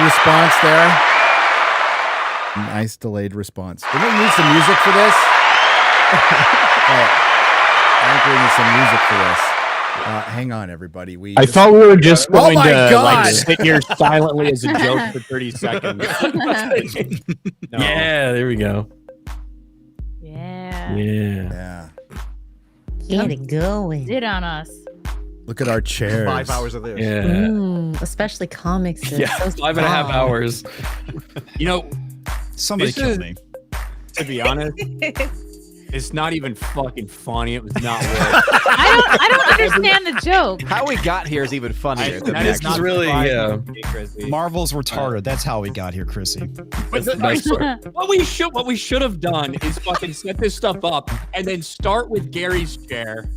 response there. Nice delayed response. Do we need some music for this? I think we need some music for this. Hang on, everybody. I thought we were just going to God. like sit here silently as a joke for 30 seconds. No. Yeah, there we go. Yeah. Get it going. Did on us. Look at our chairs. 5 hours of this. Yeah. Especially comics. Yeah, So 5.5 hours. You know, Somebody killed me. to be honest, it's not even fucking funny. It was not worth I don't understand the joke. How we got here is even funnier. than That the is actual- not really, surprising, yeah. Chrissy. Marvel's retarded. That's how we got here, Chrissy. But That's the best part. what we should have done is fucking set this stuff up and then start with Gary's chair.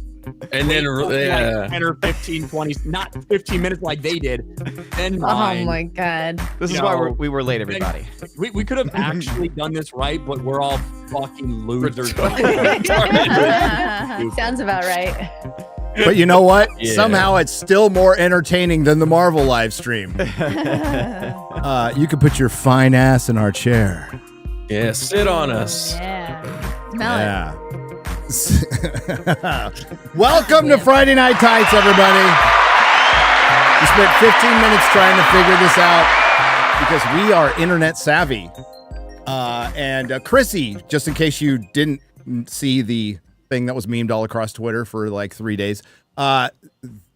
And then, Like 10 or 15, 20, not 15 minutes like they did. Then mine. Oh my god. This is why we were late, everybody. We could have actually done this right, but we're all fucking losers. Sounds about right. But you know what? Yeah. Somehow it's still more entertaining than the Marvel live stream. You can put your fine ass in our chair. Yeah, sit on us. Yeah. Smell it. Yeah. Welcome to Friday Night Tights, everybody. We spent 15 minutes trying to figure this out because we are internet savvy. And Chrissy, just in case you didn't see the thing that was memed all across Twitter for like 3 days,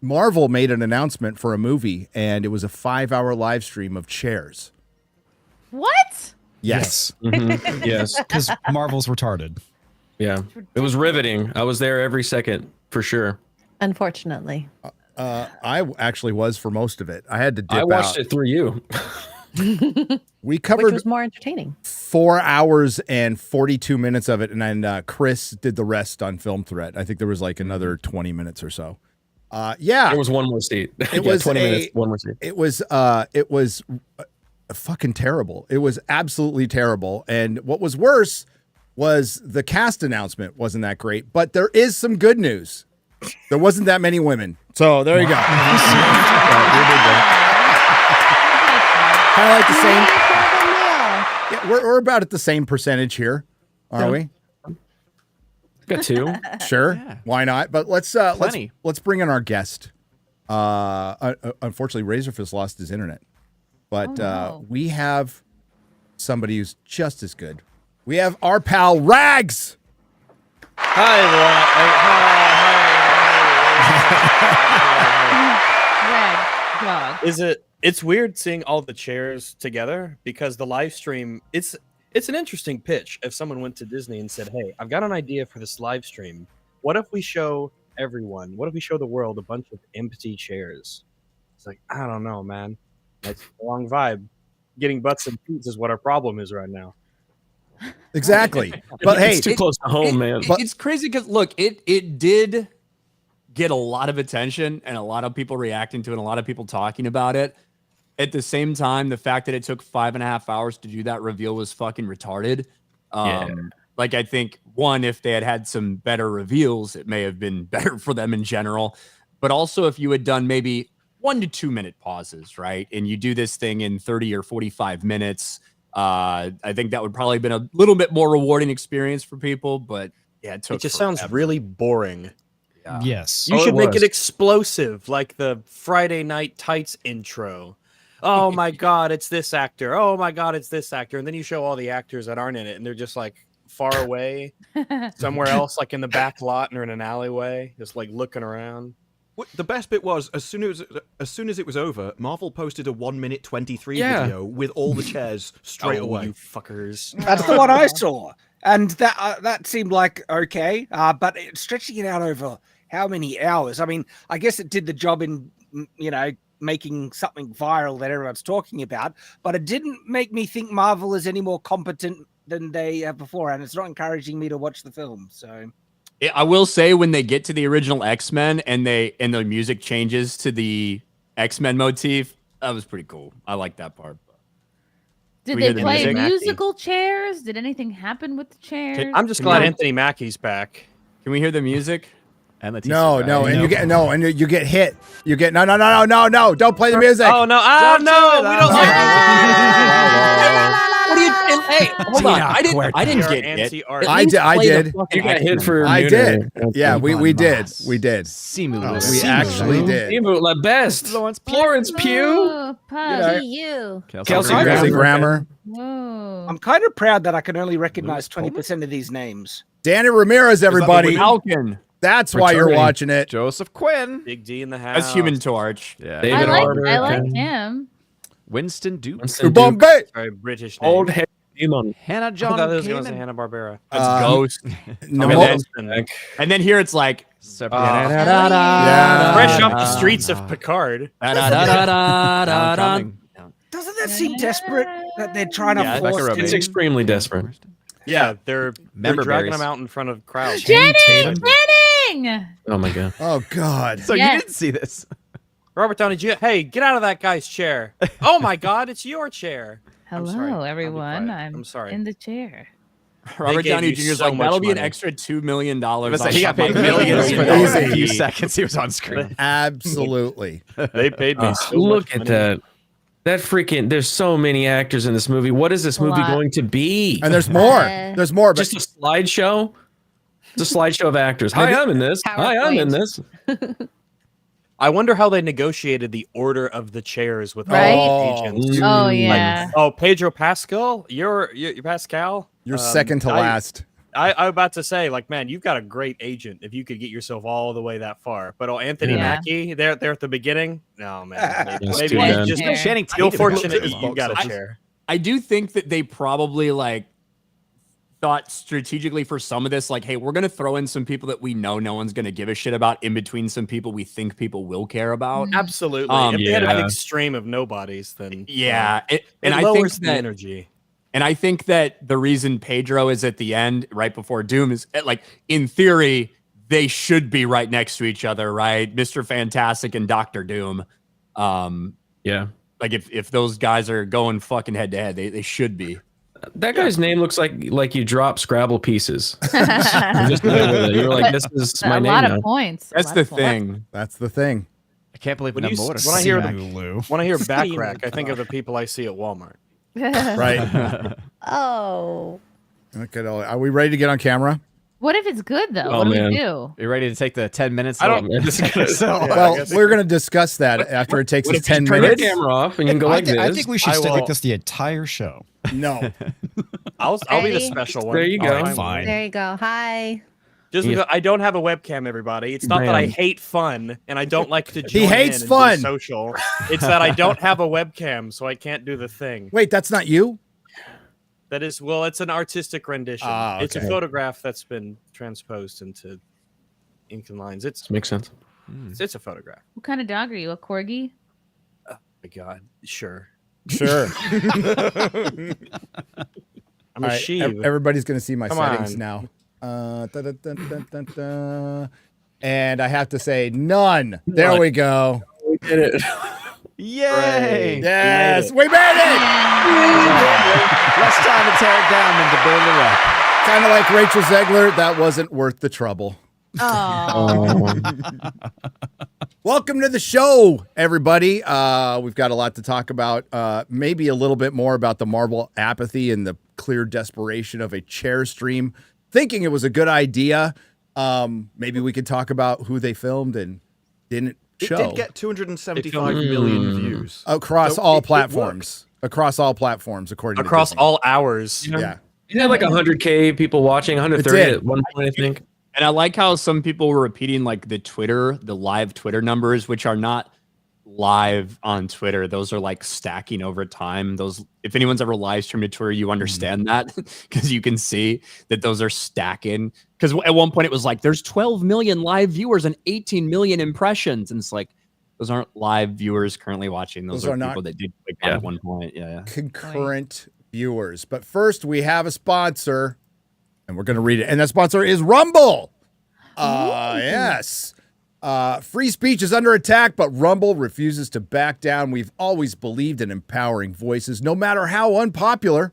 Marvel made an announcement for a movie, and it was a 5-hour live stream of chairs. What? Yes. Yes. Because Marvel's retarded. Yeah. It was riveting. I was there every second, for sure. Unfortunately. I actually was for most of it. I had to dip I watched out. it through you. We Which covered was more entertaining. 4 hours and 42 minutes of it, and then Chris did the rest on Film Threat. I think there was like another 20 minutes or so. Yeah, There was one more seat. It was 20 a- minutes, one more seat. it was fucking terrible. It was absolutely terrible. And what was worse was the cast announcement wasn't that great, but there is some good news. There wasn't that many women. So there you go. Kind of like the same. Yeah, we're about at the same percentage here, are we? Got two. Sure. Yeah. Why not? But let's Plenty. let's bring in our guest. Unfortunately, Razorfist lost his internet, but we have somebody who's just as good. We have our pal Rags. Hi, Rag dog. It's weird seeing all the chairs together because the live stream, it's an interesting pitch. If someone went to Disney and said, "Hey, I've got an idea for this live stream. What if we show everyone? What if we show the world a bunch of empty chairs?" It's like, I don't know, man. That's the wrong vibe. Getting butts and seats is what our problem is right now. Exactly. But hey, It's too close to home, man. It's crazy because look, it did get a lot of attention and a lot of people reacting to it and a lot of people talking about it. At the same time, the fact that it took 5.5 hours to do that reveal was fucking retarded. Like, I think, one, if they had had some better reveals, it may have been better for them in general. But also, if you had done maybe 1 to 2 minute pauses, right? And you do this thing in 30 or 45 minutes, I think that would probably have been a little bit more rewarding experience for people. But yeah, it took It just sounds really boring. Yeah. Yes. You Oh, should it make was. it explosive, like the Friday Night Tights intro. Oh my God, it's this actor. Oh my God, it's this actor. And then you show all the actors that aren't in it, and they're just like far away, somewhere else, like in the back lot or in an alleyway, just like looking around. The best bit was as soon as it was over, Marvel posted a 1:23 video with all the chairs straight away. You fuckers. That's the one I saw, and that seemed like okay, but stretching it out over how many hours? I mean, I guess it did the job in making something viral that everyone's talking about, but it didn't make me think Marvel is any more competent than they have before, and it's not encouraging me to watch the film. So I will say when they get to the original X-Men and the music changes to the X-Men motif, that was pretty cool. I like that part. Did we they hear the play music? musical chairs? Did anything happen with the chairs? I'm just Can glad you- Anthony Mackie's back. Can we hear the music? And the No, T-shirt, no, right? and you get no, and you get hit. You get no. Don't play the music. Oh no! Oh no! We don't like What do you? Hey, hold on. I didn't You're get hit. anti-art. I did. You got hit for I neutering. did. Yeah, we did. We did. Simu. We actually did. Simu, la best. Florence Pugh. You. Kelsey Grammer. Whoa. I'm kind of proud that I can only recognize 20% of these names. Danny Ramirez, everybody. Falcon. That's why you're Returning. watching it. Joseph Quinn. Big D in the house. That's Human Torch. Yeah. David Harbour. I like him. Winston Duke. Winston Duke. Bombay. Very British name. Old head demon. Hannah I John thought it was going to say Kamen. Hanna Barbera. That's Ghost. No, And then here it's like. Fresh off the streets of Picard. Homecoming. Doesn't that seem desperate that they're trying to Yeah, Becca force Romaine. It's extremely desperate. Yeah, they're Member dragging berries. them out in front of crowds. Jenny! Tatum. Jenny! Oh my god. Oh God. So Yes. you didn't see this. Robert Downey Jr. Hey, get out of that guy's chair. Oh my God, it's your chair. I'm Hello, sorry. I'll be everyone. quiet. I'm sorry. in the chair. Robert gave Downey you Jr. is so like, that'll much be an money. extra $2 million. He got paid millions for the few seconds he was on screen. Absolutely. They paid me so Look much at money. that. That freaking, there's so many actors in this movie. What is this movie lot. going to be? And there's more. There's more. But Just a slideshow? It's a slideshow of actors. Hi, I'm in this. Hi, I'm in this. I wonder how they negotiated the order of the chairs with Right? all the agents. Oh, yeah. Oh, Pedro Pascal, you're Pascal. you're second to last. I'm about to say, like, man, you've got a great agent if you could get yourself all the way that far. But Anthony Yeah. Mackie, they're at the beginning. No, man, That's maybe too you bad. just Yeah. Channing feel Tatum fortunate is you got a box chair. I do think that they probably like thought strategically for some of this, like, hey, we're gonna throw in some people that we know no one's gonna give a shit about in between some people we think people will care about. Absolutely. If they had a big stream of nobodies, then Yeah, it and I lowers think the that energy. And I think that the reason Pedro is at the end, right before Doom, is like, in theory, they should be right next to each other, right? Mr. Fantastic and Dr. Doom. Yeah. Like if those guys are going fucking head to head, they should be. That guy's name looks like you drop Scrabble pieces. You're just there with it. You're like, this is my a name lot now. of points. That's the thing. That's the thing. I can't believe When the you number when I hear Lou. when I hear back rack, I think of the people I see at Walmart. Right. Oh. Look at all. Are we ready to get on camera? What if it's good, though? Oh, what do man. we do? You ready to take the 10 minutes? I don't. Well, we're going to discuss that after it takes us 10 Turn the minutes. camera off and you can go like this. I think we should I stay will- like this the entire show. No. I'll be the Ready? special one. There you go. Fine. There you go. Hi. Just because I don't have a webcam, everybody. It's not that I Bam. hate fun and I don't like to join hates in and fun. be social. It's that I don't have a webcam, so I can't do the thing. Wait, that's not you? That is, well, it's an artistic rendition. Ah, It's a okay. photograph that's been transposed into ink and lines. Makes sense. It's a photograph. What kind of dog are you? A corgi? Oh my God, sure. Sure. I'm a All right, sheep. everybody's going to see my Come settings on. now. Da-da-dun-dun-dun-dun. And I have to say none. There What? we go. We did it. Yay! Yes, we made it. Less time to tear it down than to build it up. Kind of like Rachel Zegler. That wasn't worth the trouble. Oh. Welcome to the show, everybody. We've got a lot to talk about. Maybe a little bit more about the Marvel apathy and the clear desperation of a chair stream. Thinking it was a good idea. Maybe we could talk about who they filmed and didn't It show. did get 275 million views. Across So all it platforms. Across all platforms, according Across to Disney. all hours. Yeah. You had like 100K people watching, 130 did. at one point, I think. And I like how some people were repeating like the live Twitter numbers, which are not live on Twitter. Those are like stacking over time. Those, if anyone's ever live streamed a Twitter, you understand that because you can see that those are stacking. Because at one point it was like there's 12 million live viewers and 18 million impressions, and it's like those aren't live viewers currently watching. Those are not- people that did click on at one point. Yeah. Concurrent viewers. But first, we have a sponsor, and we're going to read it. And that sponsor is Rumble. Yes. Free speech is under attack, but Rumble refuses to back down. We've always believed in empowering voices, no matter how unpopular.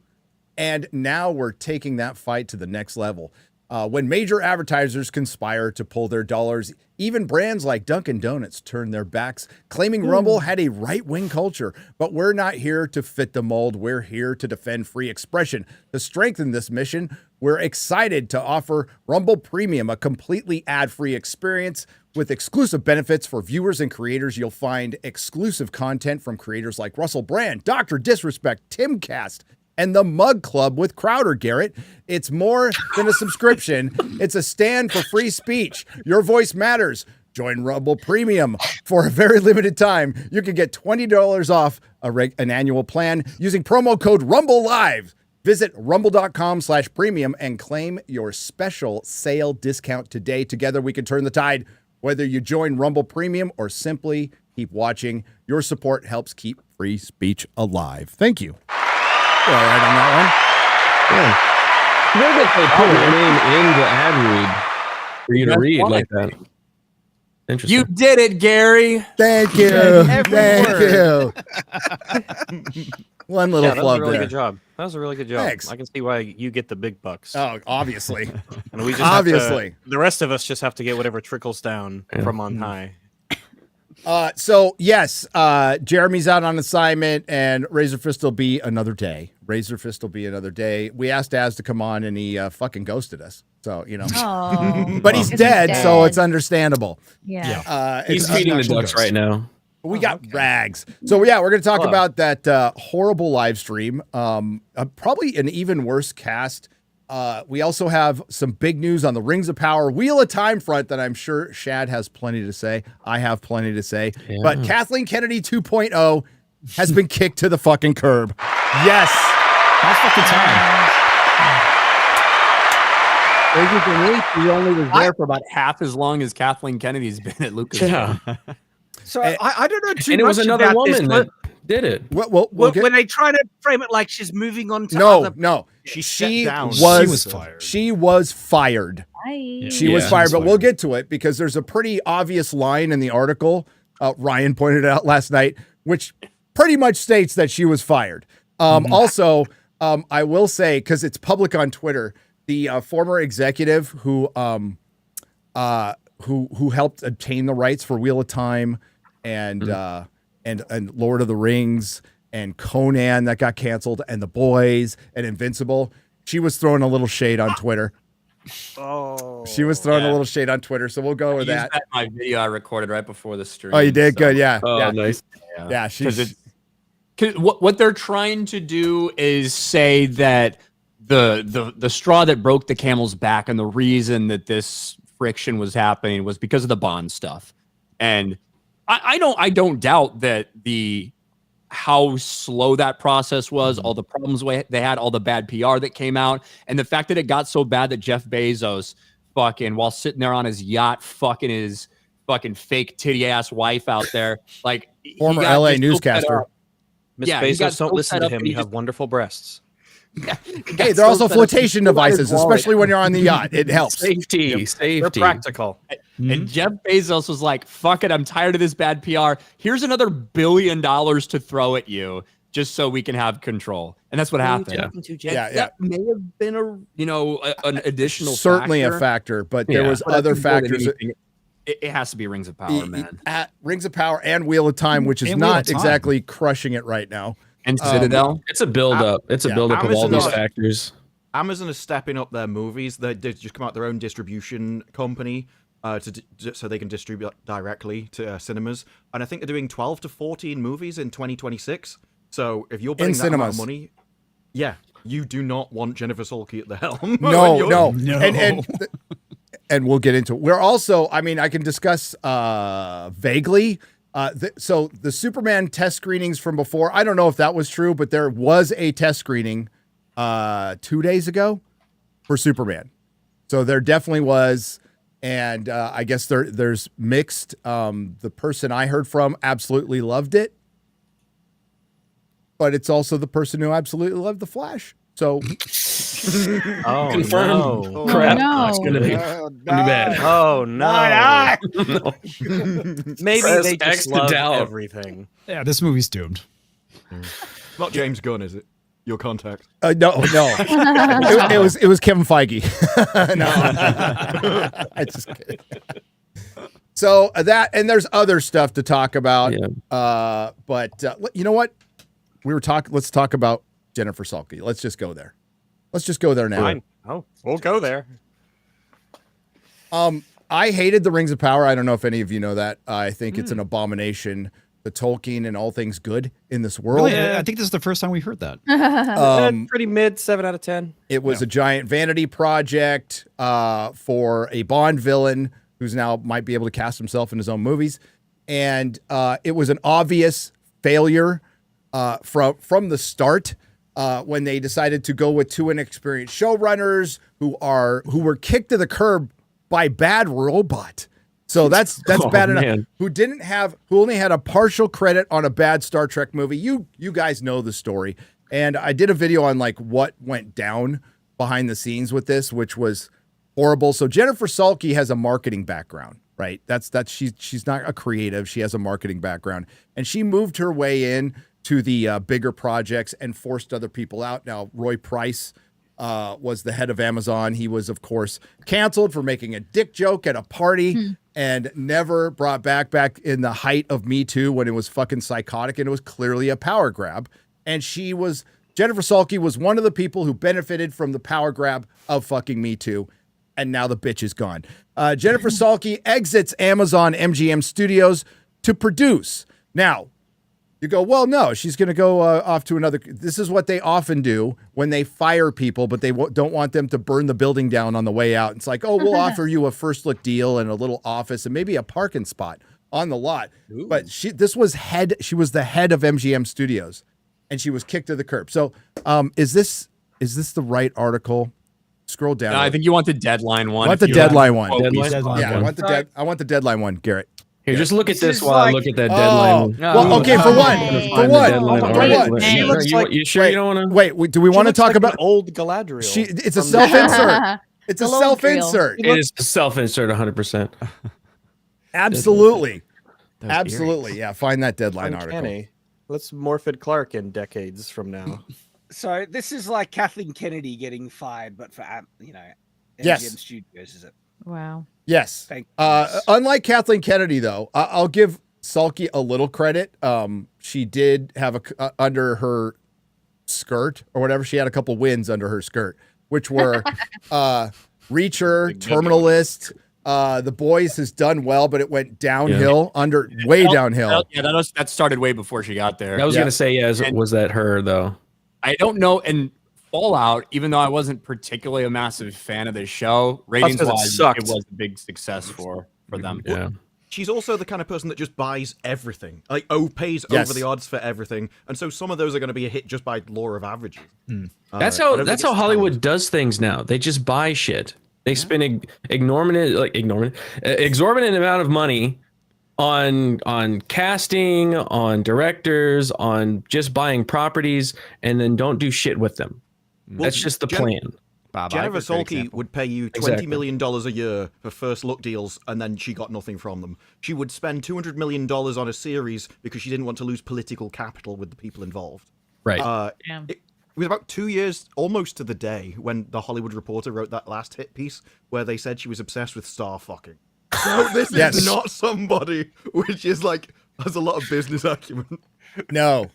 And now we're taking that fight to the next level. When major advertisers conspire to pull their dollars, even brands like Dunkin' Donuts turn their backs, claiming Rumble had a right-wing culture. But we're not here to fit the mold. We're here to defend free expression. To strengthen this mission, we're excited to offer Rumble Premium, a completely ad-free experience with exclusive benefits for viewers and creators. You'll find exclusive content from creators like Russell Brand, Dr. Disrespect, Timcast, and the Mug Club with Crowder, Garrett. It's more than a subscription. It's a stand for free speech. Your voice matters. Join Rumble Premium. For a very limited time, you can get $20 off an annual plan using promo code RumbleLive. Visit rumble.com/premium and claim your special sale discount today. Together, we can turn the tide. Whether you join Rumble Premium or simply keep watching, your support helps keep free speech alive. Thank you. All right on that Yeah. Good that they put your name in the ad read for you to read like that. Interesting. You did it, Gary. one. Thank you. Thank you. One little That was flub a really there. good job. That was a really good job. Thanks. I can see why you get the big bucks. Oh, obviously. And we just Obviously. the rest of us just have to get whatever trickles down from on high. So yes, Jeremy's out on assignment, and Razor Fist will be another day. Razor Fist will be another day. We asked Az to come on, and he fucking ghosted us. So Oh. but he's dead, so it's understandable. Yeah. He's feeding the ducks right now. We got rags. So yeah, we're going to talk about that horrible live stream. Probably an even worse cast. We also have some big news on the Rings of Power Wheel of Time front that I'm sure Shad has plenty to say. I have plenty to say. Yeah. But Kathleen Kennedy 2.0 has been kicked to the fucking curb. Yes. How's fucking time? Crazy thing is, he only was there for about half as long as Kathleen Kennedy's been at Lucas. Yeah. So I don't know too And it was much another about this, woman but that did it. When they try to frame it like she's moving on to no, other... no. She was fired. She was fired. Hi. She was fired, but we'll get to it because there's a pretty obvious line in the article Ryan pointed out last night, which pretty much states that she was fired. Also, I will say, because it's public on Twitter, the former executive who helped obtain the rights for Wheel of Time and Lord of the Rings and Conan that got canceled and The Boys and Invincible, she was throwing a little shade on Twitter. She was throwing a little shade on Twitter, so we'll go with that. In my video I recorded right before the stream. Oh, you did? Good, yeah. Oh, yeah. nice. Yeah, she's... Cause what they're trying to do is say that the straw that broke the camel's back and the reason that this friction was happening was because of the Bond stuff. And I don't doubt that how slow that process was, all the problems they had, all the bad PR that came out, and the fact that it got so bad that Jeff Bezos fucking, while sitting there on his yacht, fucking his fucking fake titty ass wife out there, like former LA newscaster. Miss Bezos, don't listen to him. You have wonderful breasts. Hey, they're also flotation devices, especially when you're on the yacht. It helps. Safety. They're practical. And Jeff Bezos was like, fuck it, I'm tired of this bad PR. Here's another $1 billion to throw at you just so we can have control. And that's what happened. That may have been an additional certainly a factor, but there was other factors. It has to be Rings of Power, man. Rings of Power and Wheel of Time, which is not exactly crushing it right now. And Citadel. It's a build-up. It's a build-up of all these factors. Amazon is stepping up their movies. They just come out with their own distribution company so they can distribute directly to cinemas. And I think they're doing 12 to 14 movies in 2026. So if you're putting that amount of money, you do not want Jennifer Salke at the helm. No. And we'll get into it. We're also, I mean, I can discuss vaguely. So the Superman test screenings from before, I don't know if that was true, but there was a test screening 2 days ago for Superman. So there definitely was. And I guess there's mixed. The person I heard from absolutely loved it. But it's also the person who absolutely loved The Flash. So confirmed. No. Crap. No. It's gonna be bad. Oh no. Maybe they just love doubt. everything. Yeah, this movie's doomed. Not James Gunn, is it? your contact. No. It was Kevin Feige. No, I just kidding. So that, and there's other stuff to talk about. Yeah. But you know what? Let's talk about Jennifer Salke. Let's just go there. Let's just go there now. Fine. Oh, we'll go there. I hated the Rings of Power. I don't know if any of you know that. I think it's an abomination. The Tolkien and all things good in this world. Really? I think this is the first time we heard that. Pretty mid, 7 out of 10. It was a giant vanity project for a Bond villain who's now might be able to cast himself in his own movies. And it was an obvious failure from the start when they decided to go with two inexperienced showrunners who were kicked to the curb by bad robot. So that's bad enough. Man. Who only had a partial credit on a bad Star Trek movie. You guys know the story. And I did a video on like what went down behind the scenes with this, which was horrible. So Jennifer Salke has a marketing background, right? She's not a creative. She has a marketing background, and she moved her way in to the bigger projects and forced other people out. Now, Roy Price was the head of Amazon. He was, of course, canceled for making a dick joke at a party and never brought back in the height of Me Too when it was fucking psychotic and it was clearly a power grab. And Jennifer Salke was one of the people who benefited from the power grab of fucking Me Too. And now the bitch is gone. Jennifer Salke exits Amazon MGM Studios to produce. Now, you go, well, no, she's going to go off to another. This is what they often do when they fire people, but they don't want them to burn the building down on the way out. It's like, oh, we'll offer you a first look deal and a little office and maybe a parking spot on the lot. Ooh. But she was the head of MGM Studios, and she was kicked to the curb. So is this the right article? Scroll down. No, I think you want the deadline one. I want the deadline one. Deadline? Yeah, I want the deadline one, Garrett. Here, just look at this is while I like- look at that deadline. Well, okay, for one. She looks like, you sure you don't want to? Wait, do we want to talk about old Galadriel? It's a self-insert. It's a self-insert. It is self-insert 100%. Absolutely. Yeah, find that deadline article. Uncanny. Let's Morfydd Clark in decades from now. So this is like Kathleen Kennedy getting fired, but for Yes. MGM Studios, is it? Wow. Yes. Thank Unlike Kathleen Kennedy, though, I'll give Salke a little credit. She did have under her skirt or whatever. She had a couple wins under her skirt, which were Reacher, Terminalist. The Boys has done well, but it went downhill, downhill. Yeah, that started way before she got there. I was going to say, was that her, though? I don't know. And Fallout, even though I wasn't particularly a massive fan of this show, ratings-wise, it was a big success for them. Yeah. She's also the kind of person that just buys everything, like pays Yes. over the odds for everything, and so some of those are going to be a hit just by law of averages. That's how Hollywood does things now. They just buy shit. They spend exorbitant amount of money on casting, on directors, on just buying properties, and then don't do shit with them. That's just the plan. Jennifer Salke would pay you $20 million a year for first look deals, and then she got nothing from them. She would spend $200 million on a series because she didn't want to lose political capital with the people involved. Right. It was about 2 years, almost to the day, when the Hollywood Reporter wrote that last hit piece where they said she was obsessed with star fucking. So this is not somebody which is like has a lot of business acumen. No.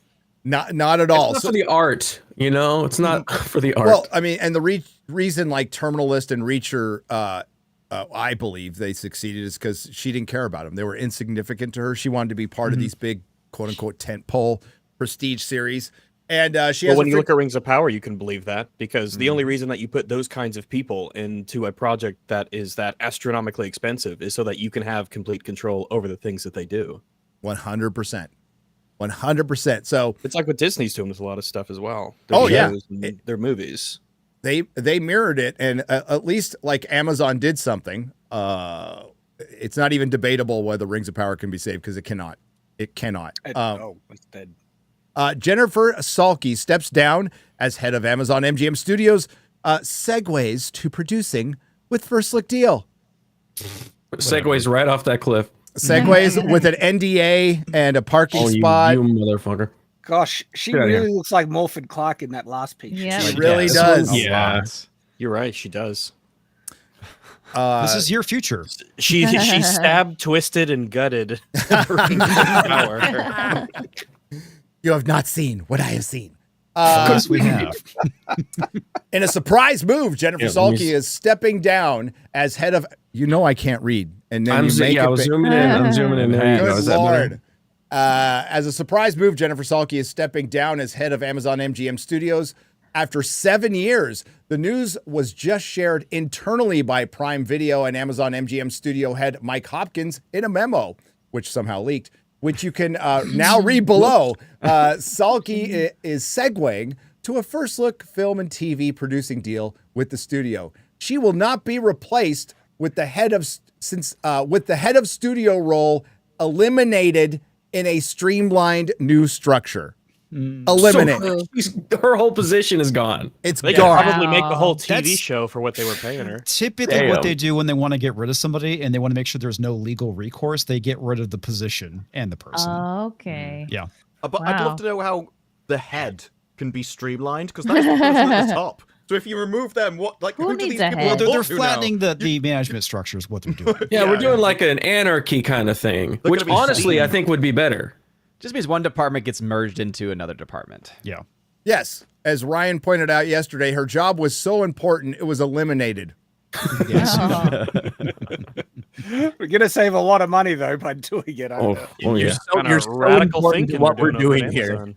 Not at all. It's not for the art, It's not for the art. Well, I mean, and the reason like Terminalist and Reacher, I believe they succeeded is because she didn't care about them. They were insignificant to her. She wanted to be part of these big, quote unquote, tentpole prestige series. And when you look at Rings of Power, you can believe that because the only reason that you put those kinds of people into a project that is that astronomically expensive is so that you can have complete control over the things that they do. 100%. 100%. So it's like what Disney's doing with a lot of stuff as well. Their movies. They mirrored it, and at least like Amazon did something. It's not even debatable whether Rings of Power can be saved because it cannot. It cannot. It's dead. Jennifer Salke steps down as head of Amazon MGM Studios. Segues to producing with First Look Deal. Segues right off that cliff. Segues with an NDA and a parking spot. You motherfucker. Gosh, she Get outta really looks like Morphin Clark in that last picture. Yeah. She really does. Yeah. You're right. She does. This is your future. She stabbed, twisted, and gutted. Power. You have not seen what I have seen. Of course we have. In a surprise move, Jennifer Yeah, Salke is stepping down as head of. You know I can't read, and then you make I it was big. zooming in. I'm zooming in. There you go. Good Is that better? Lord. As a surprise move, Jennifer Salke is stepping down as head of Amazon MGM Studios after 7 years. The news was just shared internally by Prime Video and Amazon MGM Studio head Mike Hopkins in a memo, which somehow leaked, which you can now read below. Salke is segueing to a first look film and TV producing deal with the studio. She will not be replaced with the head of studio role eliminated in a streamlined new structure. Eliminate. Her whole position is gone. It's They gone. could probably make the whole TV That's- show for what they were paying her. Typically, what they do when they want to get rid of somebody and they want to make sure there's no legal recourse, they get rid of the position and the person. Okay. Yeah. But I'd Wow. love to know how the head can be streamlined, because that's the person at the top. So if you remove them, what Who who do needs these a people head? Well, they're report to now? flattening the management structure is what they're doing. Yeah, we're Yeah. doing like an anarchy kind of thing, They're which gonna be honestly seen. I think would be better. Just means one department gets merged into another department. Yeah. Yes. As Ryan pointed out yesterday, her job was so important, it was eliminated. Oh. We're gonna save a lot of money though by doing it. I know. Yeah. Kinda You're so radical important to thinking what they're we're doing doing over here. Amazon.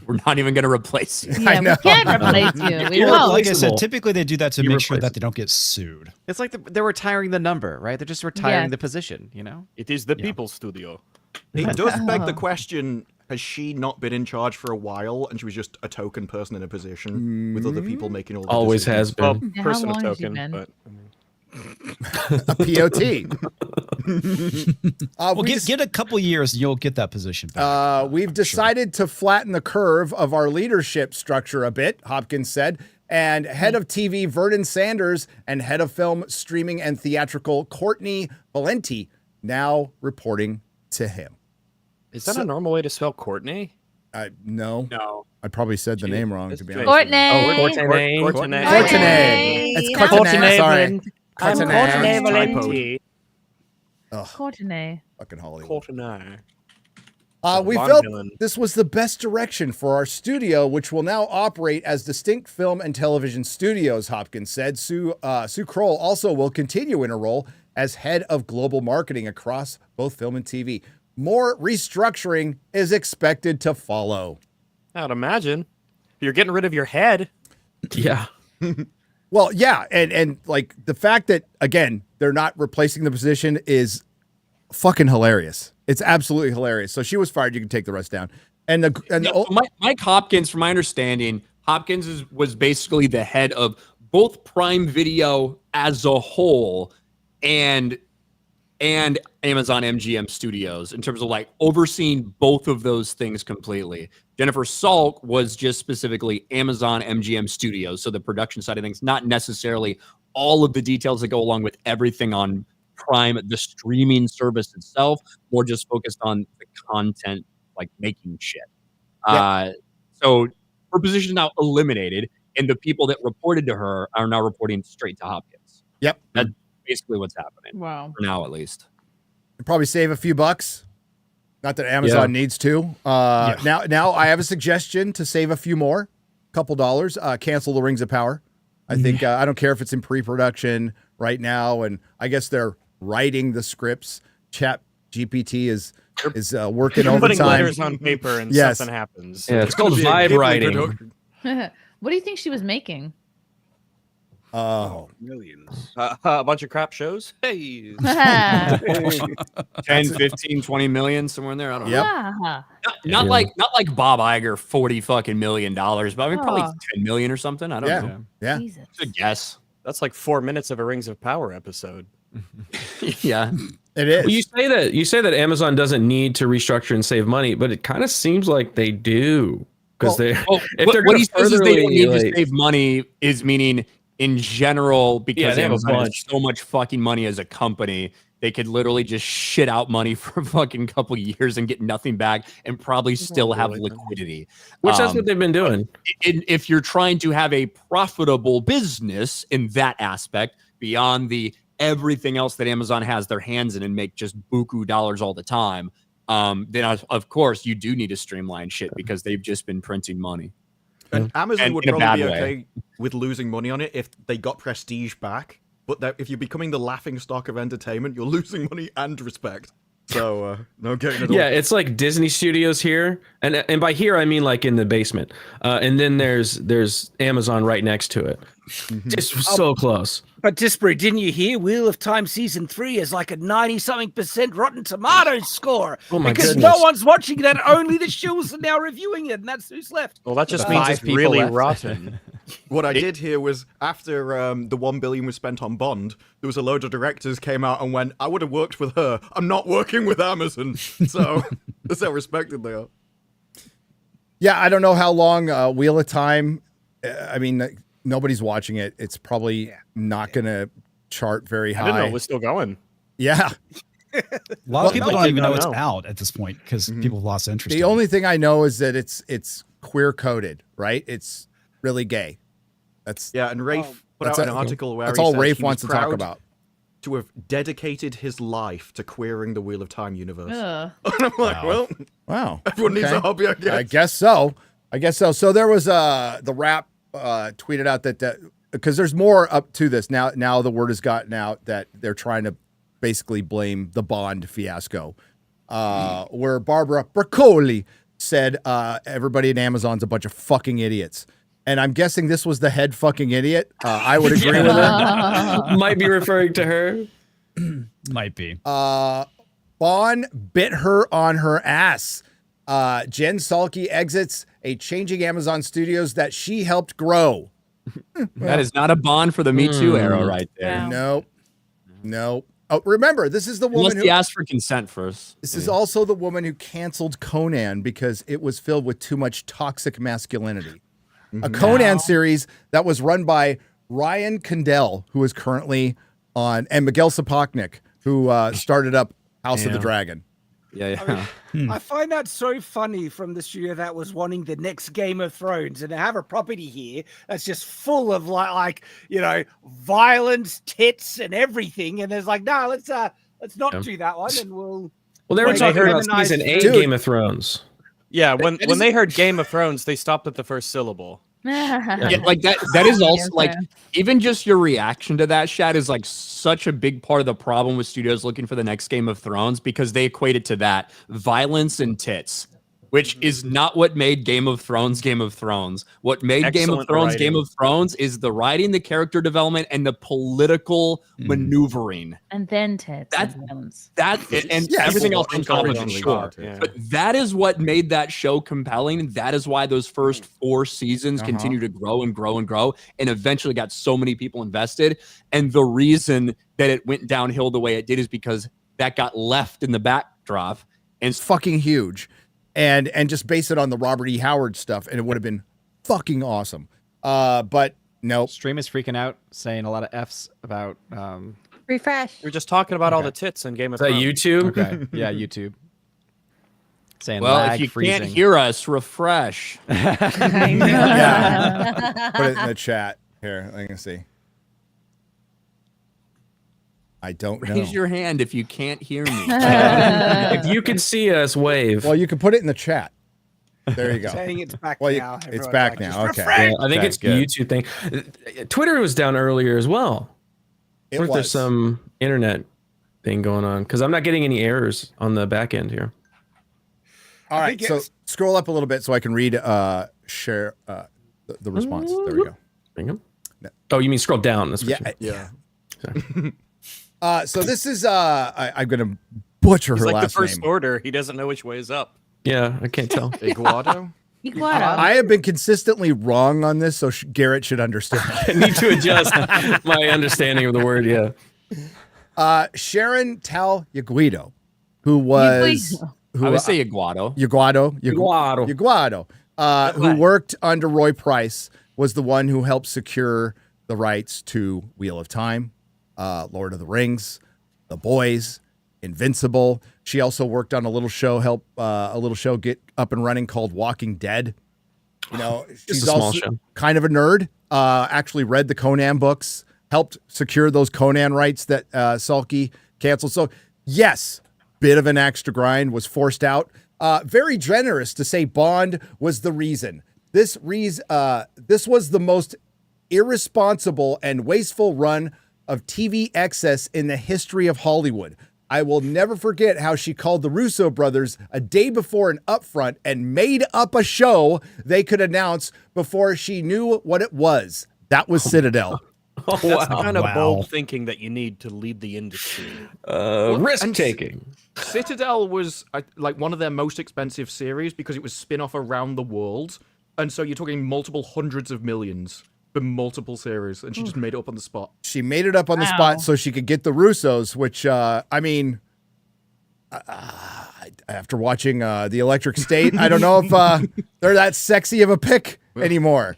We're not even going to replace you. Yeah, know. we can't replace you. We You're won't. Like I said, Irreplaceable. typically they do that to You make sure replace that they don't get sued. It's like they're retiring the number, right? They're just retiring Yeah. the position, you know? It is the People's Studio. It does beg the Oh. question, has she not been in charge for a while and she was just a token person in a position with other people making all the Always has decisions? been. Well, Yeah, how person of long has she token, been? but A POT. Well, we get a couple years and you'll get that position back. We've decided to flatten the curve of our leadership structure a bit, Hopkins said. And head of TV, Vernon Sanders, and head of film, streaming, and theatrical, Courtney Valenti, now reporting to him. is that a normal way to spell Courtney? No, No. I probably said the name wrong, to be honest. Courtney. Courtney. Courtney. Courtney. It's Not Courtney. Sorry. I'm Courtney. Courtney Typoed. Valenti. Courtney. Fucking Hollywood. Courtney. We Bond felt villain. this was the best direction for our studio, which will now operate as distinct film and television studios, Hopkins said. Sue Kroll also will continue in her role as head of global marketing across both film and TV. More restructuring is expected to follow. I'd imagine. You're getting rid of your head. Yeah. Well, yeah, and like the fact that again they're not replacing the position is fucking hilarious. It's absolutely hilarious. So she was fired. You can take the rest down. And the Yeah, so Mike Hopkins, from my understanding, Hopkins was basically the head of both Prime Video as a whole and Amazon MGM Studios in terms of like overseeing both of those things completely. Jennifer Salke was just specifically Amazon MGM Studios, so the production side of things, not necessarily all of the details that go along with everything on Prime, the streaming service itself, more just focused on the content, like making shit. Yeah. So her position is now eliminated, and the people that reported to her are now reporting straight to Hopkins. Yep. That's basically what's happening. Wow. For now, at least. probably save a few bucks. Not that Amazon needs to. Now I have a suggestion to save a few more, couple dollars. Cancel the Rings of Power. I think I don't care if it's in pre-production right now, and I guess they're writing the scripts. Chat GPT is working You're putting overtime. letters on paper and Yes. something happens. Yeah, it's called vibe writing. What do you think she was making? Oh, Millions. A bunch of crap shows. Hey, 10, 15, 20 million, somewhere in there. I don't know. Yep. Ah, Not like Bob Iger, $40 fucking million, but I mean probably Oh. 10 million or something. I don't Yeah. know. yeah. Jesus. It's a guess. that's like 4 minutes of a Rings of Power episode. Yeah. It is. Well, you say that Amazon doesn't need to restructure and save money, but it kind of seems like they do because Well, they're Well, if what, they're what going he to says is they don't need furtherly to save money is meaning in general Yeah, because they have a Amazon has bunch. so much fucking money as a company. they could literally just shit out money for a fucking couple years and get nothing back and probably still have liquidity. Which that's what they've been doing. If you're trying to have a profitable business in that aspect, beyond the everything else that Amazon has their hands in and make just buku dollars all the time, then of course you do need to streamline shit because they've just been printing money. And Amazon would in a probably bad be way. okay with losing money on it if they got prestige back. But that if you're becoming the laughing stock of entertainment, you're losing money and respect. So no getting it all. Yeah, it's like Disney Studios here, and by here I mean like in the basement, and then there's Amazon right next to it. Just so close. But Disparu, didn't you hear Wheel of Time season 3 is like a 90-something% Rotten Tomatoes score? Oh my because goodness. no one's watching that. Only the shills are now reviewing it, and that's who's left. Well, that just The means 5 it's people really left. rotten. What I did hear was after the $1 billion was spent on Bond, there was a load of directors came out and went, "I would have worked with her. I'm not working with Amazon." So that's how respected they are. Yeah, I don't know how long Wheel of Time. I mean, nobody's watching it. It's probably not going to chart very high. I didn't know it was still going. Yeah. A lot of people no, don't I even know don't it's know. out at this point because people have lost interest. The in it. only thing I know is that it's queer coded, right? It's really gay. That's Yeah, and Rafe put That's out an it. article where that's he all said Rafe he wants was to talk proud about. to have dedicated his life to queering the Wheel of Time universe. Ugh. And I'm like, well, Wow. everyone needs a hobby, I guess. I guess so. So there was the Wrap tweeted out that because there's more up to this now. Now the word has gotten out that they're trying to basically blame the Bond fiasco, where Barbara Broccoli said everybody at Amazon's a bunch of fucking idiots. And I'm guessing this was the head fucking idiot. I would agree with her. Might be referring to her. Might be. Bond bit her on her ass. Jen Salke exits a changing Amazon Studios that she helped grow. That is not a Bond for the Me Too era right there. Wow. Nope. Oh, remember, this is the woman Unless who he asked for consent first. This is also the woman who canceled Conan because it was filled with too much toxic masculinity. A Conan series that was run by Ryan Condell, who is currently on, and Miguel Sapochnik, who started up House of the Dragon. Yeah. I find that so funny from the studio that was wanting the next Game of Thrones, and to have a property here that's just full of like violence, tits, and everything. And there's like, no, let's not do that one, and we'll. Well, they were Wait, talking they about heard- season 8 Dude. Game of Thrones. Yeah, when they heard Game of Thrones, they stopped at the first syllable. Yeah, like that is also like even just your reaction to that, Shad, is like such a big part of the problem with studios looking for the next Game of Thrones because they equate it to that violence and tits, which is not what made Game of Thrones Game of Thrones. What made Game of Excellent Thrones writing. Game of Thrones is the writing, the character development, and the political maneuvering. And then tits. That- and violence. That and everything else on top of it, Encouraging sure. that, yeah. But that is what made that show compelling. That is why those first 4 seasons continue to grow and grow and grow, and eventually got so many people invested. And the reason that it went downhill the way it did is because that got left in the backdrop. And It's fucking huge. And just base it on the Robert E. Howard stuff, and it would have been fucking awesome. But nope. Stream is freaking out, saying a lot of F's about. Refresh. We were just talking about all the tits in Game of Is that Thrones. YouTube? Okay, yeah, YouTube. Saying well, lag, if you freezing. can't hear us, refresh. I know. Yeah. Put it in the chat. Here, let me see. I don't know. Raise your hand if you can't hear me. If you can see us, wave. Well, you can put it in the chat. There you go. Saying it's back Well, now. it's Everyone's back like, now. "Just Okay. refresh!" Yeah, I think Okay, it's the good. YouTube thing. Twitter was down earlier as well. It What if there's was. some internet thing going on? Because I'm not getting any errors on the back end here. All I right, think so it's- scroll up a little bit so I can read share the response. There we go. Bring 'em. Oh, you mean scroll down? That's what Yeah, you- yeah. So this is I'm gonna butcher He's her like the last first name. order. He doesn't know which way is up. Yeah, I can't tell. Iguado? Iguana. I have been consistently wrong on this, so Garrett should understand. I need to adjust my understanding of the word. Yeah. Sharon Tal Yaguido, who was I would say Iguado. Yaguado, who worked under Roy Price, was the one who helped secure the rights to Wheel of Time, Lord of the Rings, The Boys, Invincible. She also worked on a little show get up and running called Walking Dead. You know, she's a small also show. kind of a nerd. Actually read the Conan books, helped secure those Conan rights that Salke canceled. So yes, bit of an extra grind was forced out. Very generous to say Bond was the reason. This was the most irresponsible and wasteful run of TV excess in the history of Hollywood. I will never forget how she called the Russo brothers a day before an upfront and made up a show they could announce before she knew what it was. That was Citadel. That's the kind of bold thinking that you need to lead the industry. Risk taking. Citadel was like one of their most expensive series because it was spin-off around the world. And so you're talking multiple hundreds of millions for multiple series. And she just made it up on the spot. She made it up on the spot so she could get the Russos, which, after watching The Electric State, I don't know if they're that sexy of a pick anymore.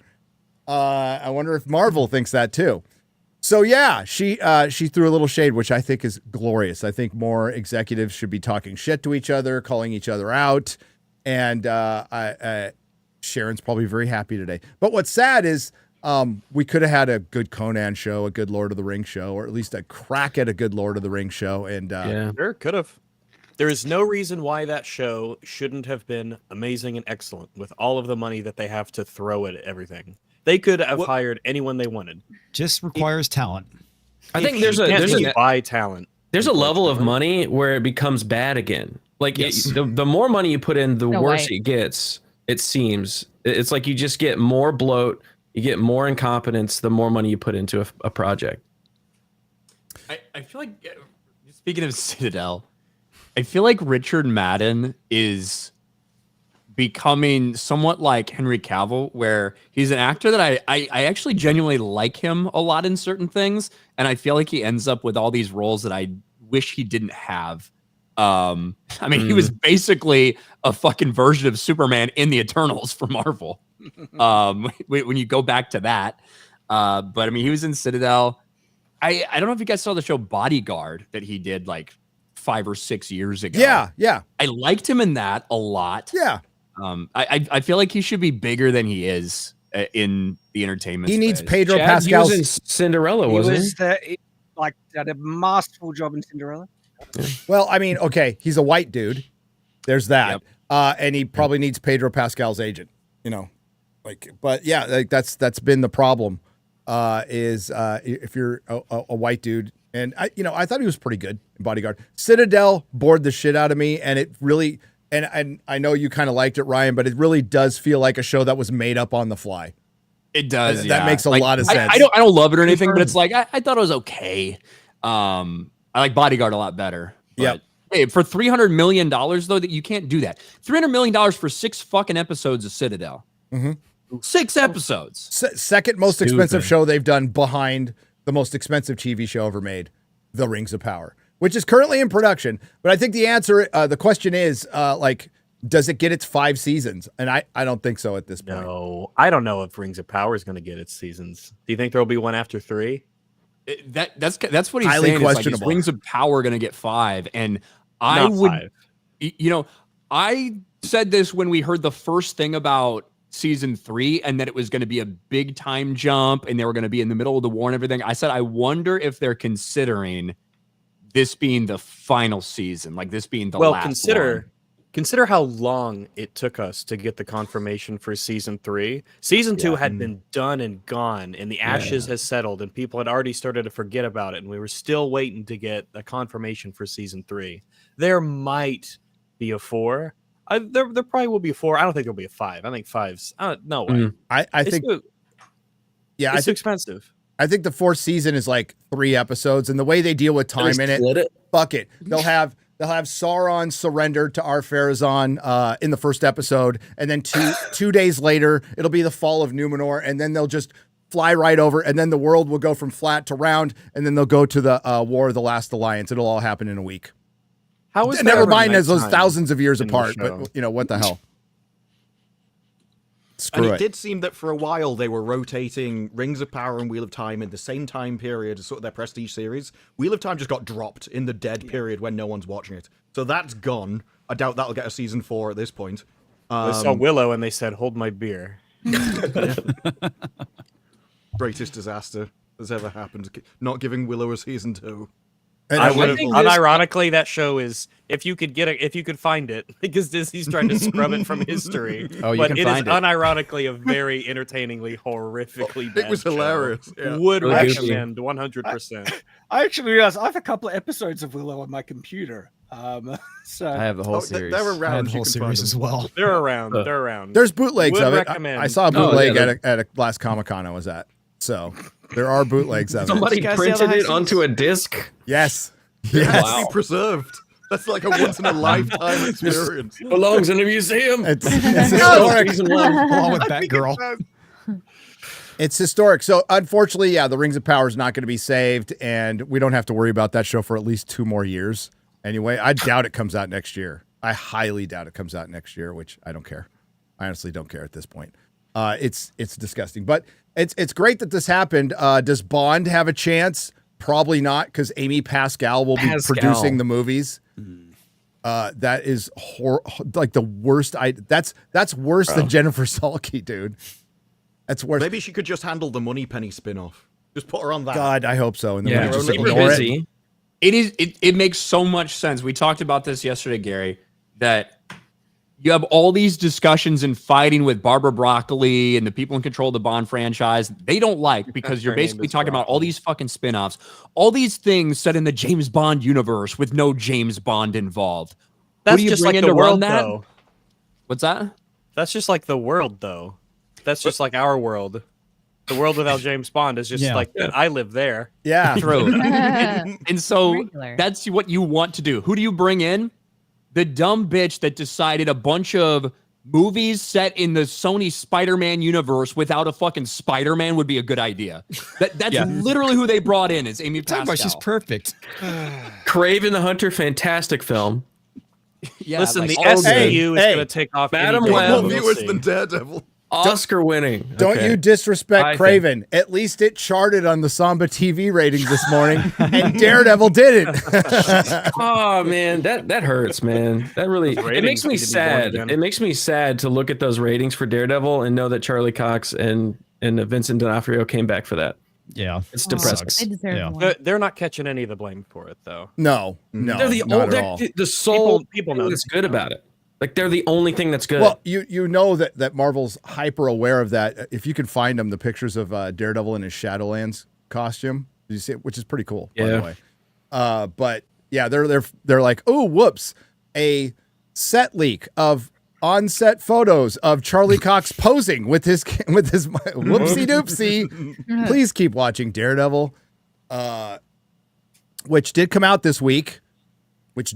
I wonder if Marvel thinks that too. So yeah, she threw a little shade, which I think is glorious. I think more executives should be talking shit to each other, calling each other out, and Sharon's probably very happy today. But what's sad is we could have had a good Conan show, a good Lord of the Rings show, or at least a crack at a good Lord of the Rings show. And Sure, could have. There is no reason why that show shouldn't have been amazing and excellent with all of the money that they have to throw at everything. They could have hired anyone they wanted. Just requires talent. I think there's a buy talent. There's a level of money where it becomes bad again. Like the more money you put in, the worse it gets. It seems it's like you just get more bloat, you get more incompetence the more money you put into a project. I feel like, speaking of Citadel, I feel like Richard Madden is becoming somewhat like Henry Cavill, where he's an actor that I actually genuinely like him a lot in certain things, and I feel like he ends up with all these roles that I wish he didn't have. He was basically a fucking version of Superman in the Eternals for Marvel. When you go back to that, but he was in Citadel. I don't know if you guys saw the show Bodyguard that he did like 5 or 6 years ago. Yeah. I liked him in that a lot. Yeah. I feel like he should be bigger than he is in the entertainment. He needs space. Pedro Chad, Pascal's. he was in Cinderella, wasn't he? Did a masterful job in Cinderella. Well, okay, he's a white dude. There's that. Yep. And he probably needs Pedro Pascal's agent, but yeah, that's been the problem, is if you're a white dude. And I thought he was pretty good in Bodyguard. Citadel bored the shit out of me. And it really, and I know you kind of liked it, Ryan, but it really does feel like a show that was made up on the fly. It does. That makes a lot of sense. I don't love it or anything, but it's like, I thought it was okay. I like Bodyguard a lot lot better. Hey, for $300 million though, that you can't do that. $300 million for 6 fucking episodes of Citadel. Mm-hmm. 6 episodes. Second most expensive show they've done behind the most expensive TV show ever made, The Rings of Power, which is currently in production. But I think the answer, the question is, does it get its 5 seasons? And I don't think so at this point. No, I don't know if Rings of Power is going to get its seasons. Do you think there'll be one after 3? That's what he's highly saying. Questionable. Is Rings of Power going to get 5? And Not 5. I said this when we heard the first thing about season 3 and that it was going to be a big time jump and they were going to be in the middle of the war and everything. I said, I wonder if they're considering this being the final season, like this being the last one. Consider how long it took us to get the confirmation for season 3. Season 2 had been done and gone, and the ashes has settled, and people had already started to forget about it, and we were still waiting to get a confirmation for season 3. There might be a 4. There probably will be a 4. I don't think there'll be a 5. I think 5's no way. I think it's too expensive. I think the 4th season is like 3 episodes, and the way they deal with time in it, fuck it. They'll have Sauron surrender to Ar-Pharazôn in the first episode, and then 2 days later, it'll be the fall of Numenor, and then they'll just fly right over, and then the world will go from flat to round, and then they'll go to the War of the Last Alliance. It'll all happen in a week. How is never mind as those thousands of years apart, but what the hell? Screw and it. it did seem that for a while they were rotating Rings of Power and Wheel of Time in the same time period as sort of their prestige series. Wheel of Time just got dropped in the dead period when no one's watching it. So that's gone. I doubt that'll get a season 4 at this point. They saw Willow and they said, "Hold my beer." Greatest disaster that's ever happened. Not giving Willow a season 2. And I I- would unironically, that show is if you could find it, because Disney's trying to scrub it from history. Oh, you but can it is find it. unironically a very entertainingly, horrifically bad It was show. hilarious. Yeah. Would Really goofy. recommend 100%. I actually realized I have a couple of episodes of Willow on my computer. So I have the whole series. They're I had around. the You whole can find series as them. well. They're around. They're around. There's bootlegs Would of it. recommend. I saw a Oh, bootleg yeah, at a last Comic-Con I was at. So there are bootlegs of it. Somebody You guys see all the printed it high onto a disc. Yes. It Yes. has to be preserved. That's like a once in a lifetime experience. Belongs in a museum. It's historic. Season 1. Along with Batgirl. It's historic. So unfortunately, yeah, the Rings of Power is not going to be saved, and we don't have to worry about that show for at least 2 more years. Anyway, I doubt it comes out next year. I highly doubt it comes out next year, which I don't care. I honestly don't care at this point. It's disgusting, but it's great that this happened. Does Bond have a chance? Probably not, because Amy Pascal will be producing the movies. That is like the worst. That's worse than Jennifer Salke, dude. That's worse. Maybe she could just handle the Moneypenny spin-off. Just put her on that. God, I hope so. And then Yeah, we just keep her ignore it. busy. It makes so much sense. We talked about this yesterday, Gary, that you have all these discussions and fighting with Barbara Broccoli and the people in control of the Bond franchise. They don't like because you're Her name basically is talking about all these fucking spin-offs, all these things set in the James Bond universe with no James Bond involved. Who That's do you just bring like in the to run world, that? though. What's that? That's just like the world, though. That's just like our world. The world without James Bond is just like I live there. Yeah. True. and so Regular. that's what you want to do. Who do you bring in? The dumb bitch that decided a bunch of movies set in the Sony Spider-Man universe without a fucking Spider-Man would be a good idea. That's literally who they brought in is Amy Talking Pascal. about she's perfect. Craven the Hunter, fantastic film. Yeah, Listen, like the all of SCU it. is hey, going to take off. Madam any day. Web. More We'll viewers see. than Daredevil. Oscar winning. Don't Okay. you disrespect I think- Craven. At least it charted on the Samba TV ratings this morning, and Daredevil didn't. Oh man, that hurts, man. That really Those it makes ratings me need to be born sad. again. It makes me sad to look at those ratings for Daredevil and know that Charlie Cox and Vincent D'Onofrio came back for that. Yeah. It's Oh, depressing. They deserve Yeah. more. They're not catching any of the blame for it, though. No, They're the not at all. the sole People thing know. that's good about it. Like they're the only thing that's good. Well, you know that Marvel's hyper aware of that. If you can find them, the pictures of Daredevil in his Shadowlands costume, did you see it? Which is pretty cool, by the way. But yeah, they're like, oh, whoops, a set leak of on-set photos of Charlie Cox posing with his whoopsie doopsie. Please keep watching Daredevil, which did come out this week. With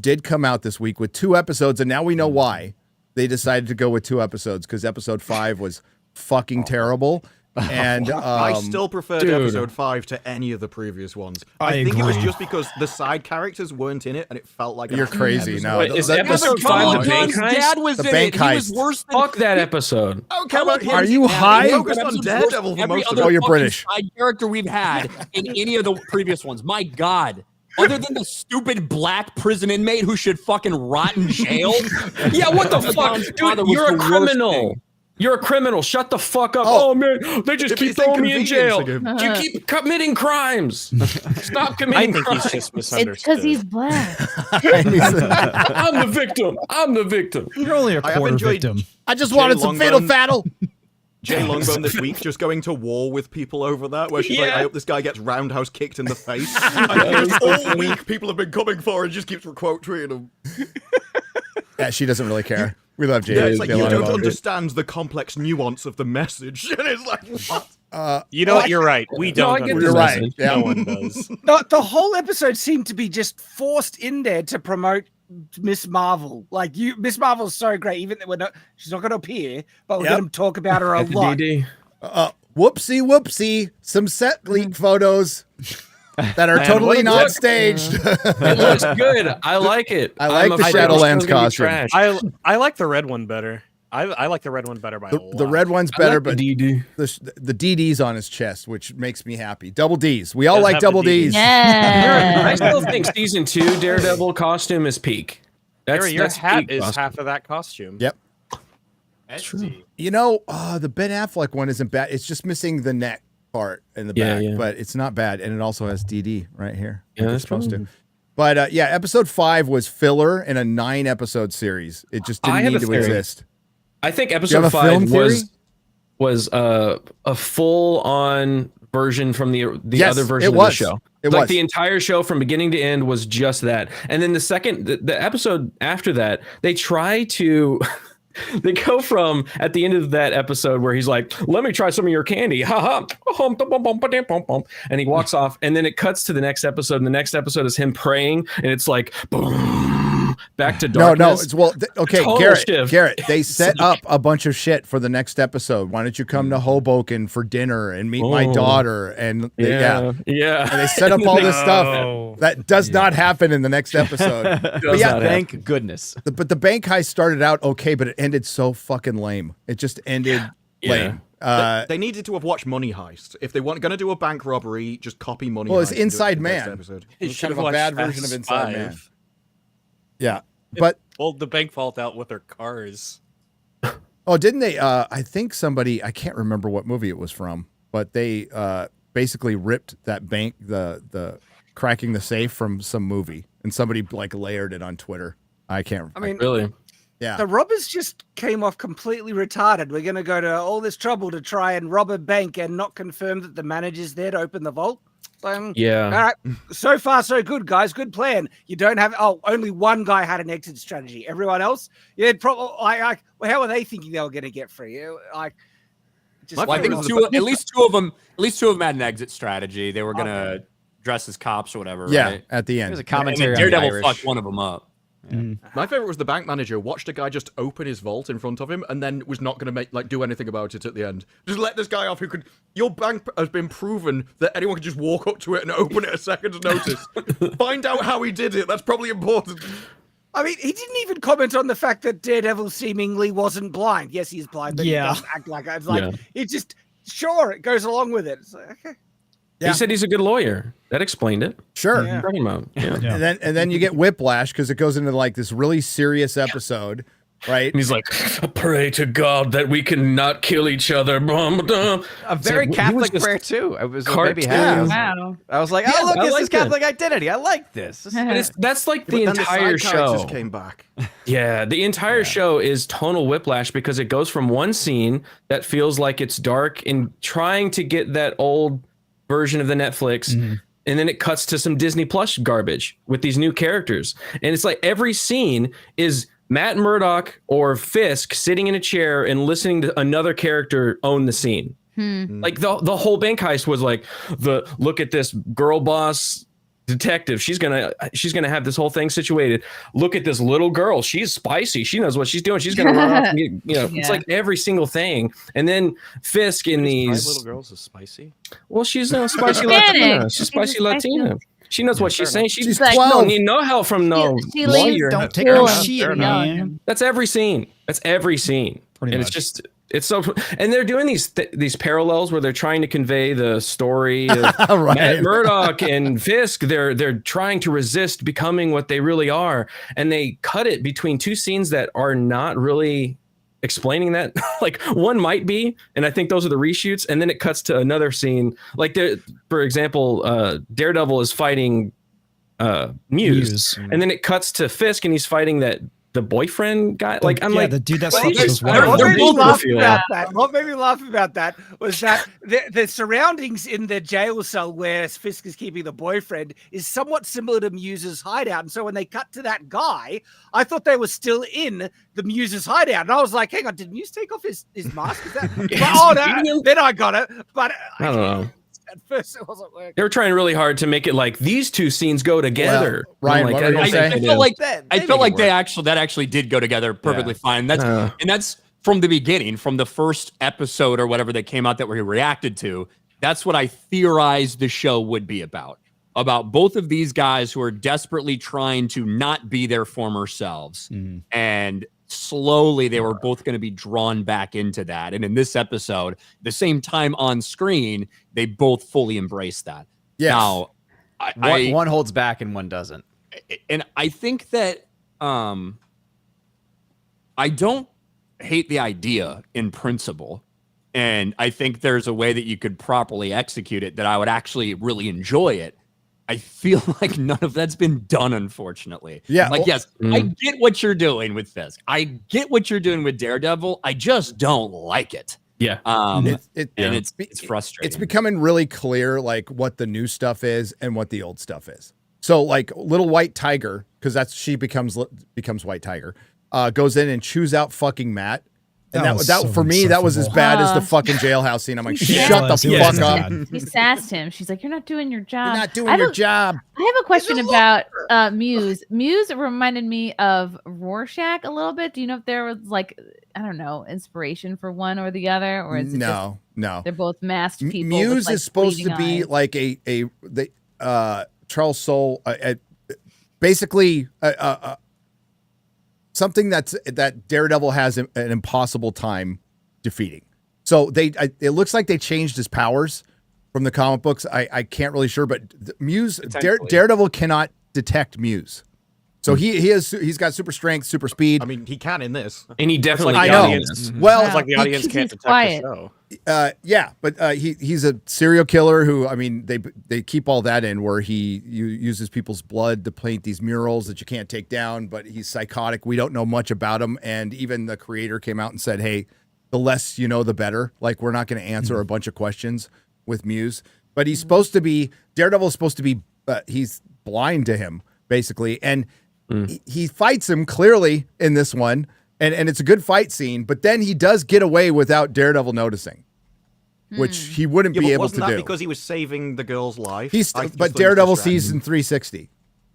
2 episodes, and now we know why they decided to go with 2 episodes, because episode 5 was fucking terrible. And I still preferred dude. episode 5 to any of the previous ones. I think it was agree. just because the side characters weren't in it, and it felt like an you're action crazy. episode. No, Wait, is that- episode Come 5 on, the bank John's heist? dad was The in bank it. He was heist. worse than Fuck that episode. Oh, come on, Are you high? Focused on Daredevil for every most of other it. Oh, you're fucking British. side character we've had in any of the previous ones. My God. Other than the stupid black prison inmate who should fucking rot in jail. Yeah, what the fuck? John's father Dude, was you're the a worst criminal. thing. You're a criminal. Shut the fuck up. Oh. Oh, man, they just If keep it's throwing me in jail. inconveniencing You keep committing crimes. Stop I committing think crimes. he's just It's misunderstood. because he's black. I'm the victim. I'm the victim. You're only a I have quarter enjoyed- victim. I just Jay wanted some fatal Longbone. battle. Jay Longbone this week just going to war with people over that, where she's like, I hope this guy gets roundhouse kicked in the face. And just all week people have been coming for her and just keeps quote tweeting him. Yeah, she doesn't really care. We love Jay. Yeah, it's like, Jay you don't Longbone. understand the complex nuance of the message. And it's like, what? You know what? You're right. We don't. I get You're this right. message. Yeah. No one does. The whole episode seemed to be just forced in there to promote Miss Marvel. Like Miss Marvel's so great, even though she's not going to appear, but we're Yep. going to talk about her a lot. DD. Whoopsie. Some set leak photos that are Man, totally look- not look. staged. It looks good. I like it. I like I'm the afraid Shadowlands it's gonna be costume. trash. I like the red one better. I like the red one better by a lot. The red one's better, but the DD. the DD's on his chest, which makes me happy. Double D's. We all Does like have the double DD. D's. I Yeah. still think season 2 Daredevil costume is peak. Your hat peak is costume. half of that costume. Yep. That's true. You know, the Ben Affleck one isn't bad. It's just missing the neck part in the Yeah, back, yeah. but it's not bad. And it also has DD right here. Yeah, like that's it's supposed fine. to. But yeah, episode 5 was filler in a 9-episode series. It just I didn't have need a to theory. exist. I think Do you episode have a film 5 theory? was a full on version from the Yes, other version it of was. the show. It like was. the entire show from beginning to end was just that. And then the episode after that, they try to they go from at the end of that episode where he's like, "Let me try some of your candy." Ha ha. And he walks off, and then it cuts to the next episode, and the next episode is him praying, and it's like boom, back to darkness. No, it's okay, Total Garrett. shift. Garrett, they set up a bunch of shit for the next episode. Why don't you come to Hoboken for dinner and meet my daughter? And Yeah. and they set up all this stuff that does not happen in the next episode. But yeah, Thank goodness. but the bank heist started out okay, but it ended so fucking lame. It just ended lame. They needed to have watched Money Heist. If they weren't going to do a bank robbery, just copy Money Well, Heist. it's and do it Inside in the next Man. episode. It was kind of a bad version of Inside Man. Yeah, But but the bank vault out with their cars. oh, didn't they? I think somebody, I can't remember what movie it was from, but they basically ripped that bank, the cracking the safe from some movie, and somebody like layered it on Twitter. I can't. I mean, Really? Yeah. the robbers just came off completely retarded. We're going to go to all this trouble to try and rob a bank and not confirm that the manager's there to open the vault. Yeah. All right. So far, so good, guys. Good plan. You don't have. Oh, only one guy had an exit strategy. Everyone else, yeah, probably. Well, how are they thinking they were going to get free? Like, just Well, I think at least two of them had an exit strategy. They were gonna dress as cops or whatever. Yeah, right? at the end. There's a And commentary then on the Daredevil Irish. fucked one of them up. My favorite was the bank manager watched a guy just open his vault in front of him and then was not going to do anything about it at the end. Just let this guy off who could. Your bank has been proven that anyone can just walk up to it and open it at a second's notice. Find out how he did it. That's probably important. I mean, he didn't even comment on the fact that Daredevil seemingly wasn't blind. Yes, he's blind, but he doesn't act like it. It's like it just it goes along with it. It's like, okay. Yeah. He said he's a good lawyer. That explained it. Sure. What are you talking about? Yeah. And then you get whiplash because it goes into like this really serious episode, right? And he's like, "Pray to God that we can not kill each other." A very Catholic prayer too. It was maybe half. Wow. I was like, Yeah, oh look, I this like is Catholic identity. I like this. But that's like the But then entire the side characters show. came back. Yeah, the entire show is tonal whiplash because it goes from one scene that feels like it's dark and trying to get that old version of the Netflix, and then it cuts to some Disney Plus garbage with these new characters. And it's like every scene is Matt Murdock or Fisk sitting in a chair and listening to another character own the scene. Like the whole bank heist was like look at this girl boss detective. She's gonna have this whole thing situated. Look at this little girl. She's spicy. She knows what she's doing. She's gonna run off and it's like every single thing. And then Fisk in these Little girls is spicy. well, she's a spicy Hispanic. Latina. She's She's spicy a Latina. She knows what she's saying. She's She 12. don't need no help from no She leaves lawyer. Don't take school her and shit, man. That's every scene. That's every scene. Pretty and much. it's so, and they're doing these parallels where they're trying to convey the story of Right. Matt Murdock and Fisk. They're trying to resist becoming what they really are, and they cut it between two scenes that are not really explaining that. Like one might be, and I think those are the reshoots, and then it cuts to another scene. Like for example, Daredevil is fighting Muse, and then it cuts to Fisk, and he's fighting the boyfriend guy. Like I'm like the dude that what slept with his they're- wife. they're What made me laugh about that was that the surroundings in the jail cell where Fisk is keeping the boyfriend is somewhat similar to Muse's hideout. And so when they cut to that guy, I thought they were still in the Muse's hideout. And I was like, hang on, did Muse take off his mask? Is that? No, then I got it. But I don't know. At first, it wasn't working. They were trying really hard to make it like these two scenes go together. Well, Ryan, I'm what like, were you I gonna don't say? think I it felt like is. that actually did go together perfectly fine. That's from the beginning, from the first episode or whatever that came out that we reacted to. That's what I theorized the show would be about both of these guys who are desperately trying to not be their former selves and slowly they were both going to be drawn back into that. And in this episode, the same time on screen, they both fully embraced that. Yes. Now, One holds back and one doesn't. And I think that I don't hate the idea in principle. And I think there's a way that you could properly execute it that I would actually really enjoy it. I feel like none of that's been done, unfortunately. Yeah. Like, yes, I get what you're doing with Fisk. I get what you're doing with Daredevil. I just don't like it. Yeah. And it's frustrating. It's becoming really clear, like, what the new stuff is and what the old stuff is. So, like, Little White Tiger, because she becomes White Tiger, goes in and chews out fucking Matt. And that so for me, that was as bad as the fucking jailhouse scene. I'm like, shut the fuck up. She sassed him. She's like, "You're not doing your job. You're not doing your job." I have a question about Muse. Muse reminded me of Rorschach a little bit. Do you know if there was, like, I don't know, inspiration for one or the other, or is it no? They're both masked people. Muse with, like, is supposed to bleeding be eyes? like Charles Soule, basically something that Daredevil has an impossible time defeating. So it looks like they changed his powers from the comic books. I can't really sure, but Muse Daredevil cannot detect Muse. So he's got super strength, super speed. I mean, he can in this. And he definitely I can know. in this. Well, It's like the audience can't detect quiet. the show. yeah, but he's a serial killer who, I mean, they keep all that in where he uses people's blood to paint these murals that you can't take down, but he's psychotic. We don't know much about him, and even the creator came out and said, "Hey, the less you know, the better. Like, we're not going to answer a bunch of questions with Muse." But he's supposed to be Daredevil's supposed to be he's blind to him basically, and he fights him clearly in this one. And it's a good fight scene, but then he does get away without Daredevil noticing, which he wouldn't be able to wasn't that do. because he was saving the girl's life? But I just thought he was Daredevil distracted. sees in 360.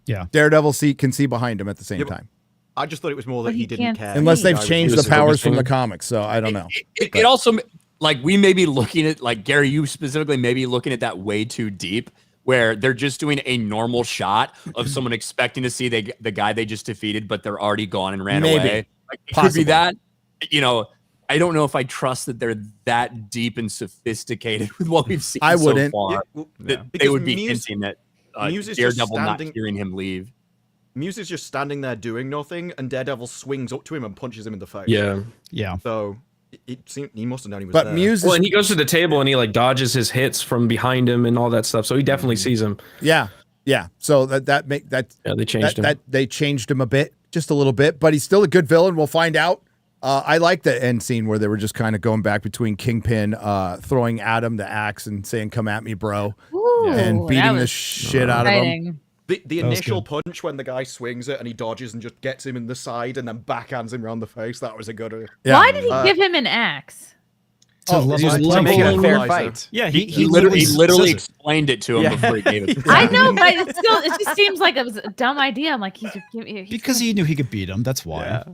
Yeah. Daredevil can see behind him at the same time. I just thought it was more that But he he didn't can't care. see. Unless they've I was- changed he was the powers from focusing. the comics, so I don't know. It also, like, we may be looking at, like, Gary, you specifically may be looking at that way too deep, where they're just doing a normal shot of someone expecting to see the guy they just defeated, but they're already gone and ran Maybe. away. Like, it could Possibly. be that. You know, I don't know if I trust that they're that deep and sophisticated with what we've seen I so wouldn't. far. Yeah, well, That they because would be Muse- hinting that Muse is just Daredevil not standing- hearing him leave. Muse is just standing there doing nothing, and Daredevil swings up to him and punches him in the face. Yeah. Yeah. So it seemed he must have known he was But there. Muse Well, is, and he goes to the table and he like dodges his hits from behind him and all that stuff. So he definitely sees him. yeah. So Yeah, they changed him. that they changed him a bit, just a little bit, but he's still a good villain. We'll find out. I like the end scene where they were just kind of going back between Kingpin throwing Adam the axe and saying, "Come at me, bro," Ooh, and that beating the was shit out of him. exciting. The That was initial punch when the guy swings it and he dodges and just gets him in the side and then backhands him around the face. That was a good. Yeah. Why did he give him an axe? To level- just To make it a fair Equalizer. fight. Yeah, He literally says it. explained it to him Yeah. before he gave it to him. I know, but it just seems like it was a dumb idea. I'm like, he's because he knew he could beat him. That's why. Yeah.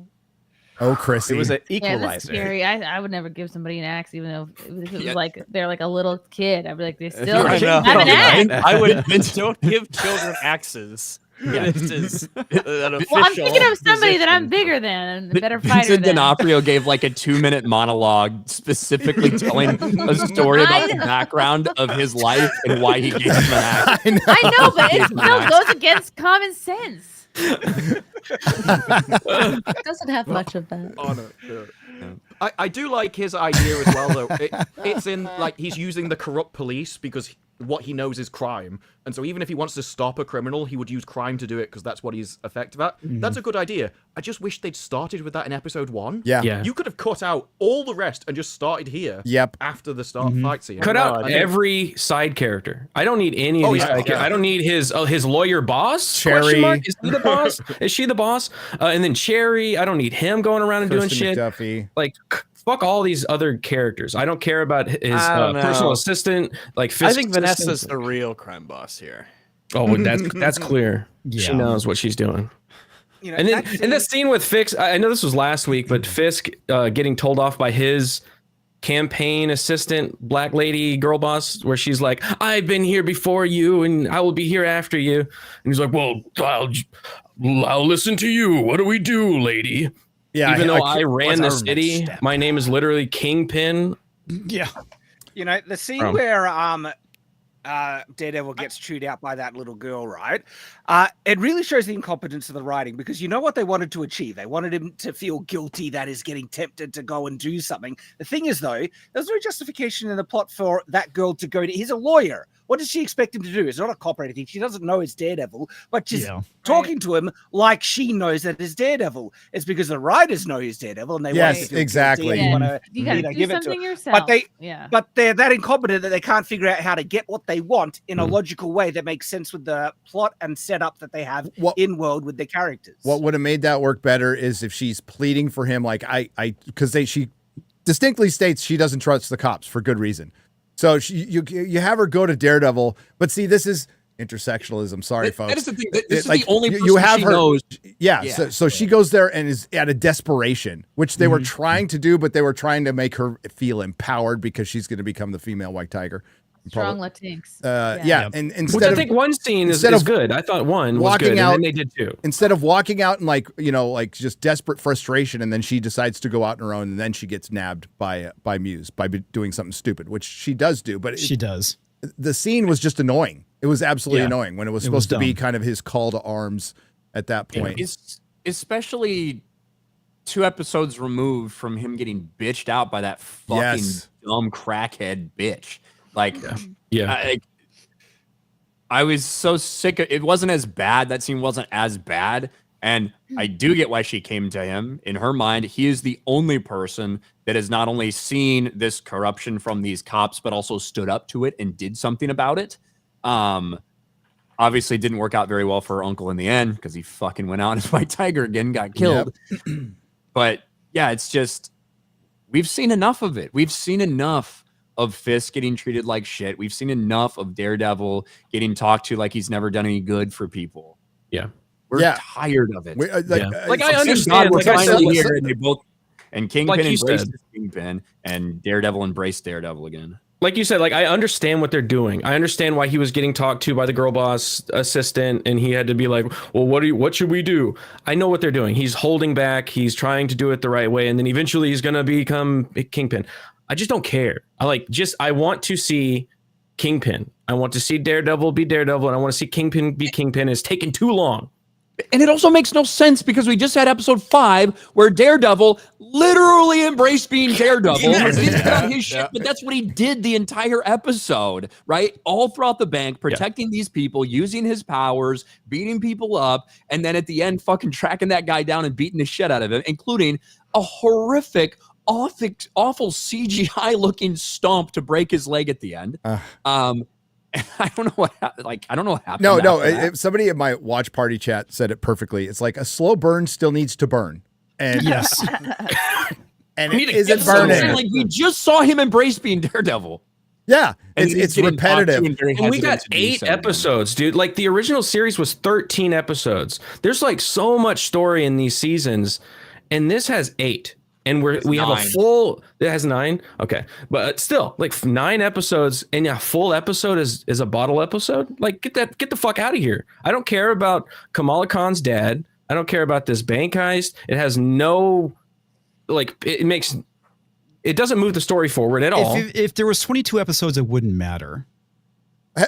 Oh, Chrissy. It was an yeah, that's equalizer. scary. I would never give somebody an axe, even though if it was Yeah. like they're like a little kid. I'd be like, they still I have know. an axe. I would don't give children axes. Yeah, this is an official. Well, I'm thinking of somebody that I'm position. bigger than and a better fighter Vincent than. D'Onofrio gave like a 2-minute monologue specifically telling a story about the background of his life and why he gave him an axe. I know, but it still goes against common sense. Doesn't have much of that. Oh, no, yeah. I do like his idea as well, though. It's in, like, he's using the corrupt police because what he knows is crime. And so even if he wants to stop a criminal, he would use crime to do it because that's what he's effective at. That's a good idea. I just wish they'd started with that in episode 1. Yeah. Yeah. You could have cut out all the rest and just started here. Yep. After the start fight scene. Cut out I think- every side character. I don't need any of Oh, these yeah, side yeah. characters. I don't need his lawyer boss. Cherry. Question mark? Is he the boss? Is she the boss? And then Cherry. I don't need him going around and doing Kristen shit. McDuffie. Like, fuck all these other characters. I don't care about his I don't personal know. assistant. Like, I Fisk's think Vanessa's assistant. the real crime boss here. Oh, that's clear. She Yeah. knows what she's doing. You know, And then that in the scene- scene with Fisk, I know this was last week, but Fisk getting told off by his campaign assistant, black lady girl boss, where she's like, "I've been here before you, and I will be here after you." And he's like, "Well, I'll listen to you. What do we do, lady?" Yeah, Even though I I ran what's the our city, next step? my name is literally Kingpin. Yeah. You know, the scene From- where Daredevil gets chewed out by that little girl, right? It really shows the incompetence of the writing, because you know what they wanted to achieve? They wanted him to feel guilty that he's getting tempted to go and do something. The thing is, though, there's no justification in the plot for that girl to go to. He's a lawyer. What does she expect him to do? It's not a cop or anything. She doesn't know it's Daredevil, but she's talking to him like she knows that it's Daredevil. It's because the writers know he's Daredevil, and they want him to feel exactly. guilty, and want to, You gotta do give it to something him. yourself. But they're that incompetent that they can't figure out how to get what they want in a logical way that makes sense with the plot and setup that they have in world with the characters. What would have made that work better is if she's pleading for him, like because she distinctly states she doesn't trust the cops for good reason. So you have her go to Daredevil, but see, this is intersectionalism. Sorry, folks. That is the thing. This is the only person you have she her. knows. Yeah. So she goes there and is at a desperation, which they were trying to do, but they were trying to make her feel empowered because she's going to become the female White Tiger. Strong Latinx. And instead Which I think one scene is good. I thought one was good, and then they did two. Instead of walking out in like just desperate frustration, and then she decides to go out on her own, and then she gets nabbed by Muse by doing something stupid, which she does do. But she does. The scene was just annoying. It was absolutely annoying when it was supposed to be kind of his call to arms at that point. Especially 2 episodes removed from him getting bitched out by that fucking dumb crackhead bitch. Like, I was so sick of it. Wasn't as bad. That scene wasn't as bad. And I do get why she came to him. In her mind, he is the only person that has not only seen this corruption from these cops, but also stood up to it and did something about it. Obviously didn't work out very well for her uncle in the end, because he fucking went out as White Tiger again, got killed. Yep. But yeah, it's just, we've seen enough of it. We've seen enough of Fisk getting treated like shit. We've seen enough of Daredevil getting talked to like he's never done any good for people. Yeah. We're tired of it. Like I understand. We're like I said, here, and they both, and Kingpin like embraced Kingpin, and Daredevil embraced Daredevil again. Like you said, like I understand what they're doing. I understand why he was getting talked to by the girl boss assistant, and he had to be like, "Well, what should we do?" I know what they're doing. He's holding back. He's trying to do it the right way, and then eventually he's gonna become Kingpin. I just don't care. I want to see Kingpin. I want to see Daredevil be Daredevil, and I want to see Kingpin be Kingpin. It's taken too long. And it also makes no sense because we just had episode 5 where Daredevil literally embraced being Daredevil. But that's what he did the entire episode, right? All throughout the bank, protecting these people, using his powers, beating people up, and then at the end, fucking tracking that guy down and beating the shit out of him, including a horrific, awful CGI looking stomp to break his leg at the end. I don't know what happened. No. Somebody in my watch party chat said it perfectly. It's like a slow burn still needs to burn. And yes. And it isn't burning. Like we just saw him embrace being Daredevil. Yeah, it's repetitive. And we got 8 episodes, dude. Like the original series was 13 episodes. There's like so much story in these seasons, and this has 8. And we have a full. It has 9. Okay, but still, like 9 episodes, and a full episode is a bottle episode. Like get the fuck out of here. I don't care about Kamala Khan's dad. I don't care about this bank heist. It has no, like it doesn't move the story forward at all. If there was 22 episodes, it wouldn't matter.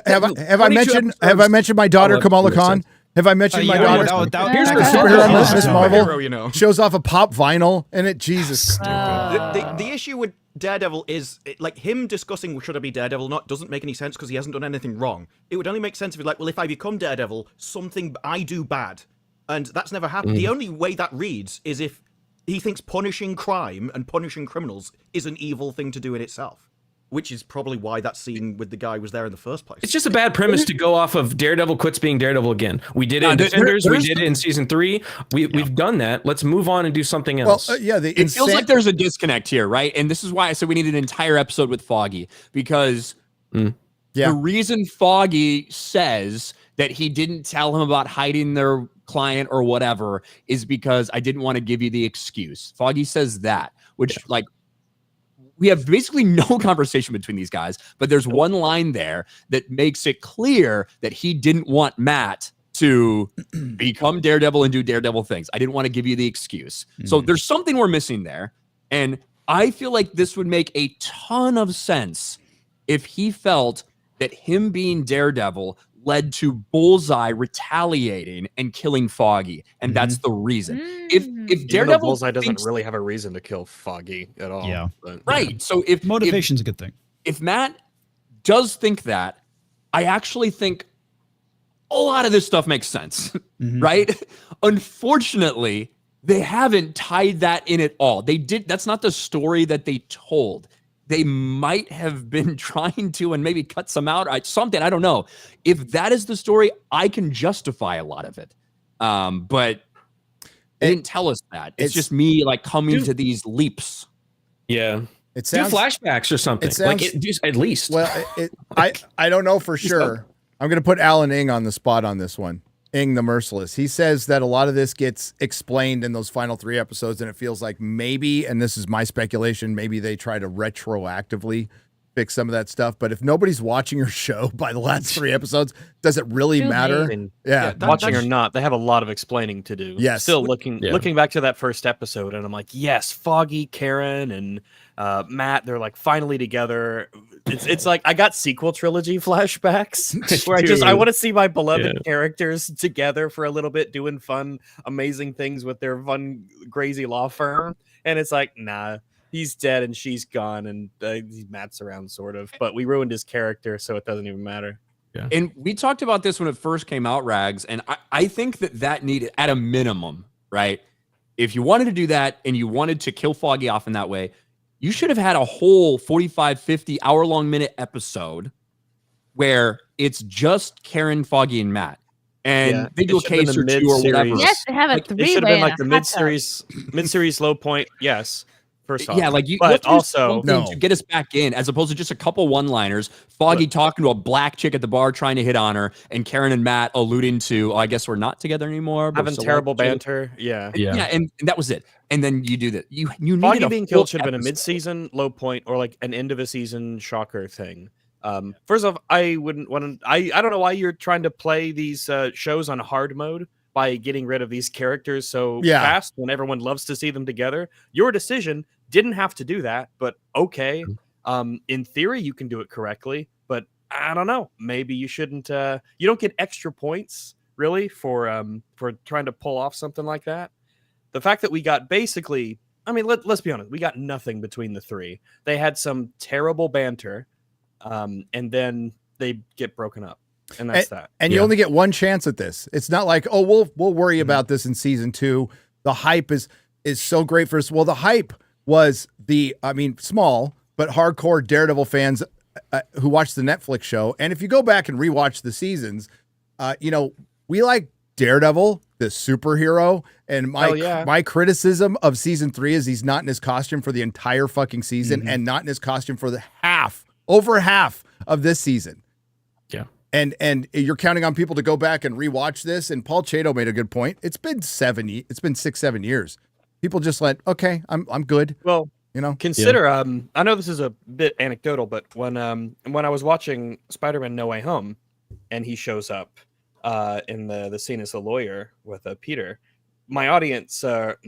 Have I mentioned my daughter Kamala Khan? Have I mentioned my daughter? Here's the superhero, Miss Marvel. Shows off a pop vinyl, and it Jesus. The issue with Daredevil is like him discussing should I be Daredevil or not doesn't make any sense because he hasn't done anything wrong. It would only make sense if he's like, well, if I become Daredevil, something I do bad, and that's never happened. The only way that reads is if he thinks punishing crime and punishing criminals is an evil thing to do in itself. Which is probably why that scene with the guy was there in the first place. It's just a bad premise to go off of Daredevil quits being Daredevil again. We did it in Defenders. We did it in season 3. We've done that. Let's move on and do something else. Well, it feels like there's a disconnect here, right? And this is why I said we need an entire episode with Foggy, because the reason Foggy says that he didn't tell him about hiding their client or whatever is because I didn't want to give you the excuse. Foggy says that, which we have basically no conversation between these guys, but there's one line there that makes it clear that he didn't want Matt to become Daredevil and do Daredevil things. I didn't want to give you the excuse. So there's something we're missing there. And I feel like this would make a ton of sense if he felt that him being Daredevil led to Bullseye retaliating and killing Foggy, and that's the reason. If Daredevil Bullseye doesn't really have a reason to kill Foggy at all. Yeah. But, right. So if Motivation's a good thing. if Matt does think that, I actually think a lot of this stuff makes sense, right? Unfortunately, they haven't tied that in at all. They did. That's not the story that they told. They might have been trying to and maybe cut some out, something. I don't know. If that is the story, I can justify a lot of it. But they didn't tell us that. It's just me like coming to these leaps. Yeah. It sounds do flashbacks or something. At least. Well, I don't know for sure. I'm going to put Alan Ing on the spot on this one. Ing the Merciless. He says that a lot of this gets explained in those final 3 episodes, and it feels like maybe, and this is my speculation, maybe they try to retroactively fix some of that stuff. But if nobody's watching your show by the last 3 episodes, does it really matter? Watching or not, they have a lot of explaining to do. Yes. Still looking back to that first episode, and I'm like, yes, Foggy, Karen, and Matt, they're like finally together. It's like I got sequel trilogy flashbacks where I want to see my beloved characters together for a little bit, doing fun, amazing things with their fun, crazy law firm. And it's like, nah, he's dead and she's gone, and Matt's around sort of, but we ruined his character, so it doesn't even matter. Yeah. And we talked about this when it first came out, Rags, and I think that needed, at a minimum, right? If you wanted to do that and you wanted to kill Foggy off in that way, you should have had a whole 45, 50 hour-long minute episode where it's just Karen, Foggy, and Matt. And they do a case or two or whatever. Yes, to have a three-way. It should have been like the mid-series low point. Yes. First off. Yeah, like you have to do something to get us back in, as opposed to just a couple one-liners. Foggy talking to a black chick at the bar trying to hit on her, and Karen and Matt alluding to, I guess we're not together anymore. Having terrible banter. Yeah. And that was it. And then you do that. You Foggy being killed should have been a mid-season low point or like an end of a season shocker thing. First off, I wouldn't want to. I don't know why you're trying to play these shows on hard mode by getting rid of these characters so fast when everyone loves to see them together. Your decision. Didn't have to do that, but okay. In theory, you can do it correctly, but I don't know. Maybe you shouldn't. You don't get extra points really for trying to pull off something like that. The fact that we got basically, I mean, let's be honest, we got nothing between the 3. They had some terrible banter, and then they get broken up, and that's that. And you only get one chance at this. It's not like, oh, we'll worry about this in season 2. The hype is so great for us. Well, the hype was small but hardcore Daredevil fans who watched the Netflix show. And if you go back and rewatch the seasons, we like Daredevil, the superhero. And my criticism of season 3 is he's not in his costume for the entire fucking season and not in his costume for the over half of this season. Yeah. And you're counting on people to go back and rewatch this. And Paul Chato made a good point. It's been 6-7 years. People just like, okay, I'm good. Well, consider. I know this is a bit anecdotal, but when I was watching Spider-Man: No Way Home, and he shows up in the scene as the lawyer with Peter, my theater,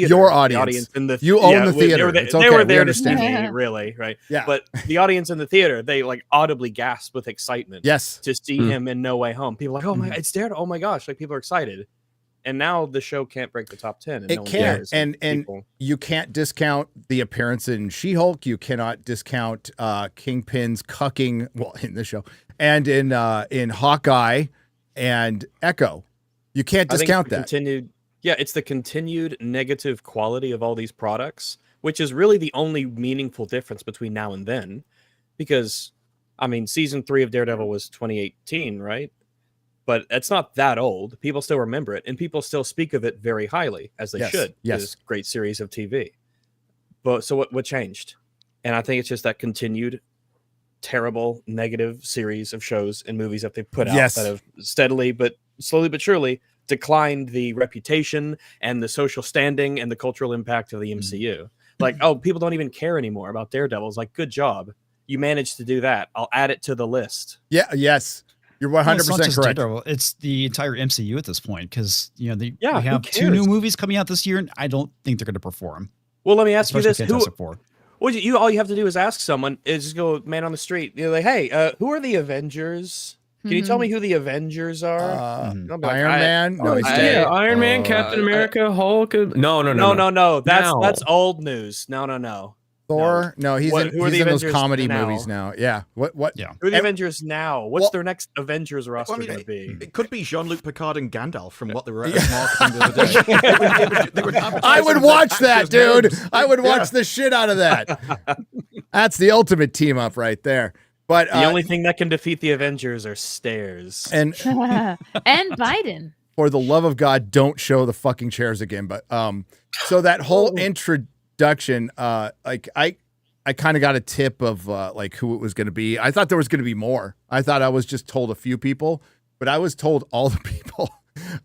your audience, the audience in the you own the theater. They were there to see me, really, right? Yeah. But the audience in the theater, they like audibly gasped with excitement. Yes, to see him in No Way Home. People are like, oh my, it's Daredevil! Oh my gosh, like people are excited. And now the show can't break the top 10. And it can't. And you can't discount the appearance in She-Hulk. You cannot discount Kingpin's cucking, well, in this show, and in Hawkeye and Echo. You can't discount that. It's the continued negative quality of all these products, which is really the only meaningful difference between now and then. Because, I mean, season 3 of Daredevil was 2018, right? But it's not that old. People still remember it, and people still speak of it very highly, as they should. Yes. This great series of TV. But so what changed? And I think it's just that continued terrible, negative series of shows and movies that they've put out that have steadily, but slowly but surely, declined the reputation and the social standing and the cultural impact of the MCU. Like, oh, people don't even care anymore about Daredevil. It's like, good job. You managed to do that. I'll add it to the list. Yeah. Yes. You're Well, it's 100% not just correct. Daredevil, it's the entire MCU at this point because we who have 2 new cares? movies coming out this year, and I don't think they're going to perform. Well, let me ask you Especially this: Fantastic Four. Well, all you have to do is ask someone. Is just go man on the street. You're like, hey, who are the Avengers? Can you tell me who the Avengers are? Iron I'll be like, Man? No, he's I- dead. Yeah, Iron Man, Captain America, Hulk. No. That's old news. No. Thor? No, he's Who are in the those Avengers comedy now? movies now. Yeah. What? Yeah. Who are the Ev- Avengers now? What's Well- their next Avengers roster Well, I mean, going to be? It could be Jean-Luc Picard and Gandalf from what they were marketing the other day. They would I would watch that, dude. names. I would watch Yeah. the shit out of that. That's the ultimate team up right there. But The only thing that can defeat the Avengers are stairs. and And Biden. for the love of God, don't show the fucking chairs again. But so that whole introduction, like I kind of got a tip of like who it was going to be. I thought there was going to be more. I thought I was just told a few people, but I was told all the people.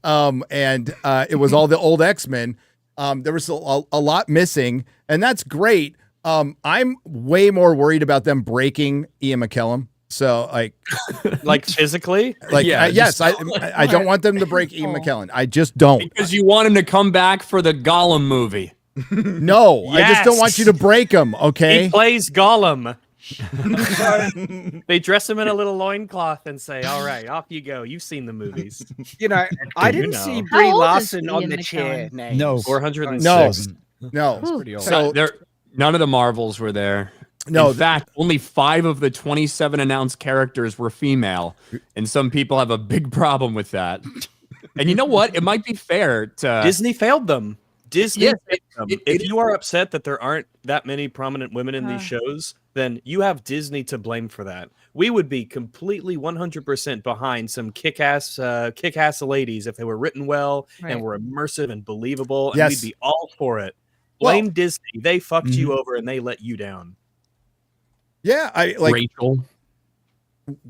And it was all the old X-Men. There was a lot missing, and that's great. I'm way more worried about them breaking Ian McKellen. So like physically? like Yeah, yes, I don't want them to break Ian McKellen. I just don't. Because you want him to come back for the Gollum movie. No, I just don't want you to break him. Okay. He plays Gollum. They dress him in a little loincloth and say, all right, off you go. You've seen the movies. I didn't know. see How Brie old is Larson on Ian the McKellen? chair. Names. No. 406. No. Ooh. So None of the Marvels were there. No, In fact, only 5 of the 27 announced characters were female, and some people have a big problem with that. And you know what? It might be fair to Disney failed them. Disney Yes, failed them. If you are upset that there aren't that many prominent women in these shows, then you have Disney to blame for that. We would be completely 100% behind some kick-ass ladies if they were written well and were immersive and believable, and Yes. we'd be all for it. Blame Disney. They fucked you over and they let you down. yeah, I like. Rachel.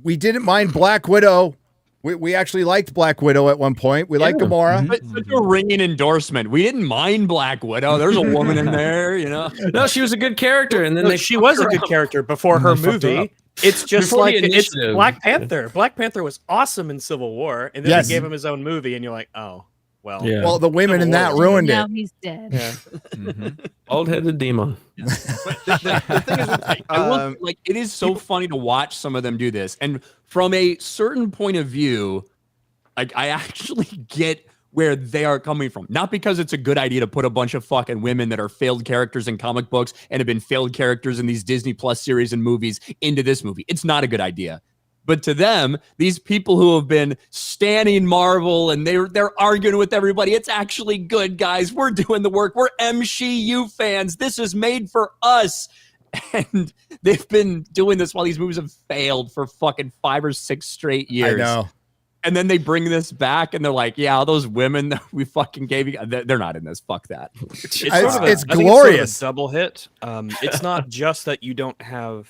We didn't mind Black Widow. We actually liked Black Widow at one point. We liked Gamora. But such a ringing endorsement. We didn't mind Black Widow. There's a woman in there, you know. No, she was a good character, and then No, they she was a fucked her good up. character before her They fucked her movie. up. It's just Before like the it's initiative. Black Panther. Black Panther was awesome in Civil War, and then Yes. they gave him his own movie, and you're like, oh, well. Yeah. Well, the women in that Civil ruined Now it. he's dead. Yeah. Old-headed demon. The thing is, I will, like, it is so funny to watch some of them do this, and from a certain point of view, like, I actually get where they are coming from. Not because it's a good idea to put a bunch of fucking women that are failed characters in comic books and have been failed characters in these Disney Plus series and movies into this movie. It's not a good idea. But to them, these people who have been standing Marvel and they're arguing with everybody, it's actually good, guys. We're doing the work. We're MCU fans. This is made for us. And they've been doing this while these movies have failed for fucking 5 or 6 straight years. I know. And then they bring this back and they're like, yeah, all those women that we fucking gave you, they're not in this. Fuck that. It's I think glorious. It's sort of a double hit. It's not just that you don't have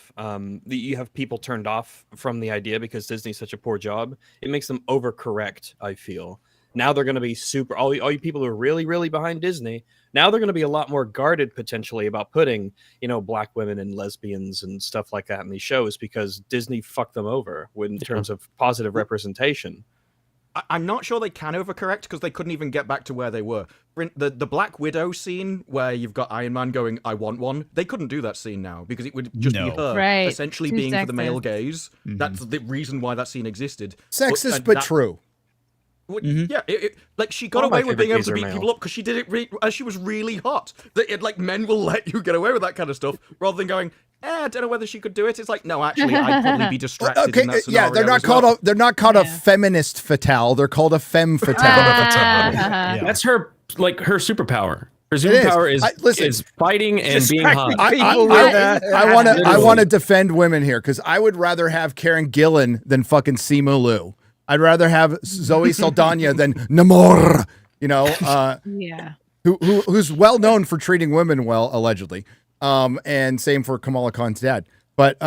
you have people turned off from the idea because Disney's such a poor job. It makes them overcorrect, I feel. Now they're going to be all you people who are really, really behind Disney. Now they're going to be a lot more guarded potentially about putting, black women and lesbians and stuff like that in these shows because Disney fucked them over in terms of positive representation. I'm not sure they can overcorrect because they couldn't even get back to where they were. The Black Widow scene where you've got Iron Man going, I want one, they couldn't do that scene now because it would just be her Right. essentially Too being for the sexist. male gaze. That's the reason why that scene existed. Sexist, but true. Yeah, like she got All my away with being able favorite to gays beat are people male. up because she did it as she was really hot. Like men will let you get away with that kind of stuff rather than going, I don't know whether she could do it. It's like, no, actually, I'd probably be distracted in that scenario. Yeah, they're not as well. called a feminist fatale. They're called a femme fatale. Ah. That's her superpower. Her is. superpower is Listen, is fighting and being hot. I want to defend women here because I would rather have Karen Gillan than fucking Simu Liu. I'd rather have Zoe Saldana than Namor. Yeah. Who's well known for treating women well, allegedly. And same for Kamala Khan's dad. But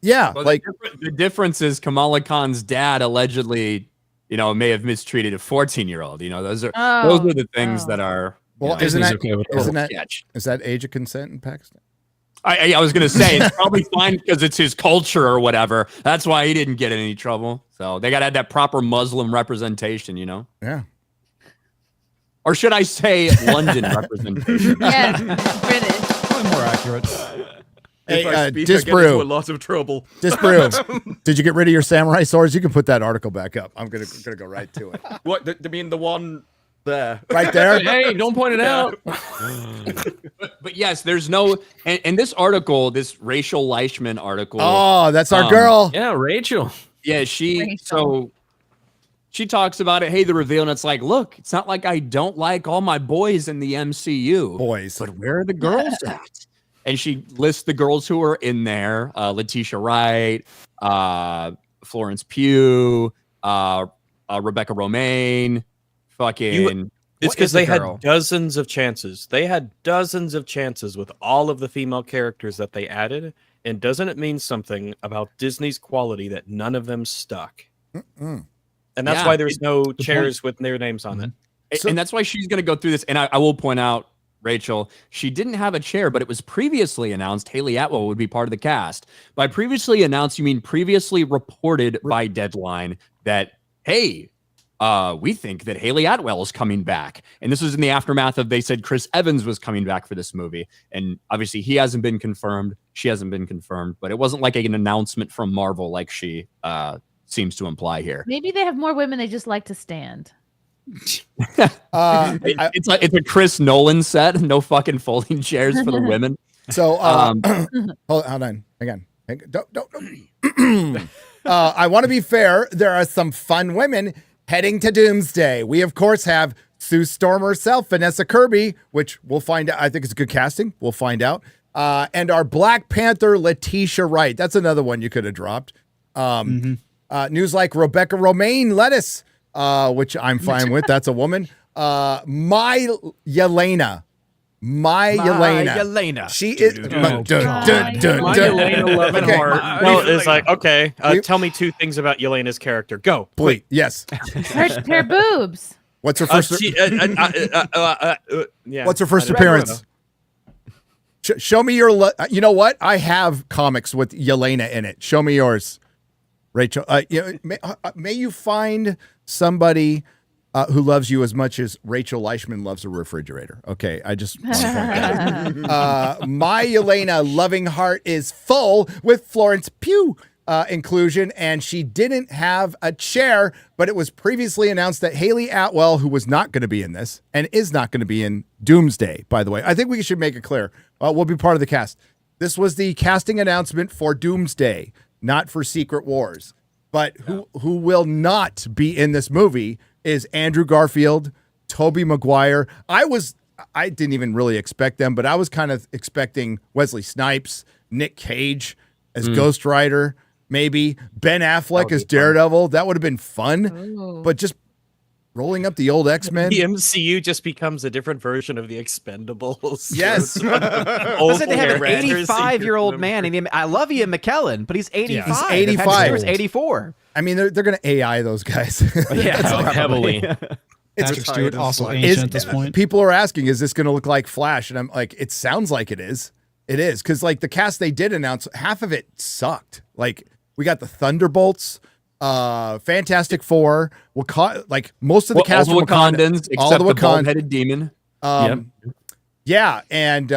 yeah, Well, like the difference is Kamala Khan's dad allegedly, may have mistreated a 14-year-old. Those are the things that are. well, Disney's isn't okay with that. that sketch. is that age of consent in Pakistan? I was gonna say it's probably fine because it's his culture or whatever. That's why he didn't get in any trouble. So they gotta have that proper Muslim representation, you know? Yeah. Or should I say London representation? Yeah, British. Probably more accurate. Hey, If I speak, I get into a Disparu. lot of trouble. Disparu. Did you get rid of your samurai swords? You can put that article back up. I'm gonna go right to it. What? I mean, the one there. Right there. Hey, don't point it out. But yes, there's no and this article, this Rachel Leishman article. Oh, that's our girl. Yeah, Rachel. Yeah, she talks about it. Hey, the reveal, and it's like, look, it's not like I don't like all my boys in the MCU. Boys. But where are the girls at? And she lists the girls who are in there: Letitia Wright, Florence Pugh, Rebecca Romaine. Fucking. It's because they had dozens of chances. They had dozens of chances with all of the female characters that they added. And doesn't it mean something about Disney's quality that none of them stuck? Mm-mm. And that's why there's no chairs with their names on it. And that's why she's going to go through this. And I will point out, Rachel, she didn't have a chair, but it was previously announced Haley Atwell would be part of the cast. By previously announced, you mean previously reported by Deadline that, hey, we think that Haley Atwell is coming back. And this was in the aftermath of they said Chris Evans was coming back for this movie. And obviously he hasn't been confirmed. She hasn't been confirmed, but it wasn't like an announcement from Marvel like she seems to imply here. Maybe they have more women they just like to stand. It's a Chris Nolan set. No fucking folding chairs for the women. So hold on. Hang on. Don't. I want to be fair. There are some fun women heading to Doomsday. We, of course, have Sue Storm herself, Vanessa Kirby, which we'll find out. I think it's a good casting. We'll find out. And our Black Panther, Letitia Wright. That's another one you could have dropped. News like Rebecca Romaine Lettuce, which I'm fine with. That's a woman. My Yelena. She is. Yelena Lovenheart. Well, it's like, okay, tell me two things about Yelena's character. Go. Please. Yes. Her boobs. What's her first? Yeah. What's her first appearance? Show me your. You know what? I have comics with Yelena in it. Show me yours, Rachel. May you find somebody who loves you as much as Rachel Leishman loves a refrigerator. Okay, I just want to point that out. My Yelena loving heart is full with Florence Pugh inclusion, and she didn't have a chair, but it was previously announced that Haley Atwell, who was not going to be in this and is not going to be in Doomsday, by the way. I think we should make it clear. We'll be part of the cast. This was the casting announcement for Doomsday, not for Secret Wars. But who will not be in this movie is Andrew Garfield, Tobey Maguire. I didn't even really expect them, but I was kind of expecting Wesley Snipes, Nick Cage as Ghost Rider, maybe Ben Affleck as Daredevil. That would have been fun. Ooh. But just rolling up the old X-Men. The MCU just becomes a different version of the Expendables. Yes. Listen, they have an 85-year-old man. And I love Ian McKellen, but he's 85. He's 85. He's 84. I mean, they're going to AI those guys. Heavily. Patrick Stewart also ancient at this point. People are asking, is this going to look like Flash? And I'm like, it sounds like it is. It is. Because like the cast they did announce, half of it sucked. Like we got the Thunderbolts, Fantastic Four, like most of the cast all the from Wakanda, Wakandans, except the bald-headed demon. Yeah, and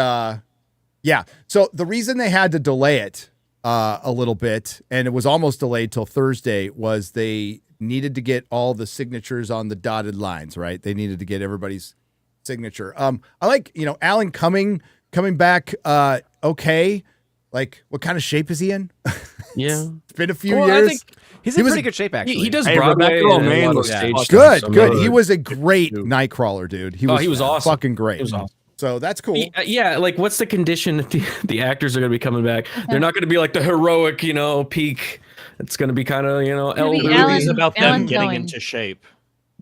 so the reason they had to delay it a little bit, and it was almost delayed till Thursday, was they needed to get all the signatures on the dotted lines, right? They needed to get everybody's signature. I like, Alan coming back okay. Like, what kind of shape is he in? Yeah. It's been a few years. I think he's in pretty good shape, actually. He does Broadway. Good. He was a great Nightcrawler, dude. He was awesome. Fucking great. He was awesome. So that's cool. Yeah, like what's the condition that the actors are going to be coming back? They're not going to be like the heroic, peak. It's going to be kind of, Movies about them getting into shape.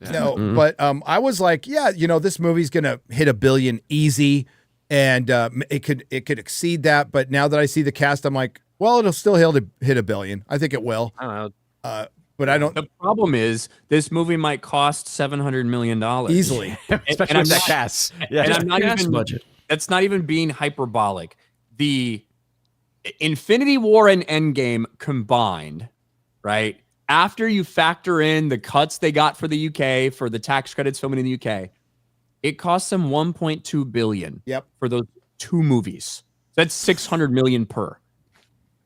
Yeah. No, but I was like, this movie's going to hit $1 billion easy, and it could exceed that. But now that I see the cast, I'm like, well, it'll still hit $1 billion. I think it will. I don't know. But I don't. The problem is this movie might cost $700 million easily, especially with that cast. Yeah, and I'm not even budget. That's not even being hyperbolic. The Infinity War and Endgame combined, right? After you factor in the cuts they got for the UK for the tax credits filming in the UK, it costs them 1.2 billion. Yep. For those 2 movies. That's 600 million per.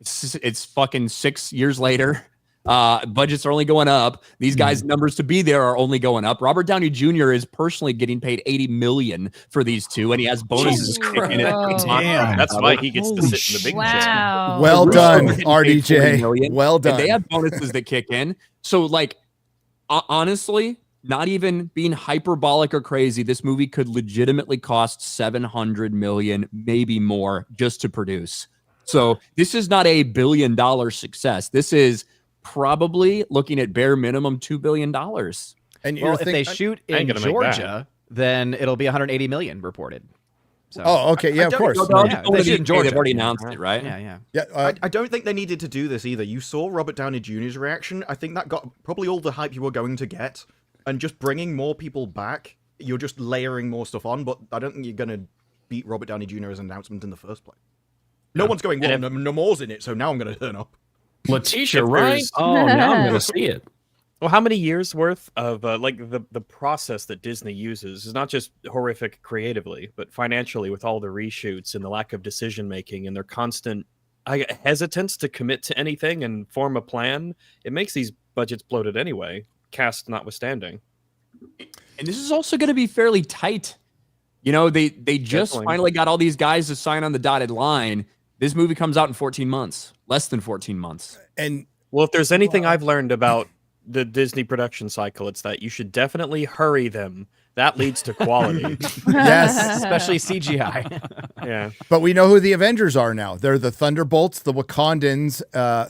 It's fucking 6 years later. Budgets are only going up. These guys' numbers to be there are only going up. Robert Downey Jr. is personally getting paid $80 million for these 2, and he has bonuses kicking in. Damn. That's why he gets to sit in the big chair. Wow. Well done, Getting paid $40 RDJ. million, Well and done. they have bonuses that kick in. So, like, honestly, not even being hyperbolic or crazy, this movie could legitimately cost $700 million, maybe more, just to produce. So this is not a $1 billion success. This is probably looking at bare minimum $2 billion. And Well, if they shoot in Georgia, then it'll be 180 million reported. So, Oh, okay. Yeah, of course. they shoot in Georgia. They've already announced it, right? Yeah. I don't think they needed to do this either. You saw Robert Downey Jr.'s reaction. I think that got probably all the hype you were going to get. And just bringing more people back, you're just layering more stuff on. But I don't think you're going to beat Robert Downey Jr. as an announcement in the first place. No one's going, well, no more's in it, so now I'm going to turn up. Letitia, right? Oh, now I'm gonna see it. Well, how many years worth of like the process that Disney uses is not just horrific creatively, but financially with all the reshoots and the lack of decision making and their constant hesitance to commit to anything and form a plan. It makes these budgets bloated anyway, cast notwithstanding. And this is also going to be fairly tight. You know, they just finally got all these guys to sign on the dotted line. This movie comes out in 14 months, less than 14 months. And well, if there's anything I've learned about the Disney production cycle, it's that you should definitely hurry them. That leads to quality. Yes. Especially CGI. Yeah. But we know who the Avengers are now. They're the Thunderbolts, the Wakandans,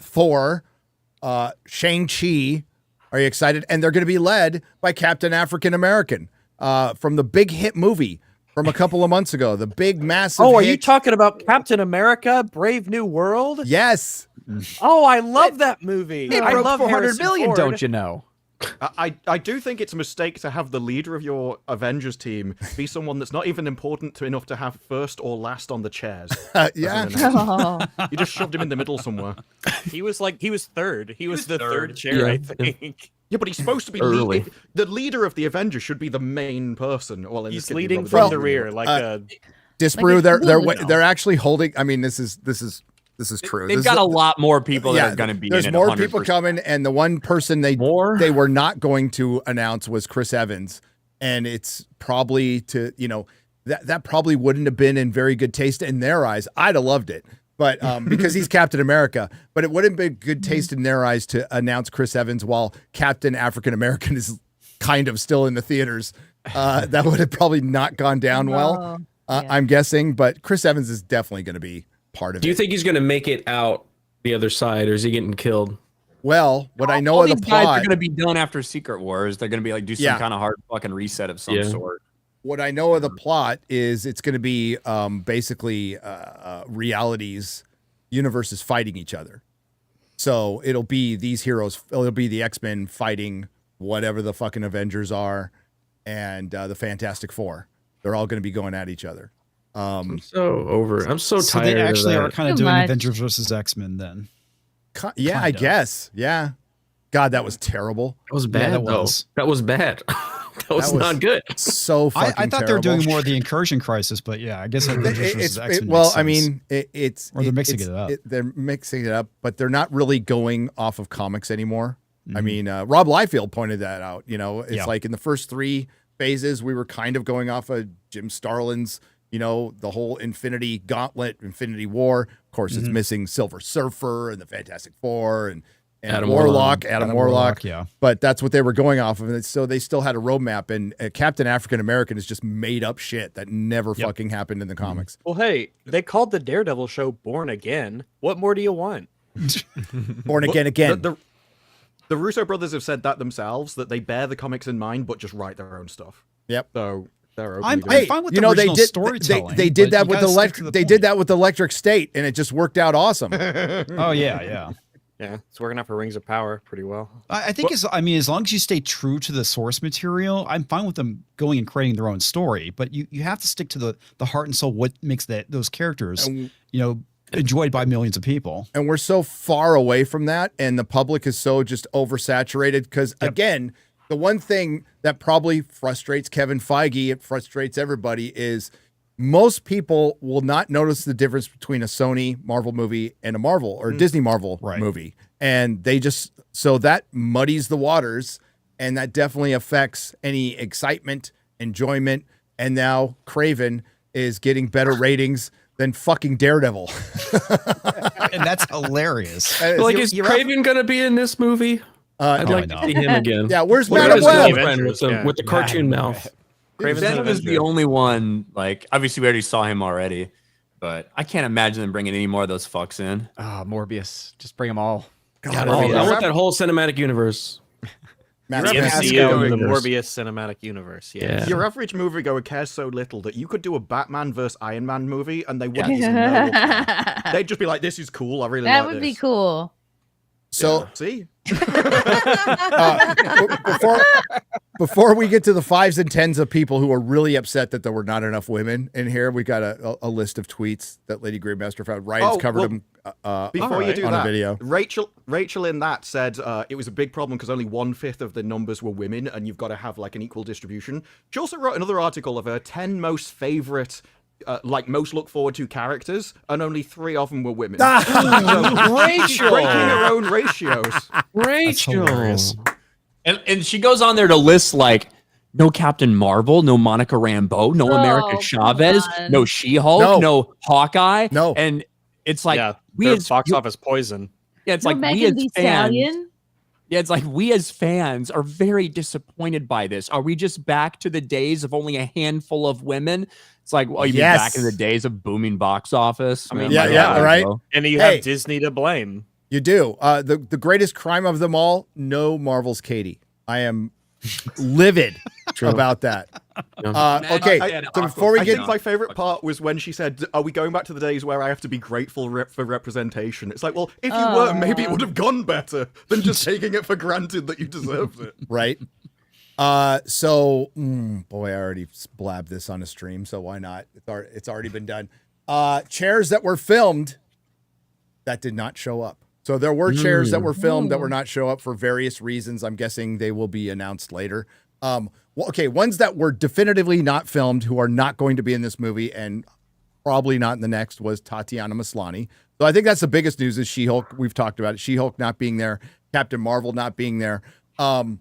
Thor, Shang-Chi. Are you excited? And they're going to be led by Captain African American from the big hit movie from a couple of months ago. The big, massive Oh, are hit. you talking about Captain America, Brave New World? Yes. Oh, I love that movie. It I broke love 400 Harrison million, Ford. don't you know? I do think it's a mistake to have the leader of your Avengers team be someone that's not even important enough to have first or last on the chairs. Yeah. You just shoved him in the middle somewhere. He was third. He was the third chair, I think. Yeah, but he's supposed to be Early. the leader of the Avengers should be the main person. Well, in He's this case, leading Robert from Downey the Jr. rear, like a Disparu, Like a they're actually holding. I mean, this is true. They've This got is a lot more people that are going to be There's in it. more 100%. people coming, and the one person they were not going to announce was Chris Evans, and it's probably that probably wouldn't have been in very good taste in their eyes. I'd have loved it, but because he's Captain America, but it wouldn't be good taste in their eyes to announce Chris Evans while Captain African American is kind of still in the theaters. That would have probably not gone down well. I'm guessing, but Chris Evans is definitely going to be part of it. Do you think he's going to make it out the other side, or is he getting killed? Well, what I know All of the these guys plot are going to be done after Secret Wars. They're going to be like do some kind of hard fucking reset of some sort. What I know of the plot is it's going to be basically realities, universes fighting each other. So it'll be these heroes. It'll be the X-Men fighting whatever the fucking Avengers are, and the Fantastic Four. They're all going to be going at each other. I'm so So tired they actually of are that. kind of Too doing much. Avengers versus X-Men then. Yeah, I guess. Yeah. God, that was terrible. That was bad. that though. was. That was bad. that was not good. So fucking I thought they were terrible. doing more of the Incursion Crisis, but yeah, I guess Avengers versus X-Men. well, makes I sense. mean, it's Or they're mixing it's- it up. They're mixing it up, but they're not really going off of comics anymore. I Mhm. mean, Rob Liefeld pointed that out. You know, it's Yeah. like in the first 3 phases, we were kind of going off of Jim Starlin's, the whole Infinity Gauntlet, Infinity War. Of course, it's missing Silver Surfer and the Fantastic Four and Adam Warlock, Warlock. Adam Warlock. yeah. But that's what they were going off of. And so they still had a roadmap. And Captain African American is just made up shit that never fucking happened in the comics. Well, hey, they called the Daredevil show Born Again. What more do you want? Born again. The Russo brothers have said that themselves, that they bear the comics in mind, but just write their own stuff. Yep. So they're I'm openly doing fine with you the know, they original did storytelling. they did but that you with gotta stick to electric. the They point. did that with Electric State, and it just worked out awesome. Oh yeah. Yeah, it's working out for Rings of Power pretty well. I think as long as you stay true to the source material, I'm fine with them going and creating their own story. But you have to stick to the heart and soul. What makes those characters, And- enjoyed by millions of people. And we're so far away from that, and the public is so just oversaturated. Because again, the one thing that probably frustrates Kevin Feige, it frustrates everybody, is most people will not notice the difference between a Sony Marvel movie and a Marvel or Disney Marvel movie. And they just, so that muddies the waters, and that definitely affects any excitement, enjoyment. And now Craven is getting better ratings than fucking Daredevil. And that's hilarious. Like, is Craven going to be in this movie? I'd like to see him again. Yeah, where's Look at Madam his Web? girlfriend with the cartoon mouth. Venom is the only one, like, obviously we already saw him already, but I can't imagine them bringing any more of those fucks in. Morbius. Just bring them all. God, I want that whole cinematic universe. The MCU and the Morbius cinematic universe. Yeah. Your average moviegoer cares so little that you could do a Batman versus Iron Man movie and they wouldn't even know. They'd just be like, "This is cool. I really like this." That would be cool. So see, before we get to the 5s and 10s of people who are really upset that there were not enough women in here, we got a list of tweets that Lady Greymaster found. Ryan's covered them. Before you do on that, a video. Rachel in that said it was a big problem because only 1/5 of the numbers were women, and you've got to have like an equal distribution. She also wrote another article of her 10 most favorite. Most look forward to characters, and only 3 of them were women. Rachel breaking her own ratios. Rachel, and she goes on there to list like no Captain Marvel, no Monica Rambeau, no America Chavez, no She-Hulk, no Hawkeye, and it's like we as box office poison. Yeah, it's No like Megan we as Thee fans. Stallion? Yeah, it's like we as fans are very disappointed by this. Are we just back to the days of only a handful of women? It's like, well, you mean back in the days of booming box office? I mean, right. And you have Disney to blame. You do. The greatest crime of them all, no Marvel's Katie. I am livid about that. Okay, so before we I get... think my favorite part was when she said, "Are we going back to the days where I have to be grateful for representation?" It's like, well, if you were, maybe it would have gone better than just taking it for granted that you deserved it. Right. Boy, I already blabbed this on a stream, so why not? It's already been done. Chairs that were filmed that did not show up. So there were chairs that were filmed that were not show up for various reasons. I'm guessing they will be announced later. Ones that were definitively not filmed who are not going to be in this movie and probably not in the next was Tatiana Maslany. So I think that's the biggest news is She-Hulk. We've talked about it. She-Hulk not being there, Captain Marvel not being there. Owen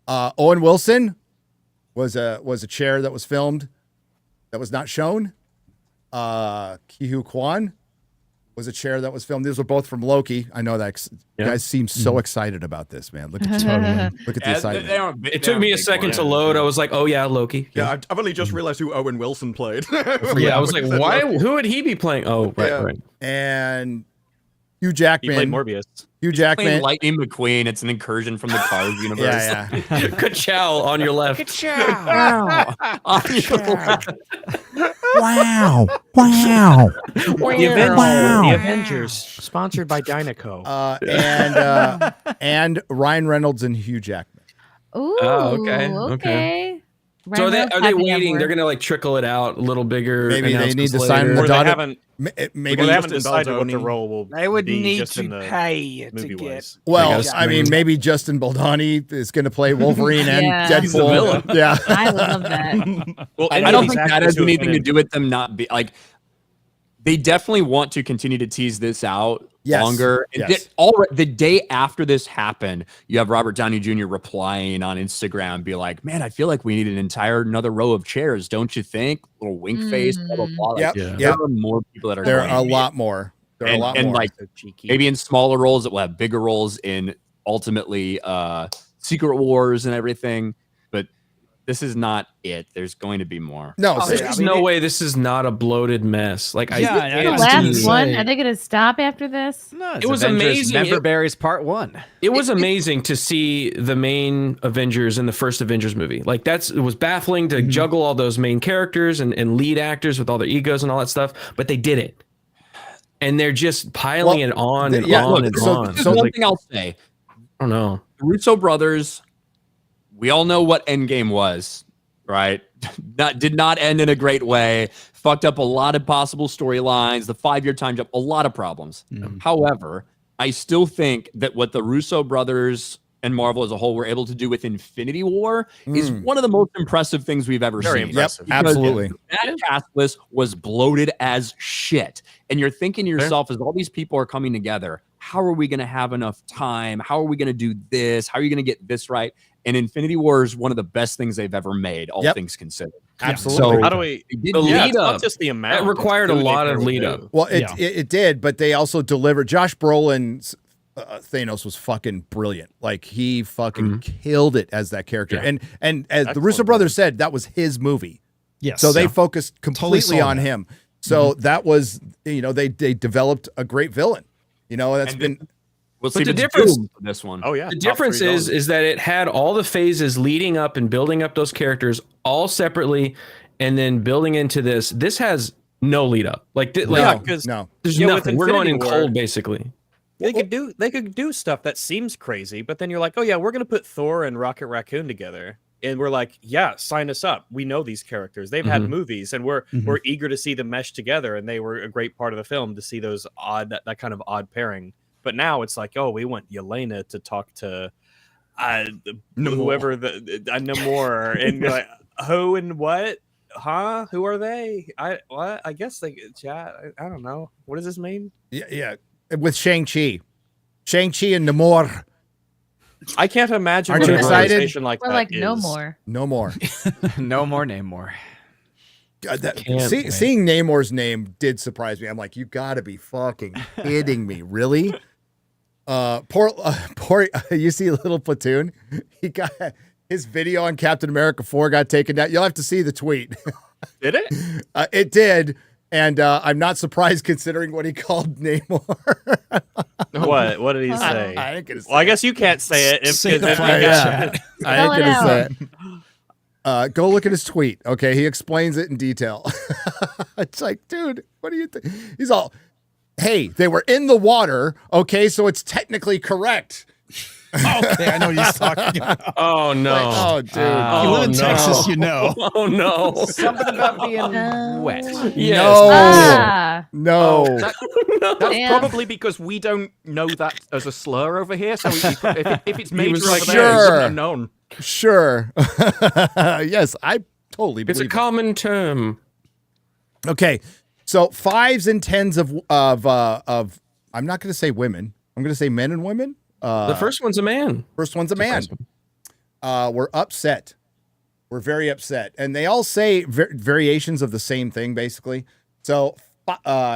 Wilson was a chair that was filmed that was not shown. Ki-Hu Kwan was a chair that was filmed. These were both from Loki. I know that you guys seem so excited about this, man. Look at look at the excitement. It took me a second to load. I was like, oh yeah, Loki. Yeah, I've only just realized who Owen Wilson played. I was like, why? Who would he be playing? Oh, right. And Hugh Jackman. He played Morbius. Hugh Jackman. Lightning McQueen. It's an incursion from the Cars universe. Yeah. Ka-chow on your left. Ka-chow. On your left. Wow. Wow. The Avengers, sponsored by Dynaco. And Ryan Reynolds and Hugh Jackman. Ooh, okay. So are they waiting? They're gonna like trickle it out a little bigger. Maybe they need to sign Or the they dotted. haven't. Maybe They haven't decided what the role will. They would be need just in to the pay to movie-wise. get. Well, I mean, maybe Justin Baldoni is going to play Wolverine and He's the Deadpool. villain. Yeah, I love that. Well, I don't think that has anything to do with them not be like. They definitely want to continue to tease this out longer. Yes. The day after this happened, you have Robert Downey Jr. replying on Instagram, be like, "Man, I feel like we need another row of chairs, don't you think?" Little wink face, blah blah blah. Like, there are more people that are. There are a lot more. There are a lot more. Like maybe in smaller roles that will have bigger roles in ultimately Secret Wars and everything. But this is not it. There's going to be more. No, there's no way this is not a bloated mess. Like the last one, are they going to stop after this? No, it was amazing. Member Berries Part 1. It was amazing to see the main Avengers in the first Avengers movie. Like it was baffling to juggle all those main characters and lead actors with all their egos and all that stuff, but they did it. And they're just piling it on and on and on. So one thing I'll say. I don't know. The Russo brothers, we all know what Endgame was, right? Did not end in a great way. Fucked up a lot of possible storylines. The 5-year time jump, a lot of problems. However, I still think that what the Russo brothers and Marvel as a whole were able to do with Infinity War is one of the most impressive things we've ever Very seen. impressive. Yep, absolutely. That cast list was bloated as shit. And you're thinking to yourself, as all these people are coming together, how are we going to have enough time? How are we going to do this? How are you going to get this right? And Infinity War is one of the best things they've ever made, all things considered. Absolutely. So How do we? The Yeah, lead it's not up, just the amount. it required a it's who they lot of pair lead with up. who. Well, it did, but they also delivered. Josh Brolin's Thanos was fucking brilliant. Like he fucking killed it as that character. Yeah. And as the Russo brothers said, that was his movie. Yes. So they focused completely saw on that. him. So that was, they developed a great villain. That's And been. We'll But see the the difference- difference for this one. Oh yeah. The top difference three is villains. that it had all the phases leading up and building up those characters all separately, and then building into this. This has no lead up. Like, Yeah, because No. there's with nothing. We're going in Infinity War, cold, basically. they could do stuff that seems crazy, but then you're like, oh yeah, we're gonna put Thor and Rocket Raccoon together, and we're like, yeah, sign us up. We know these characters. They've had movies, and we're eager to see them mesh together, and they were a great part of the film to see those that kind of odd pairing. But now it's like, oh, we want Yelena to talk to whoever Namor, and you're like, who and what? Huh? Who are they? What? I guess they chat. I don't know. What does this mean? Yeah. With Shang-Chi. Shang-Chi and Namor. I can't imagine Aren't what you a excited? conversation like We're that like, no is. more. No more. No more, name more. Seeing Namor's name surprise me. I'm like, you gotta be fucking kidding me. Really? Poor you see Little Platoon? He got his video on Captain America 4 got taken down. You'll have to see the tweet. Did it? It did. And I'm not surprised considering what he called Namor. What did he say? I ain't gonna say Well, I guess you can't say it. Say the if you flag got- chat. I Spell ain't it gonna say out. it. Go look at his tweet. Okay, he explains it in detail. It's like, dude, what do you think? He's all, hey, they were in the water. Okay, so it's technically correct. Okay, I know what he's talking about. Oh no! Oh, dude. You live in no. Texas, you know. Oh no! Something about being wet. Yes. Ah, No. That's Damn. probably because we don't know that as a slur over here. So if it's major was over like, there, sure. he wouldn't have known. Sure. Yes, I totally It's a believe it. common term. Okay, so 5s and 10s of I'm not going to say women. I'm going to say men and women. The first one's a man. First one's a man. We're upset. We're very upset, and they all say variations of the same thing, basically. So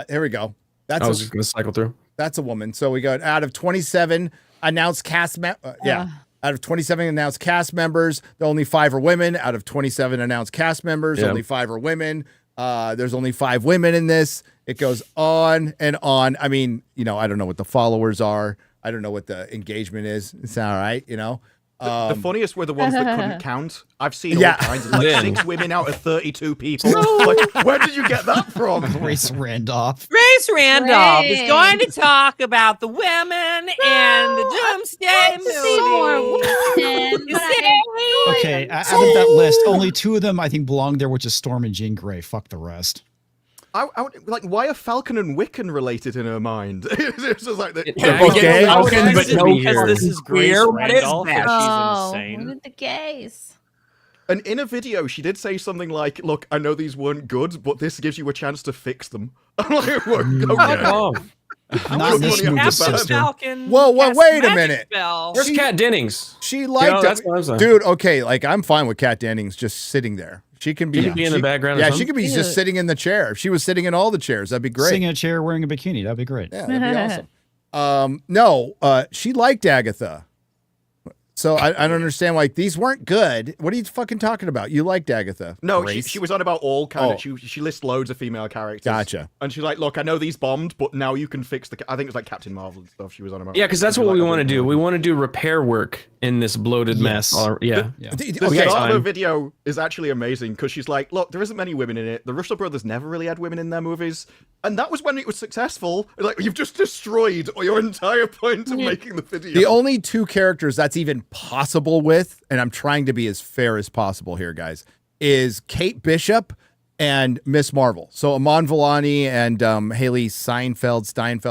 here we go. I was just going to cycle through. That's a woman. So we got out of 27 announced cast. Out of 27 announced cast members, only 5 are women. Out of 27 announced cast members, Yeah. only 5 are women. There's only 5 women in this. It goes on and on. I mean, I don't know what the followers are. I don't know what the engagement is. It's all right, The funniest were the ones that couldn't count. I've seen Yeah. all kinds of 6 women out of 32 people. Like, where did you get that from? Grace Randolph. Grace Randolph is Great. going to talk about the women and the Doomsday see more movie. women, but I Okay, out of that list, only 2 of them I think belong there, which is Storm and Jean Grey. Fuck the rest. Why are Falcon and Wiccan related in her mind? It's just like They're both gay. Falcon, but no Because this is Grace queer. What is Randolph. that? Oh, She's insane. look at the gays. And in a video, she did say something like, "Look, I know these weren't good, but this gives you a chance to fix them." I'm like, okay. Oh, Not in this funny movie, after sister. that. Falcon. Whoa, casts wait a magic minute. spell. where's Kat Dennings? She liked that's it. what I was saying. Dude, okay, I'm fine with Kat Dennings just sitting there. She can be, She can be in the background or Yeah, she something? could be just sitting in the chair. If she was sitting in all the chairs, that'd be great. Sitting in a chair wearing a bikini. That'd be great. Yeah, that'd be awesome. No, she liked Agatha. So I don't understand why these weren't good. What are you fucking talking about? You liked Agatha. No, Grace? she was on about all kind Oh. of. She lists loads of female characters. Gotcha. And she's like, "Look, I know these bombed, but now you can fix the." I think it's like Captain Marvel and stuff. She was on about. Yeah, because that's what we want to do. We want to do repair work in this bloated mess. Yes. Yeah. The Okay. start of fine. her video is actually amazing because she's like, "Look, there isn't many women in it. The Russo brothers never really had women in their movies, and that was when it was successful. Like, you've just destroyed your entire point of making the video." The only 2 characters that's even possible with, and I'm trying to be as fair as possible here, guys, is Kate Bishop and Miss Marvel. So Amon Villani and Haley Steinfeld,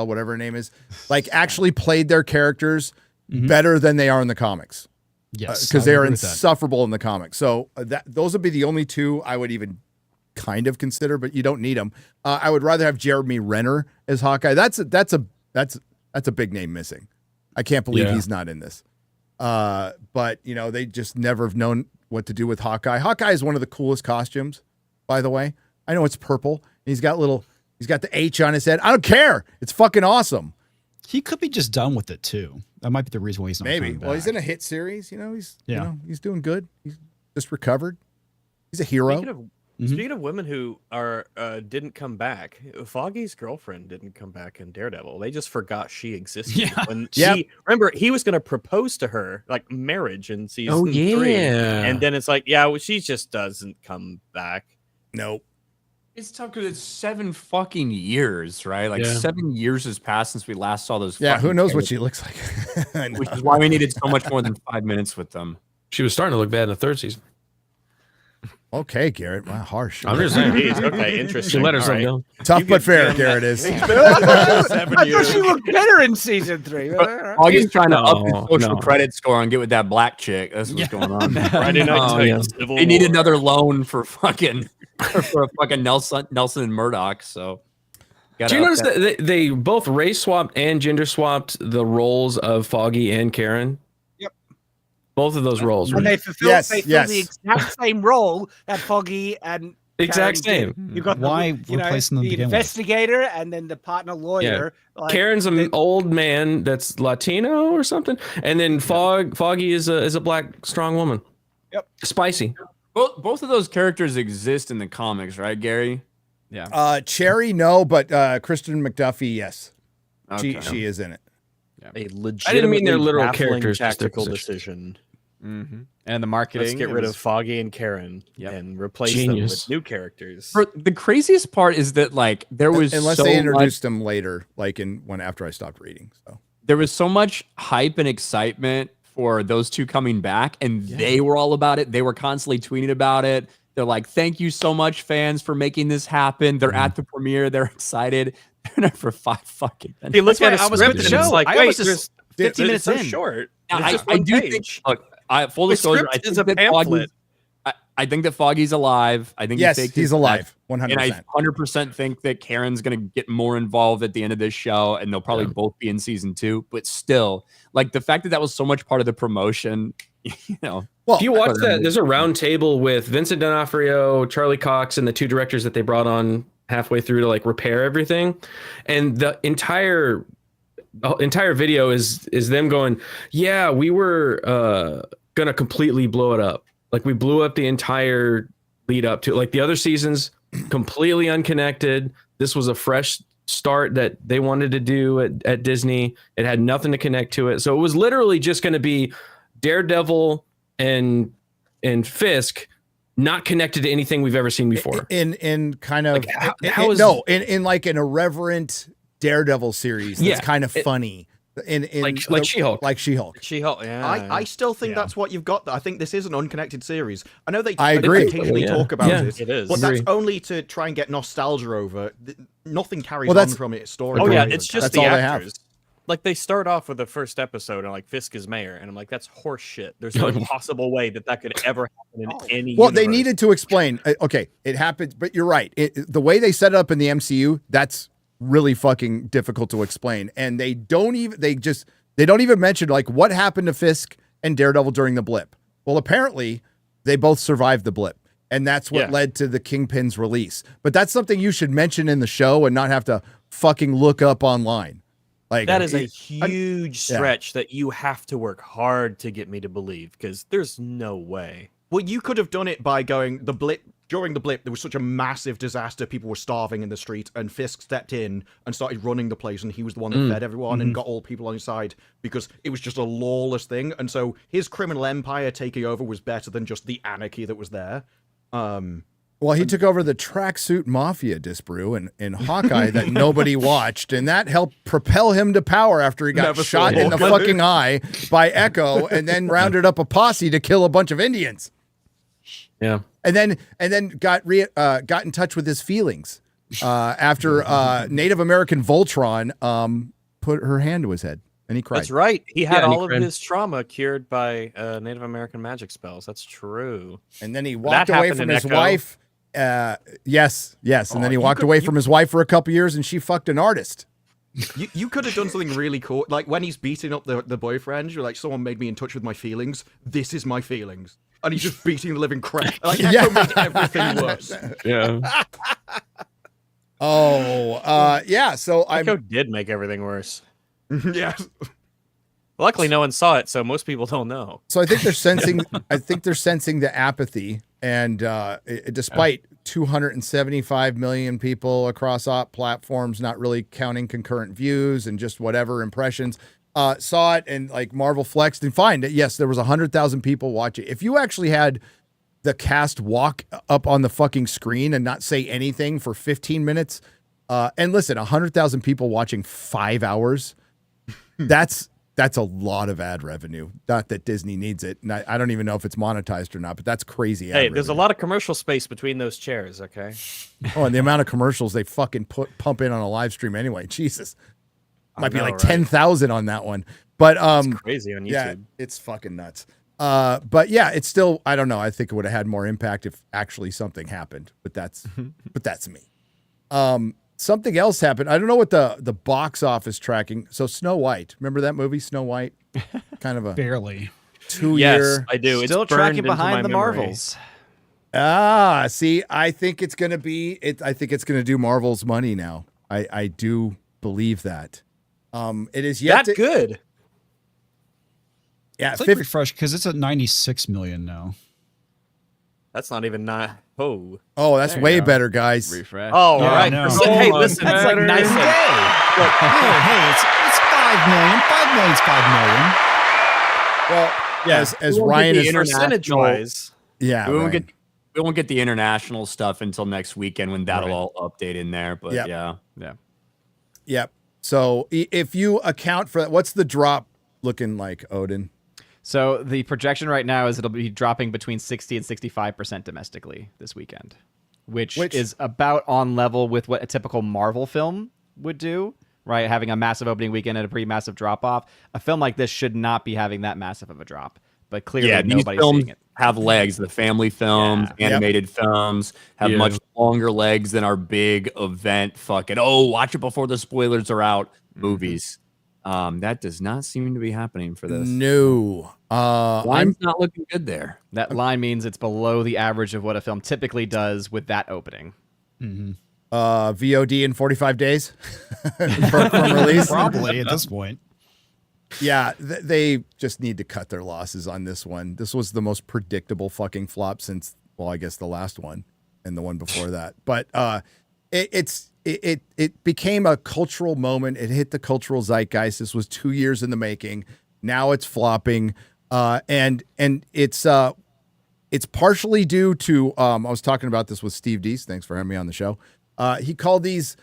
whatever her name is, like actually played their characters better than they are in the comics. Yes, because I they are agree with that. insufferable in the comics. So those would be the only two I would even kind of consider, but you don't need them. I would rather have Jeremy Renner as Hawkeye. That's a big name missing. I can't believe he's not in this. But you know, they just never have known what to do with Hawkeye. Hawkeye is one of the coolest costumes, by the way. I know it's purple. He's got the H on his head. I don't care. It's fucking awesome. He could be just done with it too. That might be the reason why he's not. Maybe. Well, Well, he's in a hit series. You know, he's doing good. He's just recovered. He's a hero. Speaking of women who are didn't come back, Foggy's girlfriend didn't come back in Daredevil. They just forgot she existed. Yeah. When remember, he was going to propose to her like marriage in season 3, and then it's like, well, she just doesn't come back. Nope. It's tough because it's 7 fucking years, right? Like 7 years has passed since we last saw those. Yeah, fucking who knows what characters, she looks like? which is why we needed so much more than 5 minutes with them. She was starting to look bad in the 3rd season. Okay, Garrett. Wow, harsh. I'm just saying. Jeez, okay, interesting. She let All herself right. go. Tough but fair, Garrett is. I thought she looked better in season 3. Augie's trying to up his social no. credit score and get with that black chick. That's what's going on. Friday Night Titans, Civil They need War. another loan for fucking Nelson and Murdoch. So, Do you notice that they both race swapped and gender swapped the roles of Foggy and Karen? Yep. Both of those roles. And Right? they fulfilled the exact same role that Foggy and Exact Karen same. did. You got Why the, replacing them to the begin with? investigator and then the partner lawyer. Like, Karen's an old man that's Latino or something, and then Foggy is a black strong woman. Yep. Spicy. Both of those characters exist in the comics, right, Gary? Yeah. Cherry, no, but Kristen McDuffie, yes. Okay. She is in it. A legitimate. I didn't mean they're literal characters, just their Tactical position. decision. And the marketing. Let's get rid of Foggy and Karen and replace them with new characters. The craziest part is that like there was Unless so they introduced much, them later, like after I stopped reading. So there was so much hype and excitement for those two coming back, and they were all about it. They were constantly tweeting about it. They're like, "Thank you so much, fans, for making this happen." They're at the premiere. They're excited. They're there for 5 fucking minutes. He looked at I a was script with and the it's show. like, I wait, was just there's 15 minutes it's so in. short. Now, It's just I one do page. think. Look, full The disclosure. script I is think a that pamphlet. I think that Foggy's alive. I think yes, faked he's his alive, death. 100%. And I 100% think that Karen's going to get more involved at the end of this show, and they'll probably both be in season 2. But still, like the fact that that was so much part of the promotion, you know. Well, If you watch that, there's a round table with Vincent D'Onofrio, Charlie Cox, and the 2 directors that they brought on halfway through to like repair everything, and the entire video is them going, "Yeah, we were gonna completely blow it up. Like we blew up the entire lead up to like the other seasons, completely unconnected. This was a fresh start that they wanted to do at Disney. It had nothing to connect to it. So it was literally just going to be Daredevil and Fisk, not connected to anything we've ever seen before. In kind of like, in like an irreverent Daredevil series that's kind of funny. In like She-Hulk. Like She-Hulk. She-Hulk, yeah. I still think that's what you've got. I think this is an unconnected series. I know they I agree. occasionally talk about it. It is. But that's only to try and get nostalgia over. Nothing carries Well, on that's- from its story. Oh yeah, it's just That's the all they have. actors. Like they start off with the first episode and like Fisk is mayor, and I'm like, that's horse shit. There's no possible way that could ever happen in any. Well, they universe. needed to explain. Okay, it happened, but you're right. The way they set it up in the MCU, that's really fucking difficult to explain. And they don't even mention like what happened to Fisk and Daredevil during the blip. Well, apparently they both survived the blip, and that's what led to the Kingpin's release. But that's something you should mention in the show and not have to fucking look up online. Like that is a huge stretch that you have to work hard to get me to believe, because there's no way. Well, you could have done it by going during the blip. There was such a massive disaster; people were starving in the street, and Fisk stepped in and started running the place, and he was the one that fed everyone and got all people on his side because it was just a lawless thing. And so his criminal empire taking over was better than just the anarchy that was there. Well, he took over the tracksuit mafia, Disparu, in Hawkeye that nobody watched, and that helped propel him to power after he got shot in the fucking eye by Echo, and then rounded up a posse to kill a bunch of Indians. Yeah. And then got in touch with his feelings after Native American Voltron put her hand to his head and he cried. That's right. He had all of cried. his trauma cured by Native American magic spells. That's true. And then he walked away from his wife. Yes. And then he walked away from his wife for a couple years and she fucked an artist. You could have done something really cool. Like when he's beating up the boyfriend, you're like, someone made me in touch with my feelings. This is my feelings. And he's just beating the living crap. Like, that could make everything worse. Yeah. So Echo did make everything worse. Yeah. Luckily, no one saw it, so most people don't know. So I think they're sensing. The apathy, and despite 275 million people across platforms, not really counting concurrent views and just whatever impressions, saw it, and like Marvel flexed and fine. Yes, there was 100,000 people watching. If you actually had the cast walk up on the fucking screen and not say anything for 15 minutes, and listen, 100,000 people watching 5 hours, that's a lot of ad revenue. Not that Disney needs it. And I don't even know if it's monetized or not, but that's crazy. Hey, there's a lot of commercial space between those chairs, okay? Oh, and the amount of commercials they fucking pump in on a live stream anyway. Jesus. Might be like 10,000 on that one. But it's crazy on YouTube. Yeah, it's fucking nuts. But yeah, it's still, I don't know. I think it would have had more impact if actually something happened, but that's me. Something else happened. I don't know what the box office tracking. So Snow White, remember that movie, Snow White? Kind of a barely 2 Yes, year. I do. Still It's burned tracking into behind my the memory. Marvels. See, I think it's gonna be it. I think it's gonna do Marvel's money now. I do believe that. It is yet That good. Yeah, It's like refresh because it's at 96 million now. That's not even Oh, that's way better, guys. Refresh. Oh, Yeah, right. I know. Hey, listen. That's like nice and day. Look, hey, it's 5 million. 5 million's 5 million. Well, Yeah, as Ryan is percentage-wise. Yeah, we won't Ryan. we won't get the international stuff until next weekend when that'll all update in there. But Yep. yeah. Yep. So if you account for that, what's the drop looking like, Odin? So the projection right now is it'll be dropping between 60 and 65% domestically this weekend, which is about on level with what a typical Marvel film would do, right? Having a massive opening weekend and a pretty massive drop off. A film like this should not be having that massive of a drop, but clearly These nobody's films seeing it. have legs. The family films, animated films have much longer legs than our big event fucking, watch it before the spoilers are out movies. That does not seem to be happening for this. No. I'm not looking good there. That line means it's below the average of what a film typically does with that opening. VOD in 45 days from release. Probably at this point. Yeah, they just need to cut their losses on this one. This was the most predictable fucking flop since, well, I guess the last one and the one before that. But it became a cultural moment. It hit the cultural zeitgeist. This was 2 years in the making. Now it's flopping, and it's partially due to. I was talking about this with Steve Deese. Thanks for having me on the show. He called these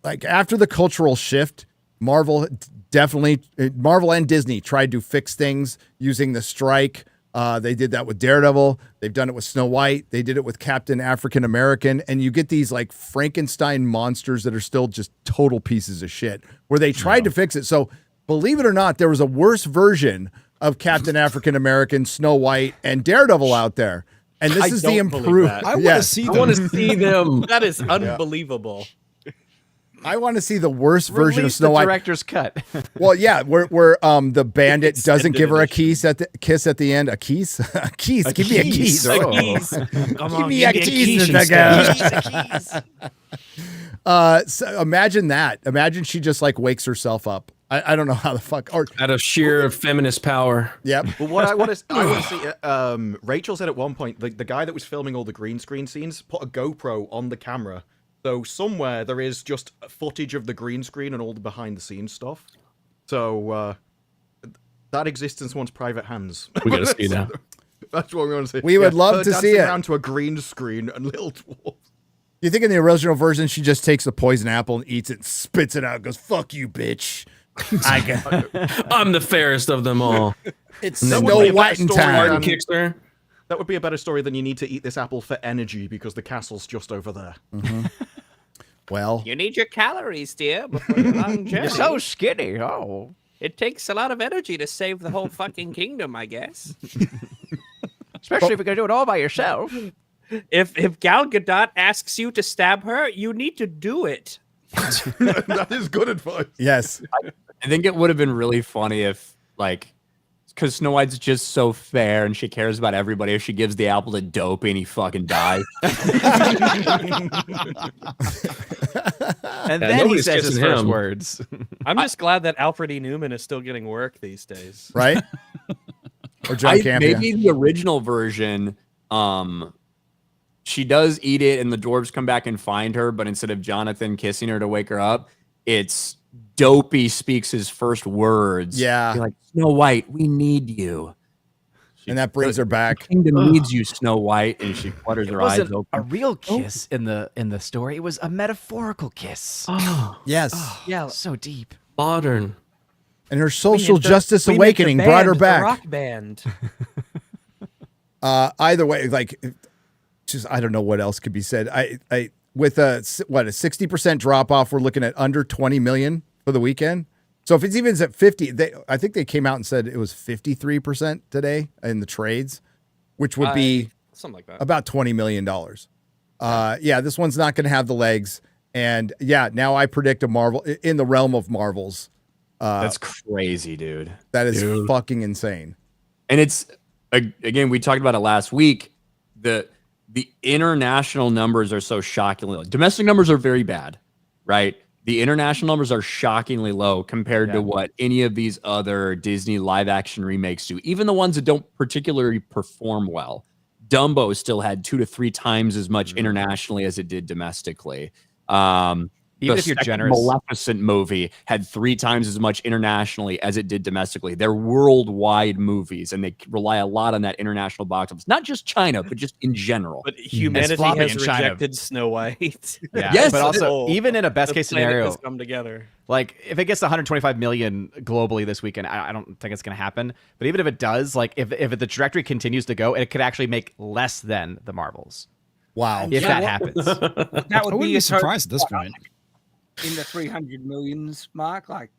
like after the cultural shift. Marvel and Disney tried to fix things using the strike. They did that with Daredevil. They've done it with Snow White. They did it with Captain African American. And you get these like Frankenstein monsters that are still just total pieces of shit where they tried to fix it. So believe it or not, there was a worse version of Captain African American, Snow White, and Daredevil out there. And this is the improved. I want to see them. I want to see them. That is unbelievable. I want to see the worst version of Release Snow the White. director's cut. Well, yeah, where the bandit doesn't give her a kiss at the end. A kiss? A kiss. Give me a kiss. Give me a kiss. So imagine that. Imagine she just like wakes herself up. I don't know how the fuck. Or out of sheer feminist power. Yep. Well, what I want to see. Rachel said at one point the guy that was filming all the green screen scenes put a GoPro on the camera. So somewhere there is just footage of the green screen and all the behind the scenes stuff. So that exists in someone's private hands. We gotta see that. That's what we want to see. We would love to see it. Around to a green screen and little dwarf. You think in the original version she just takes the poison apple and eats it, and spits it out, and goes "Fuck you, bitch." I'm the fairest of them all. It's And then Snow like, White in time. Kicks her. That would be a better story than you need to eat this apple for energy because the castle's just over there. Well, You need your calories, dear, before your long journey. You're so skinny. Oh. It takes a lot of energy to save the whole fucking kingdom, I guess. Especially if you're gonna do it all by yourself. If Gal Gadot asks you to stab her, you need to do it. That is good advice. yes. I think it would have been really funny if, like, because Snow White's just so fair and she cares about everybody. If she gives the apple to Dopey and he fucking dies. And then he nobody's says his kissing first him. words. I'm just glad that Alfred E. Newman is still getting work these days. Right? Or John Campea. Maybe the original version, she does eat it and the dwarves come back and find her, but instead of Jonathan kissing her to wake her up, it's Dopey speaks his first words. Yeah. You're like, Snow White, we need you. And that brings her back. The kingdom needs you, Snow White, and she flutters her eyes wasn't open. a real kiss in the story. It was a metaphorical kiss. Yes. Yeah, so deep. Modern. And her social justice awakening brought her back. Rock band. Either way, like, just I don't know what else could be said. I with a 60% drop off, we're looking at under 20 million for the weekend. So if it's even at 50, I think they came out and said it was 53% today in the trades, which would be something like that. about $20 million. Yeah, this one's not going to have the legs. And yeah, now I predict a Marvel in the realm of Marvels. That's crazy, dude. That is fucking insane. And it's, again, we talked about it last week. The international numbers are so shockingly low. Domestic numbers are very bad, right? The international numbers are shockingly low compared to what any of these other Disney live action remakes do. Even the ones that don't particularly perform well. Dumbo still had 2 to 3 times as much internationally as it did domestically. Even if you're generous. Maleficent movie had 3 times as much internationally as it did domestically. They're worldwide movies, and they rely a lot on that international box office. Not just China, but just in general. But humanity floppy has in China. rejected Snow White. Yeah, Yes, but also even in a best The case planet scenario, has come together. like if it gets to 125 million globally this weekend, I don't think it's going to happen. But even if it does, like if the trajectory continues to go, it could actually make less than the Marvels. Wow. If that happens. That I would wouldn't be be a surprised at this point. in the 300 millions mark. Like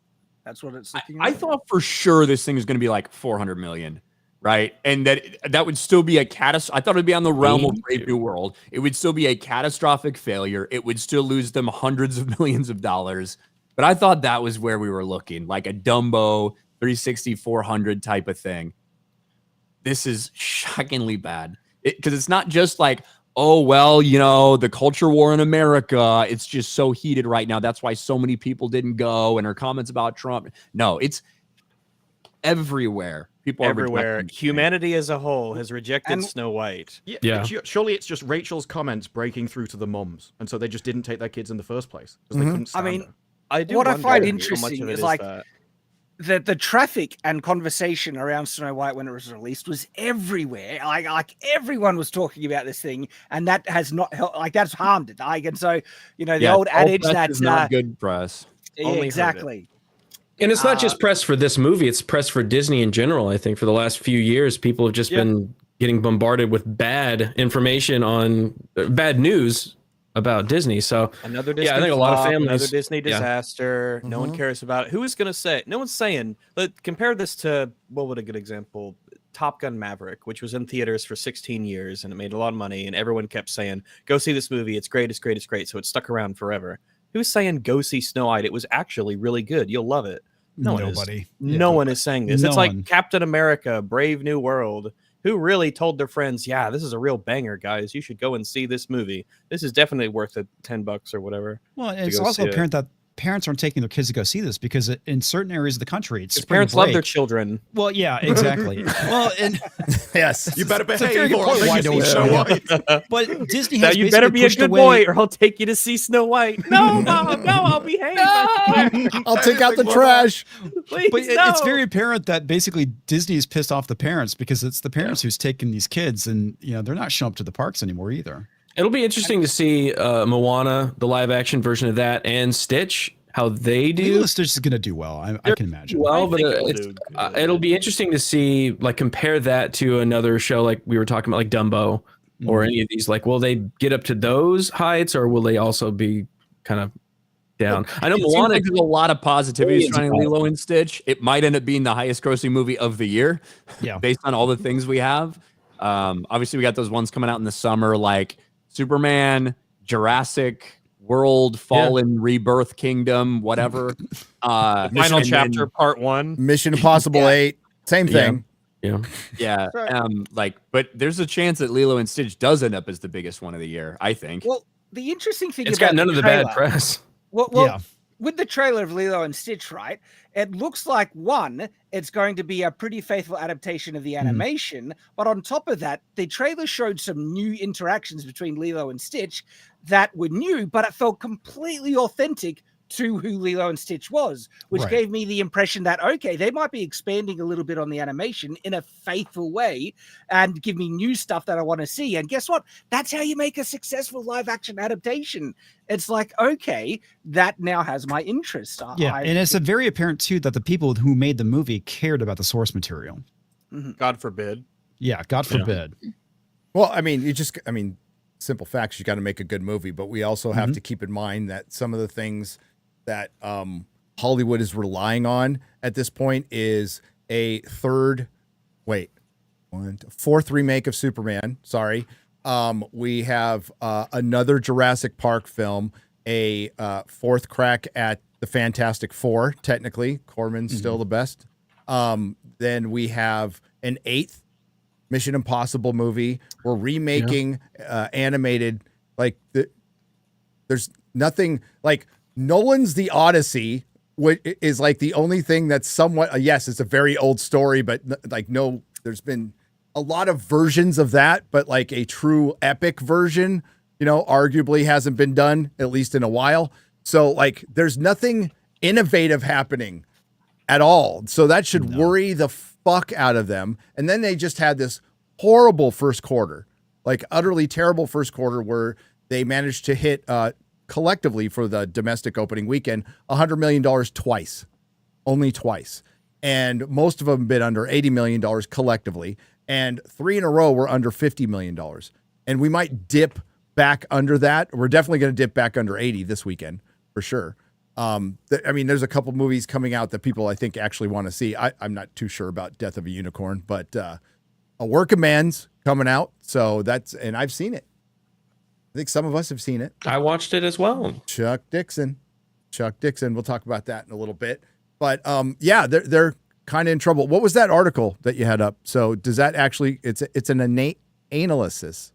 that's what it's looking I like. thought for sure this thing is going to be like 400 million, right? And that would still be a catastrophe. I thought it would be on the realm of Brave New World. It would still be a catastrophic failure. It would still lose them hundreds of millions of dollars. But I thought that was where we were looking, like a Dumbo 360, 400 type of thing. This is shockingly bad because it's not just like, oh, well, you know, the culture war in America, it's just so heated right now. That's why so many people didn't go, and her comments about Trump. No, it's everywhere. People Everywhere. are Humanity as a whole has rejected Snow White. Yeah. Surely it's just Rachel's comments breaking through to the mums, and so they just didn't take their kids in the first place because they couldn't stand her. I do what I wonder find how interesting much of it is like that. the traffic and conversation around Snow White when it was released was everywhere. Like everyone was talking about this thing, and that has not helped. Like that's harmed it. Like, and so you know the old adage that's not good press. Yeah, Only hurt it. exactly. And it's not just press for this movie, it's press for Disney in general. I think for the last few years, people have just been getting bombarded with bad information on bad news about Disney. So Another Disney I think a lot of families, another Disney disaster. No one cares about it. Who is going to say? No one's saying. But compare this to what would a good example? Top Gun Maverick, which was in theaters for 16 years and it made a lot of money, and everyone kept saying, "Go see this movie. It's great. It's great. It's great." So it stuck around forever. Who's saying go see Snow White? It was actually really good. You'll love it. Nobody. No one is saying this. No It's like one. Captain America, Brave New World. Who really told their friends, "Yeah, this is a real banger, guys. You should go and see this movie. This is definitely worth it, $10 or whatever." Well, to it's go also see it. apparent that parents aren't taking their kids to go see this because in certain areas of the country, it's Because spring parents love break. their children. Well, yeah, exactly. Well, and Yes. You better it's a very behave good or point I'll why make no you one see show Snow up. White. But Disney Now has you better basically be a pushed good away. boy, or I'll take you to see Snow White. No, Mom, no, I'll behave. I'll take out the trash. Please, But no. it's very apparent that basically Disney is pissed off the parents because it's the parents who's taking these kids, and you know they're not showing up to the parks anymore either. it'll be interesting to see Moana, the live action version of that, and Stitch, how they do. Lilo and Stitch is gonna do well. I can imagine. Well, I but think it'll be interesting to see, like, compare that to another show like we were talking about, like Dumbo, or any of these. Like, will they get up to those heights, or will they also be kind of down? I know It seems Moana. like there's a lot of positivity Millions surrounding of Lilo and Stitch. It might end up being the highest grossing movie of the year, Yeah. based on all the things we have. Obviously, we got those ones coming out in the summer, like Superman, Jurassic World, Fallen, Rebirth, Kingdom, whatever. Final and chapter, then- part 1. Mission Impossible 8, same thing. Yeah. Yeah. Right. But there's a chance that Lilo and Stitch does end up as the biggest one of the year, I think. Well, the interesting thing It's about got none of the bad trailer- press. Well, Yeah. with the trailer of Lilo and Stitch, right? It looks like it's going to be a pretty faithful adaptation of the animation. But on top of that, the trailer showed some new interactions between Lilo and Stitch that were new, but it felt completely authentic to who Lilo and Stitch was, which Right. gave me the impression that, okay, they might be expanding a little bit on the animation in a faithful way and give me new stuff that I want to see. And guess what? That's how you make a successful live action adaptation. It's like, okay, that now has my interest. Yeah, and it's very apparent too that the people who made the movie cared about the source material. God forbid. Yeah, God forbid. Well, I mean, simple facts. You got to make a good movie, but we also have to keep in mind that some of the things that Hollywood is relying on at this point is a fourth remake of Superman. Sorry. We have another Jurassic Park film, a fourth crack at the Fantastic Four. Technically, Corman's still the best. Then we have an eighth Mission Impossible movie. We're remaking animated. There's nothing like Nolan's The Odyssey, which is like the only thing that's somewhat. Yes, it's a very old story, but there's been a lot of versions of that, but like a true epic version, arguably hasn't been done, at least in a while. So like there's nothing innovative happening at all. So that should worry the fuck out of them. And then they just had this horrible first quarter, like utterly terrible first quarter where they managed to hit collectively for the domestic opening weekend, $100 million only twice. And most of them bid under $80 million collectively. And 3 in a row were under $50 million. And we might dip back under that. We're definitely going to dip back under 80 this weekend for sure. There's a couple movies coming out that people I think actually want to see. I'm not too sure about Death of a Unicorn, but A Work of Man's coming out. So and I've seen it. I think some of us have seen it. I watched it as well. Chuck Dixon. We'll talk about that in a little bit. But they're kind of in trouble. What was that article that you had up? So does that actually? It's an innate analysis.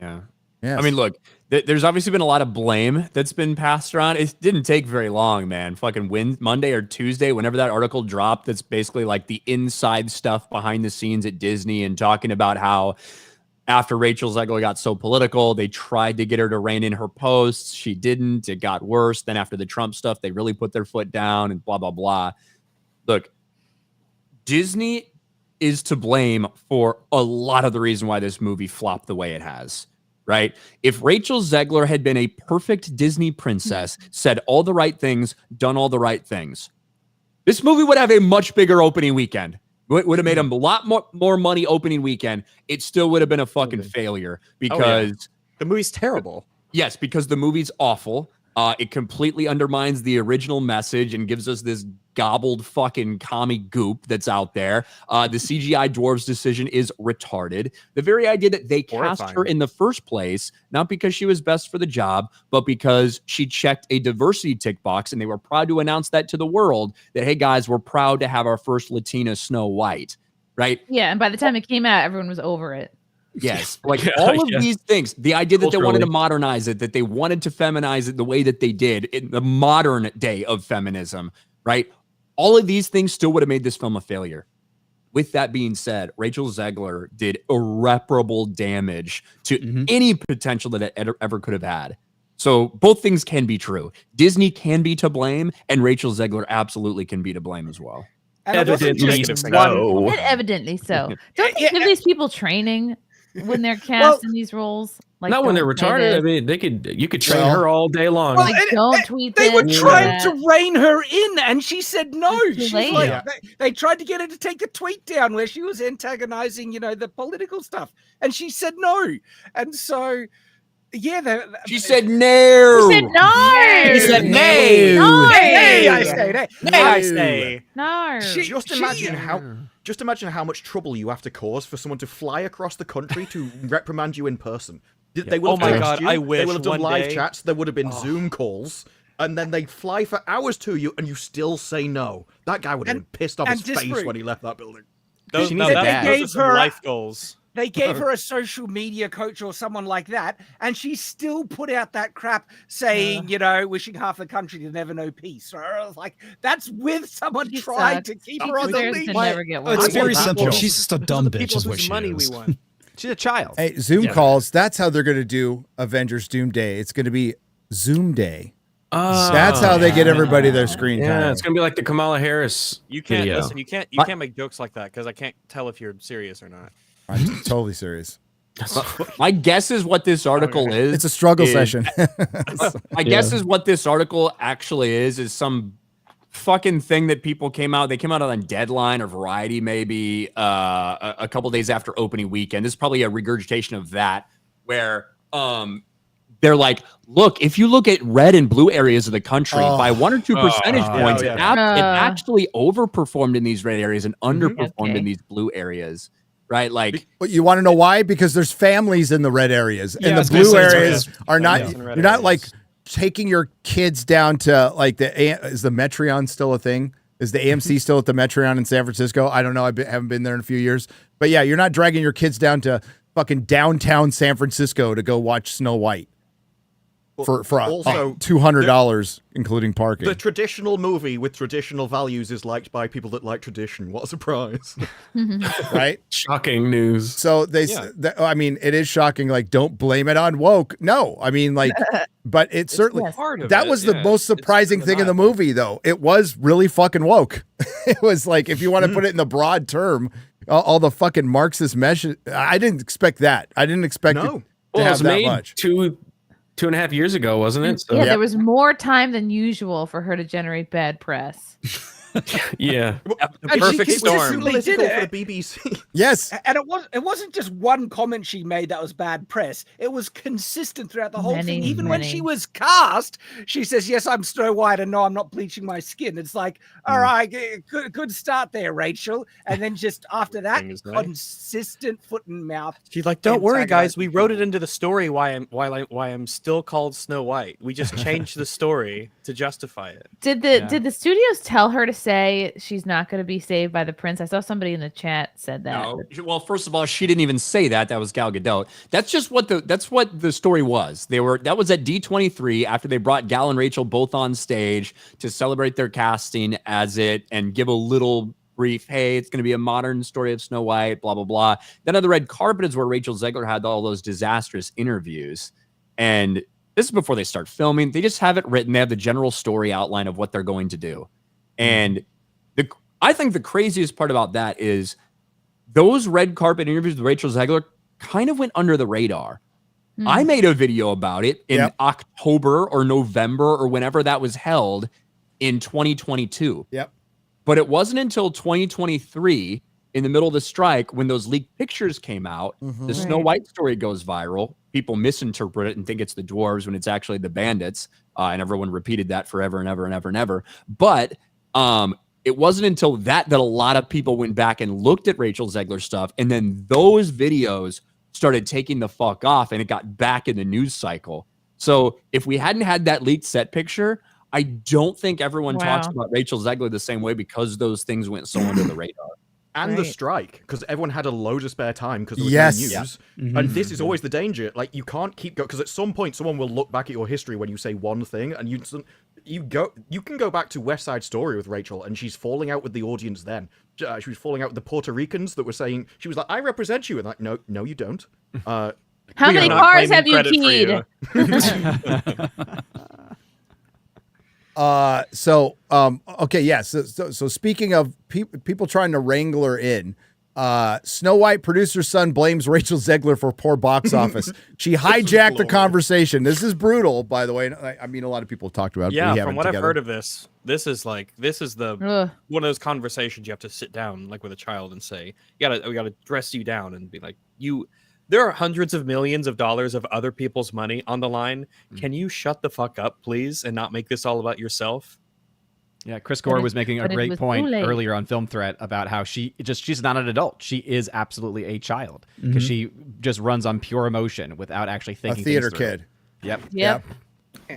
Yeah. Yes. I mean, look, there's obviously been a lot of blame that's been passed around. It didn't take very long, man. Fucking Monday or Tuesday, whenever that article dropped, that's basically like the inside stuff behind the scenes at Disney and talking about how after Rachel Zegler got so political, they tried to get her to rein in her posts. She didn't. It got worse. Then after the Trump stuff, they really put their foot down and blah, blah, blah. Look, Disney is to blame for a lot of the reason why this movie flopped the way it has, right? If Rachel Zegler had been a perfect Disney princess, said all the right things, done all the right things, this movie would have a much bigger opening weekend. Would have made a lot more money opening weekend. It still would have been a fucking failure because the movie's terrible. Yes, because the movie's awful. It completely undermines the original message and gives us this gobbled fucking commie goop that's out there. The CGI dwarves decision is retarded. The very idea that they cast her in the first place, not because she was best for the job, but because she checked a diversity tick box, and they were proud to announce that to the world that, hey guys, we're proud to have our first Latina Snow White, right? Yeah, and by the time it came out, everyone was over it. Yes, like all of these things, the idea that they wanted to modernize it, that they wanted to feminize it the way that they did in the modern day of feminism, right? All of these things still would have made this film a failure. With that being said, Rachel Zegler did irreparable damage to any potential that it ever could have had. So both things can be true. Disney can be to blame, and Rachel Zegler absolutely can be to blame as well. Evidently so. Evidently so. Don't they give these people training when they're cast in these roles? Like, Not when they're don't say retarded. I this. mean, you could train her all day long. Well, Like, don't tweet They this, were do trying that. to rein her in, and she said no. It's too She's late. like, Yeah. they tried to get her to take a tweet down where she was antagonizing, the political stuff, and she said no. And so, yeah, She said no. She said no. He said nay. No. Nay, I say, nay. Nay, I say. No. Just imagine how much trouble you have to cause for someone to fly across the country to reprimand you in person. They will Oh my text God, you, I They wish will have done one live day- chats. There would have been Zoom calls, and then they fly for hours to you, and you still say no. That guy would have been pissed off and his face Disparu. when he left that building. She needs a dad. They Those are gave some her life goals. They gave her a social media coach or someone like that, and she still put out that crap saying, wishing half the country to never know peace. Or I was like, that's with someone She trying sucks. to keep She her on the deserves leash. to never get Oh, it's one. very that simple. girl. She's just a dumb bitch, People is what whose she money we is. want. She's a child. Hey, Zoom calls. That's how they're going to do Avengers Doomsday. It's going to be Zoom Day. That's how they get everybody their screen time. Yeah, it's gonna be like the Kamala Harris. You can't video. listen. You can't make jokes like that because I can't tell if you're serious or not. I'm totally serious. My guess is what this article is. It's a struggle is- session. My guess is what this article actually is some fucking thing that people came out. They came out on Deadline or Variety maybe a couple days after opening weekend. This is probably a regurgitation of that, where they're like, look, if you look at red and blue areas of the country by 1 or 2 percentage points, it actually overperformed in these red areas and underperformed in these blue areas. Right, like, But you want to know why? Because there's families in the red areas, and I the was gonna blue say, areas are not. Families in red You're not areas. like taking your kids down to like is the Metreon still a thing? Is the AMC still at the Metreon in San Francisco? I don't know. Haven't been there in a few years. But yeah, you're not dragging your kids down to fucking downtown San Francisco to go watch Snow White for Also, $200, including parking. The traditional movie with traditional values is liked by people that like tradition. What a surprise! Right? Shocking news. So I mean, it is shocking. Like, don't blame it on woke. No, I mean, like, but it certainly part of that it, was the yeah. most surprising thing in the movie, though. It was really fucking woke. It was like, if you want to put it in the broad term, all the fucking Marxist mesh. I didn't expect that. I didn't expect it to Well, it have was that made much. 2.5 years ago, wasn't it? So, Yeah, there was more time than usual for her to generate bad press. yeah. The And perfect she storm. consistently did Political for it. the BBC. Yes. And it wasn't just one comment she made that was bad press. It was consistent throughout the whole thing. Even when she was cast, she says, "Yes, I'm Snow White, and no, I'm not bleaching my skin." It's like, all right, good start there, Rachel. And then just after that, Thing is nice. consistent foot and mouth. She's like, "Don't worry, guys. antagonizing We wrote it into the story why I'm still called Snow White. We just changed the story to justify it." Did the studios tell her to say she's not going to be saved by the prince? I saw somebody in the chat said that. no. Well, first of all, she didn't even say that. That was Gal Gadot. That's just what the story was. That was at D23 after they brought Gal and Rachel both on stage to celebrate their casting as it and give a little brief, hey, it's going to be a modern story of Snow White, blah, blah, blah. Then on the red carpet is where Rachel Zegler had all those disastrous interviews. And this is before they start filming. They just have it written. They have the general story outline of what they're going to do. And I think the craziest part about that is those red carpet interviews with Rachel Zegler kind of went under the radar. I made a video about it in October or November or whenever that was held in 2022. Yep. But it wasn't until 2023, in the middle of the strike, when those leaked pictures came out, the Snow White story goes viral. People misinterpret it and think it's the dwarves when it's actually the bandits. And everyone repeated that forever and ever and ever and ever. But it wasn't until that a lot of people went back and looked at Rachel Zegler stuff. And then those videos started taking the fuck off and it got back in the news cycle. So if we hadn't had that leaked set picture, I don't think everyone talks about Rachel Zegler the same way because those things went so under the radar. And the strike, because everyone had a load of spare time because there was no news. Yeah. And this is always the danger. Like, you can't keep going, because at some point someone will look back at your history when you say one thing, and you can go back to West Side Story with Rachel, and she's falling out with the audience then. She was falling out with the Puerto Ricans that were saying, she was like, "I represent you," and like, no, you don't. How many cars have you keyed? Okay, yes. So speaking of people trying to wrangle her in, Snow White producer's son blames Rachel Zegler for poor box office. She hijacked the conversation. This is brutal, by the way. I mean, a lot of people have talked about it. Yeah, we from what together. I've heard of this is the one of those conversations you have to sit down like with a child and say, we gotta dress you down and be like, there are hundreds of millions of dollars of other people's money on the line. Can you shut the fuck up, please, and not make this all about yourself? Yeah, Chris Gore was making a great point earlier on Film Threat about how she's not an adult. She is absolutely a child because she just runs on pure emotion without actually thinking. A theater things through. kid. Yep.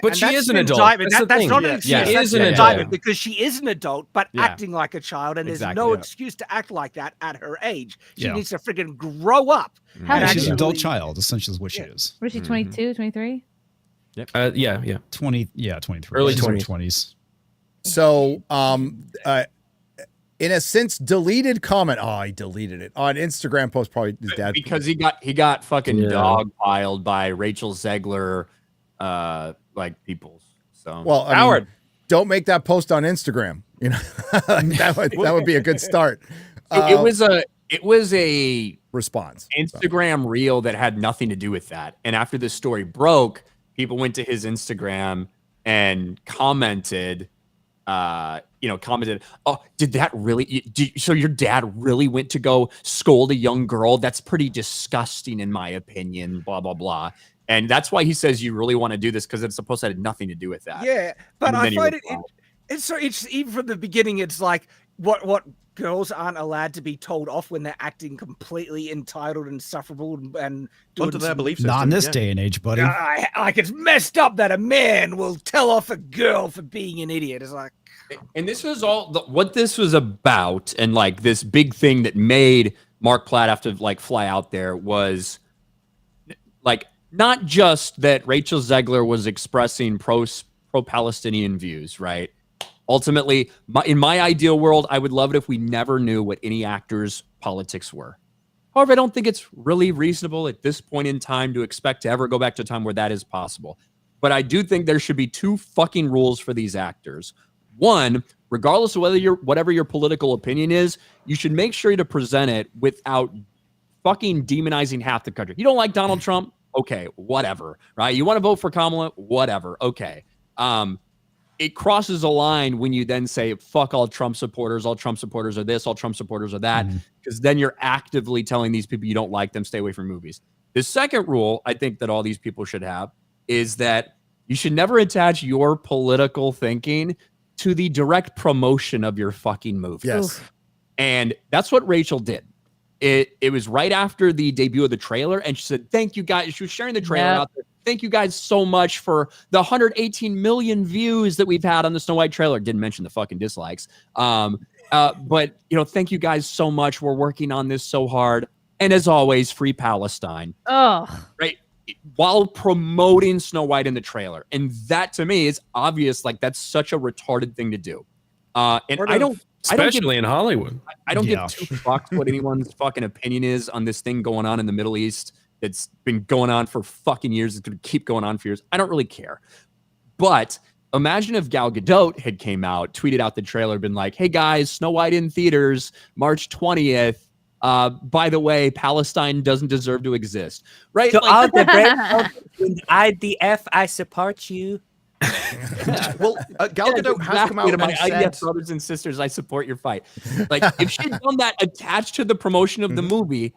But she is an adult. That's not an excuse. She is an indictment adult because she is an adult, but acting like a child, and there's no excuse to act like that at her age. She needs to freaking grow up. She's an adult child, essentially, is what she is. Was she 22, 23? Yep. 23. Early 20s. So, in a sense, deleted comment. Oh, he deleted it on Instagram post. Probably his dad, because he got fucking dogpiled by Rachel Zegler, peoples. So well, Howard, don't make that post on Instagram. You know, that would be a good start. It was a response Instagram reel that had nothing to do with that. And after this story broke, people went to his Instagram and commented, oh, did that really, so your dad really went to go scold a young girl? That's pretty disgusting in my opinion, blah, blah, blah. And that's why he says you really want to do this, because it's supposed to have nothing to do with that. Yeah, but I find it's even from the beginning, it's like what girls aren't allowed to be told off when they're acting completely entitled and insufferable and doing their belief system. Not in this day and age, buddy. Like it's messed up that a man will tell off a girl for being an idiot. It's like, and this was all what this was about, and like this big thing that made Mark Platt have to like fly out there was like not just that Rachel Zegler was expressing pro-Palestinian views, right? Ultimately, in my ideal world, I would love it if we never knew what any actor's politics were. However, I don't think it's really reasonable at this point in time to expect to ever go back to a time where that is possible. But I do think there should be two fucking rules for these actors. One, regardless of whatever your political opinion is, you should make sure to present it without fucking demonizing half the country. You don't like Donald Trump? Okay, whatever, right? You want to vote for Kamala? Whatever, okay. It crosses a line when you then say, fuck all Trump supporters are this, all Trump supporters are that, because then you're actively telling these people you don't like them, stay away from movies. The second rule I think that all these people should have is that you should never attach your political thinking to the direct promotion of your fucking movie. Yes. And that's what Rachel did. It was right after the debut of the trailer, and she said, thank you guys. She was sharing the trailer out there. Thank you guys so much for the 118 million views that we've had on the Snow White trailer. Didn't mention the fucking dislikes. But, thank you guys so much. We're working on this so hard. And as always, free Palestine. Oh. Right. While promoting Snow White in the trailer. And that, to me, is obvious. Like, that's such a retarded thing to do. Especially in Hollywood. I don't give two fucks what anyone's fucking opinion is on this thing going on in the Middle East. It's been going on for fucking years. It's going to keep going on for years. I don't really care. But imagine if Gal Gadot had came out, tweeted out the trailer, been like, hey guys, Snow White in theaters, March 20th. By the way, Palestine doesn't deserve to exist. Right? To all the brave IDF, I support you. Well, Gal Gadot has come out and my said, IDF brothers and sisters, I support your fight. Like, if she'd done that attached to the promotion of the movie,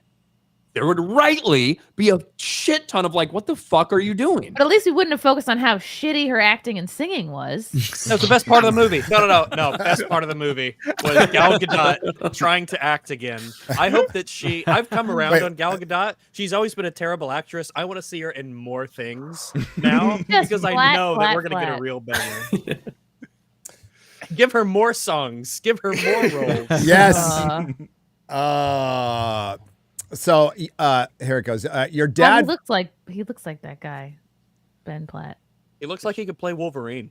there would rightly be a shit ton of like, what the fuck are you doing? But at least we wouldn't have focused on how shitty her acting and singing was. That was the best part of the movie. No. Best part of the movie was Gal Gadot trying to act again. I hope that I've come around on Gal Gadot. She's always been a terrible actress. I want to see her in more things now because I know that we're going to get a real banger. Give her more songs. Give her more roles. Yes. So here it goes. Your dad he looks like that guy, Ben Platt. He looks like he could play Wolverine.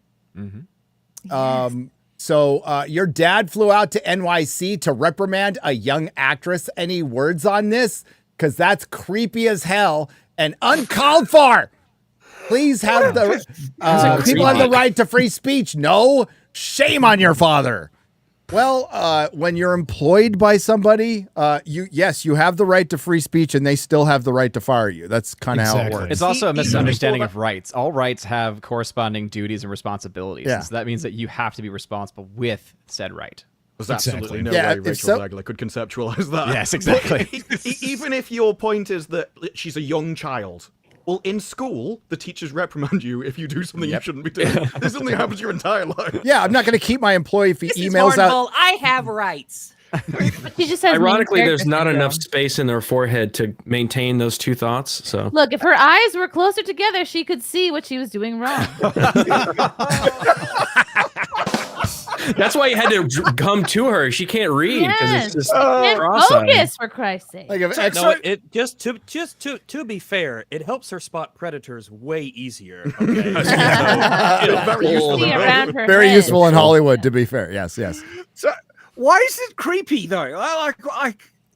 So your dad flew out to NYC to reprimand a young actress. Any words on this? Because that's creepy as hell and uncalled for. Please have the people have the right to free speech. No, shame on your father. Well, when you're employed by somebody, you have the right to free speech, and they still have the right to fire you. That's kind of how it works. It's also a misunderstanding of rights. All rights have corresponding duties and responsibilities. Yeah. So that means that you have to be responsible with said right. There's absolutely no Yeah, way if Rachel so- Zegler could conceptualize that. Yes, exactly. Even if your point is that she's a young child, well, in school, the teachers reprimand you if you do something you shouldn't be doing. This only happens your entire life. Yeah, I'm not going to keep my employee if he Mrs. emails out. Hornbull, I have rights. But she just has Ironically, main there's not character enough syndrome. space in their forehead to maintain those two thoughts. So Look, if her eyes were closer together, she could see what she was doing wrong. that's why you had to come to her. She can't read because Yes. it's just And cross-eyed. focus, for Christ's sake. Like if No, it just to be fair, it helps her spot predators way easier. Okay? Very useful. See around her very head. useful in Hollywood, to be fair. Yes, yes. So why is it creepy though?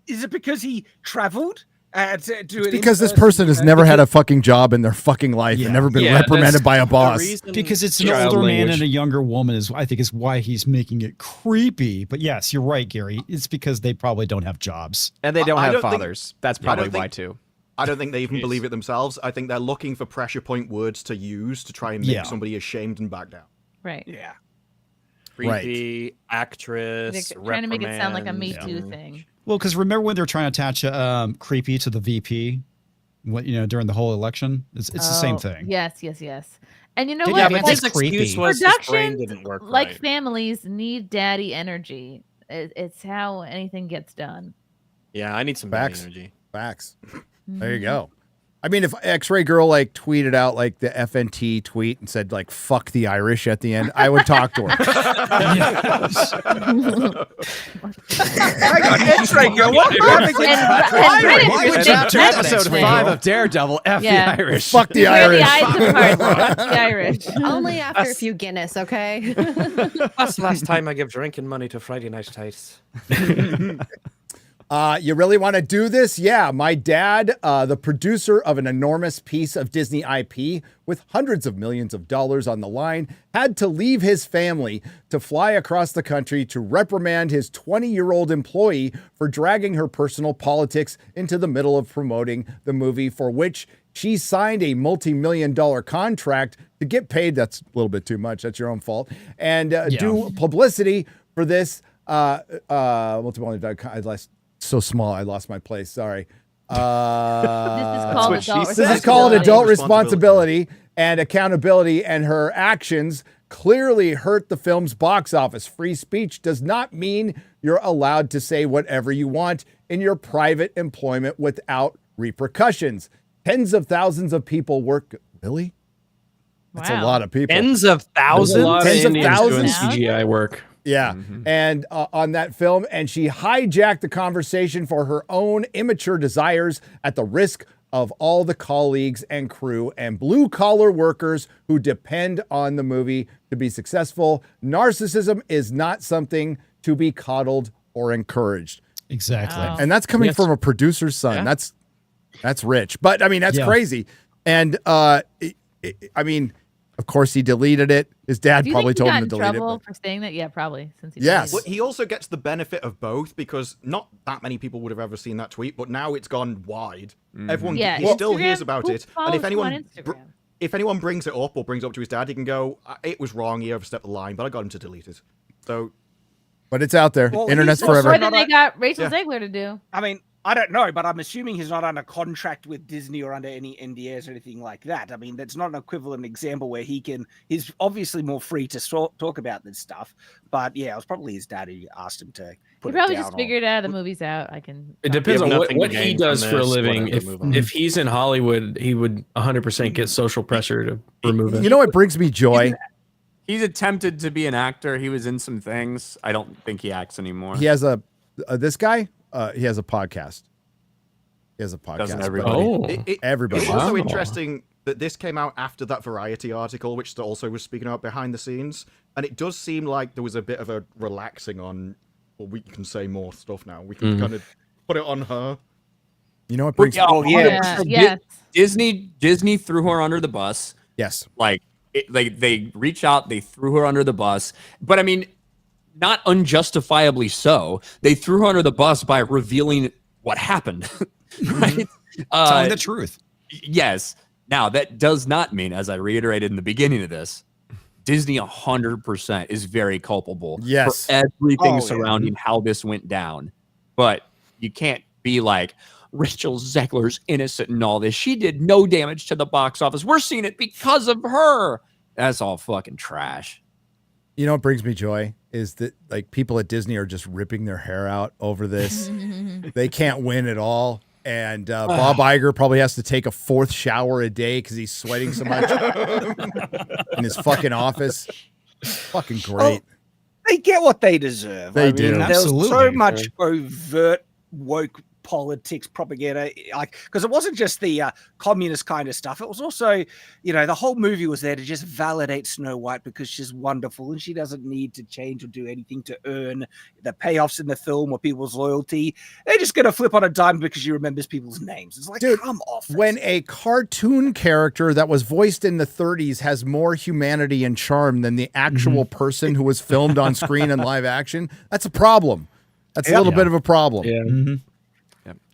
Is it because he traveled? To It's because this person has never had a fucking job in their fucking life and never been Yeah, reprimanded that's by a boss. Because it's an Child older man language. and a younger woman is why he's making it creepy. But yes, you're right, Gary. It's because they probably don't have jobs. And they don't I have don't think- fathers. That's I probably don't think- why too. I don't think they even believe it themselves. I think they're looking for pressure point words to use to try and make Yeah. somebody ashamed and back down. Right. Yeah. Creepy actress. They're trying to make it sound like a Me reprimand. Too thing. Well, because remember when they're trying to attach creepy to the VP, during the whole election? It's the same Oh, thing. Yes. And you know Did what? you have Like, That's His creepy. excuse was his brain Productions, didn't work like right. families, need daddy energy. It's how anything gets done. Yeah, I need some Facts. daddy energy. Facts. There you go. I mean, if X-Ray Girl like tweeted out like the FNT tweet and said like "fuck the Irish" at the end, I would talk to her. Hang on, X-Ray girl. What happened? And Reddit Why was would big you do Reddit. that? Episode X-Ray 5 girl. of Daredevil, F Yeah. the Irish. Fuck the Where Irish. the eyes apart. Fuck the Irish. Only after a few Guinness, okay? That's the last time I give drinking money to Friday Night Tights. You really want to do this? Yeah, my dad, the producer of an enormous piece of Disney IP with hundreds of millions of dollars on the line, had to leave his family to fly across the country to reprimand his 20-year-old employee for dragging her personal politics into the middle of promoting the movie for which she signed a multi-million-dollar contract to get paid. That's a little bit too much. That's your own fault. And do publicity for this. Multi-million-dollar. So small, I lost my place. Sorry. This is This is called adult responsibility and accountability, and her actions clearly hurt the film's box office. Free speech does not mean you're allowed to say whatever you want in your private employment without repercussions. Tens of thousands of people work. Really? That's a Wow. lot of people. Tens of There's thousands. a lot of Tens of Indians doing thousands? CGI work. Yeah. And on that film, and she hijacked the conversation for her own immature desires at the risk of all the colleagues and crew and blue collar workers who depend on the movie to be successful. Narcissism is not something to be coddled or encouraged. Exactly. Wow. And that's coming Yes. from a producer's son. Yeah. That's rich. But I mean, that's Yeah. crazy. And I mean, of course he deleted it. His dad Do you probably think he told got him to in delete it. trouble but- for saying that? Yeah, probably. Since he Yes. Well, he also gets the benefit of both because not that many people would have ever seen that tweet, but now it's gone wide. Everyone Yeah, he still Instagram, hears about who it, and follows if him anyone on Instagram? if anyone brings it up or brings it up to his dad, he can go, "It was wrong. He overstepped the line, but I got him to delete it." So But it's out there. Well, Internet's he's also forever. More not than they a- got Rachel Yeah. Zegler to do. I mean, I don't know, but I'm assuming he's not under contract with Disney or under any NDAs or anything like that. I mean, that's not an equivalent example where he's obviously more free to talk about this stuff. But yeah, it was probably his dad who asked him to He put probably it down. just figured out the movie's out. I can. It depends have on nothing to what he gain does from for a this, living. whatever, move on. If he's in Hollywood, he would 100% get social pressure to remove it. You know what brings me joy? He's attempted to be an actor. He was in some things. I don't think he acts anymore. He has this guy. He has a podcast. He has a podcast. Doesn't but everybody? Everybody. It's also Wow. interesting that this came out after that Variety article, which also was speaking about behind the scenes, and it does seem like there was a bit of a relaxing on. Well, we can say more stuff now. We can kind of put it on her. You know what brings? Oh, Yeah. Yes. Disney threw her under the bus. Yes. Like they reached out, they threw her under the bus. But I mean, not unjustifiably so. They threw her under the bus by revealing what happened. Right? Telling the truth. Yes. Now, that does not mean, as I reiterated in the beginning of this, Disney 100% is very culpable Yes. for everything surrounding how this went down. But you can't be like, Rachel Zegler's innocent in all this. She did no damage to the box office. We're seeing it because of her. That's all fucking trash. You know what brings me joy is that like people at Disney are just ripping their hair out over this. They can't win at all. And Bob Iger probably has to take a 4th shower a day because he's sweating so much in his fucking office. Fucking great. They get what they deserve. They do. There's Absolutely. so much overt woke politics propaganda, like, because it wasn't just the communist kind of stuff. It was also, you know, the whole movie was there to just validate Snow White because she's wonderful and she doesn't need to change or do anything to earn the payoffs in the film or people's loyalty. They're just going to flip on a dime because she remembers people's names. It's like, dude, come off. When a cartoon character that was voiced in the 30s has more humanity and charm than the actual person who was filmed on screen in live action, that's a problem. That's a little bit of a problem. Yeah.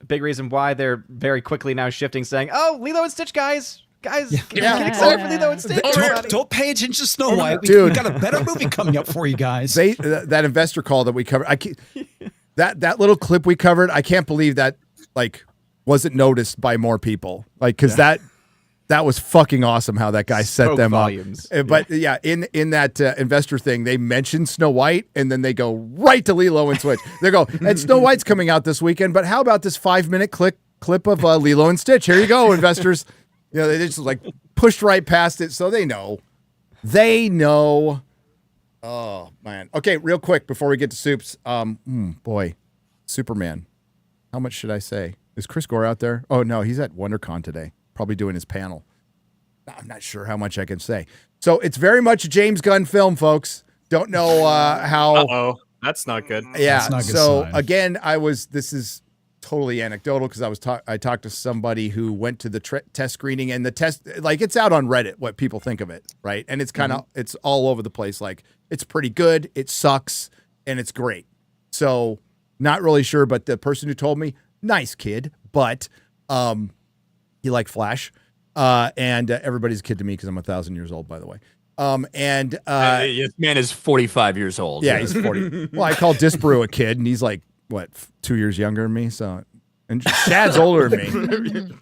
Big reason why they're very quickly now shifting, saying, "Oh, Lilo and Stitch, guys, get excited for Lilo and Stitch." Don't pay attention to Snow White. Dude. We got a better movie coming up for you guys. That investor call that we covered, that little clip we covered, I can't believe that like wasn't noticed by more people. Like, because that was fucking awesome how that guy set them volumes. up. But yeah, in that investor thing, they mentioned Snow White and then they go right to Lilo and Switch. They go, and Snow White's coming out this weekend, but how about this 5-minute clip of Lilo and Stitch? Here you go, investors. You know, they just like pushed right past it, so they know. They know. Oh man. Okay, real quick before we get to soups. Boy, Superman. How much should I say? Is Chris Gore out there? Oh no, he's at WonderCon today. Probably doing his panel. I'm not sure how much I can say. So it's very much a James Gunn film, folks. Don't know how. Uh-oh. That's not good. Yeah. That's not a good So sign. again, this is totally anecdotal because I talked to somebody who went to the test screening and the test, like it's out on Reddit, what people think of it. Right. And it's kind of, it's all over the place. Like it's pretty good. It sucks. And it's great. So not really sure, but the person who told me, nice kid, but, he liked Flash, and everybody's a kid to me because I'm 1,000 years old, by the way. This man is 45 years old. Yeah, he's 40. Well, I call Disparu a kid, and he's like, what, 2 years younger than me? So, and Chad's older than me.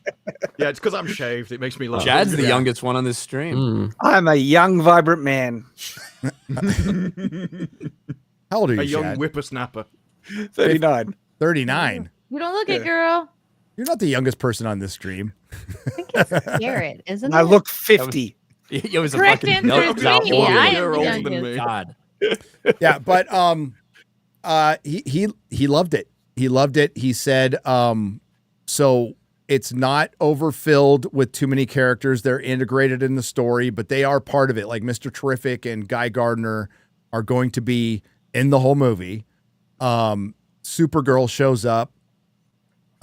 Yeah, it's because I'm shaved. It makes me look. Chad's the youngest one on this stream. I'm a young, vibrant man. How old are you, A young Chad? whippersnapper. 39. 39. You don't look it, girl. You're not the youngest person on this stream. I think it's Garrett, isn't I it? look 50. It was a Correct fucking answer is milk me. older I than am you're the older than youngest. me. God. Yeah, but he loved it. He loved it. He said, so it's not overfilled with too many characters. They're integrated in the story, but they are part of it. Like Mr. Terrific and Guy Gardner are going to be in the whole movie. Supergirl shows up.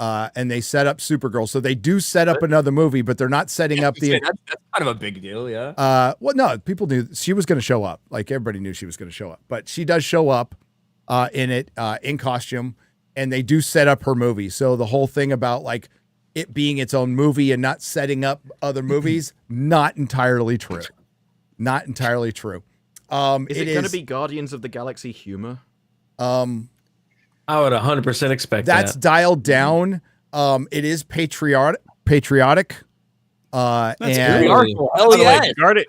And they set up Supergirl. So they do set up another movie, but they're not setting up the. That's kind of a big deal, yeah. Well, no, people knew she was going to show up. Like everybody knew she was going to show up, but she does show up in it in costume, and they do set up her movie. So the whole thing about like it being its own movie and not setting up other movies, not entirely true. Not entirely true. Is it going to be Guardians of the Galaxy humor? I would 100% expect that's that. dialed down. It is patriotic. That's And good. Hell yeah.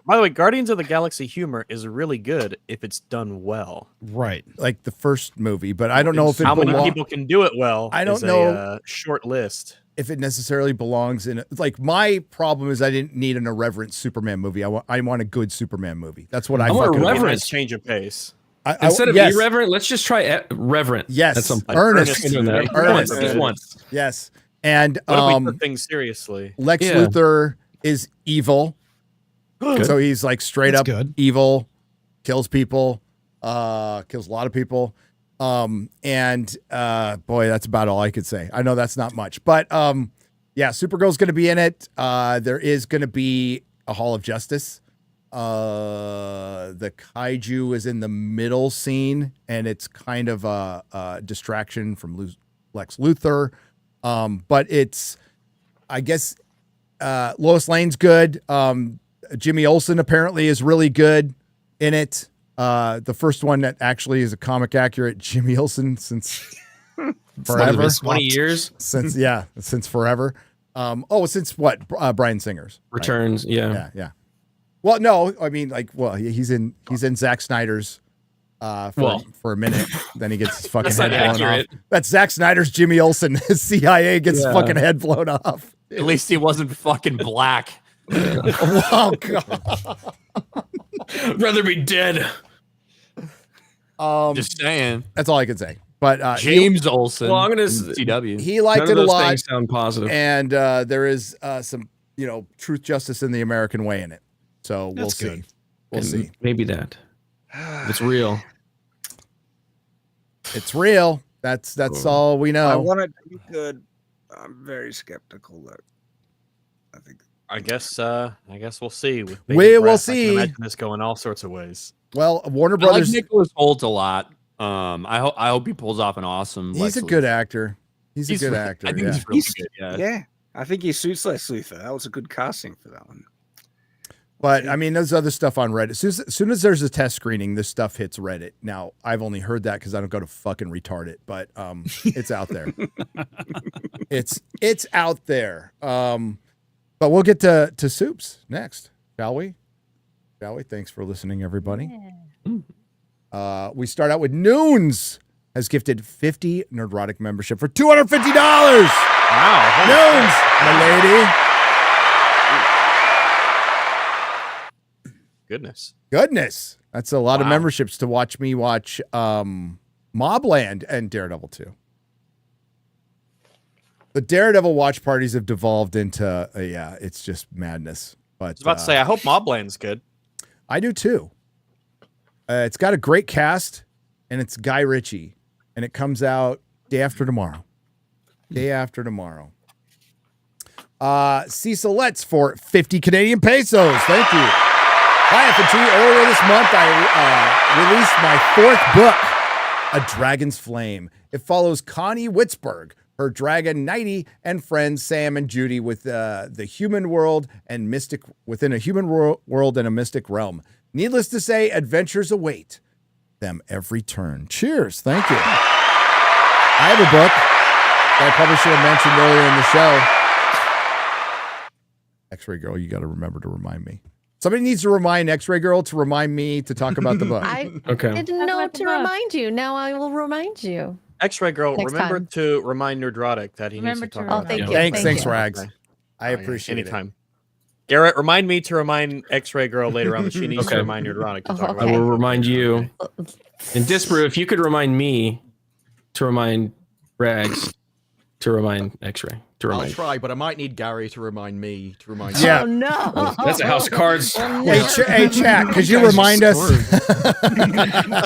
By the way, Guardians of the Galaxy humor is really good if it's done well. Right. like the first movie, but I don't know if it How many belong- people can do it well? I don't is know. A short list. if it necessarily belongs in. Like my problem is I didn't need an irreverent Superman movie. I want a good Superman movie. That's what I want fucking irreverent. Nice change of pace. Instead of yes. irreverent, let's just try reverent. Yes. At some point. Earnest. Once, just once. Yes. And What if we took things seriously? Lex Yeah. Luthor is evil. Good. So he's like straight That's up good. evil, kills people, kills a lot of people. Boy, that's about all I could say. I know that's not much, but yeah, Supergirl's going to be in it. There is going to be a Hall of Justice. The kaiju is in the middle scene, and it's kind of a distraction from Lex Luthor. But it's, I guess, Lois Lane's good. Jimmy Olsen apparently is really good in it. The first one that actually is a comic accurate Jimmy Olsen since forever. 20 years? Since forever. Since what? Bryan Singer's Returns, right? Yeah. Well, no, I mean, he's in Zack Snyder's for a minute. Then he gets his fucking head blown off. That's Zack Snyder's Jimmy Olsen. His CIA gets his fucking head blown off. At least he wasn't fucking black. Oh God. Rather be dead. Just saying. That's all I can say. But James Olsen. Well, I'm gonna CW. He liked None it of a those lot. things sound positive. And there is some, truth, justice, in the American way in it. So we'll see. Good. We'll see. Maybe that. It's real. It's real. That's all we know. I want it to be good. I'm very skeptical though. I guess we'll see. With We Baby will Breath. I see. can imagine this going all sorts of ways. Well, Warner I like Brothers. Nicholas Hoult a lot. I hope he pulls off an awesome. He's Lex a good Luthor. actor. He's a good actor. I think Yeah. he's really good. Yeah. Yeah, I think he suits Lex Luthor. That was a good casting for that one. But I mean, there's other stuff on Reddit. As soon as there's a test screening, this stuff hits Reddit. Now, I've only heard that because I don't go to fucking retard it, but it's out there. It's out there. But we'll get to soups next, shall we? Thanks for listening, everybody. We start out with Noons has gifted 50 Nerdrotic membership for $250. Wow. Noons, my lady. Goodness. That's a lot of memberships to watch me watch Mobland and Daredevil 2. The Daredevil watch parties have devolved into, it's just madness. But I was about to say, I hope Mobland's good. I do too. It's got a great cast, and it's Guy Ritchie, and it comes out day after tomorrow. Cecil Letts for 50 Canadian pesos. Thank you. Hi, FNT. Earlier this month, I released my 4th book, A Dragon's Flame. It follows Connie Witzberg, her dragon Nighty, and friends Sam and Judy with the human world and mystic within a human world and a mystic realm. Needless to say, adventures await them every turn. Cheers. Thank you. I have a book that I probably should have mentioned earlier in the show. X-Ray Girl, you got to remember to remind me. Somebody needs to remind X-Ray Girl to remind me to talk about the book. I didn't know to remind you. Now I will remind you. X-Ray Girl, Next remember time. to remind Nerdrotic that he needs to talk about. Oh, thank you. Thanks, Thank you. Rags. Okay. I appreciate Anytime. Garrett, remind me to remind X-Ray Girl later on that she needs to remind Nerdrotic to talk about. I will remind you. And Disparu, if you could remind me to remind Rags to remind X-Ray to remind. I'll try, but I might need Gary to remind me to remind you. Yeah. Oh no. That's a house of cards. Hey, chat, could you remind us?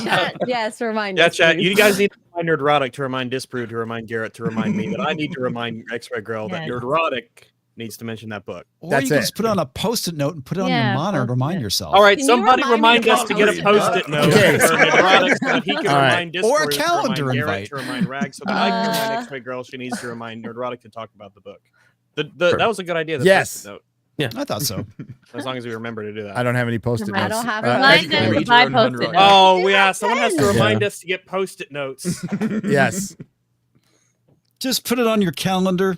Chat, yes, remind Yeah, us. chat. please. You guys need to remind Nerdrotic to remind Disparu to remind Garrett to remind me that I need to remind X-Ray Girl that Yes. Nerdrotic needs to mention that book. Or That's you can it. just put it on a post-it note and put it on Yeah, your monitor to remind Post-it. yourself. All right, Can you somebody remind me remind us to get a Post-it post-it note Okay. for Nerdrotic so that he can All right. remind Disparu Or a to calendar remind Garrett invite. to remind Rag so that I can remind X-Ray Girl she needs to remind Nerdrotic to talk about the book. That was a good idea. The Yes. post-it note. I thought so. As long as we remember to do that. I don't have any post-it I notes. don't have Mine it. does my post-it note. Oh, yeah. Someone has to remind us to get post-it notes. Yes. Just put it on your calendar.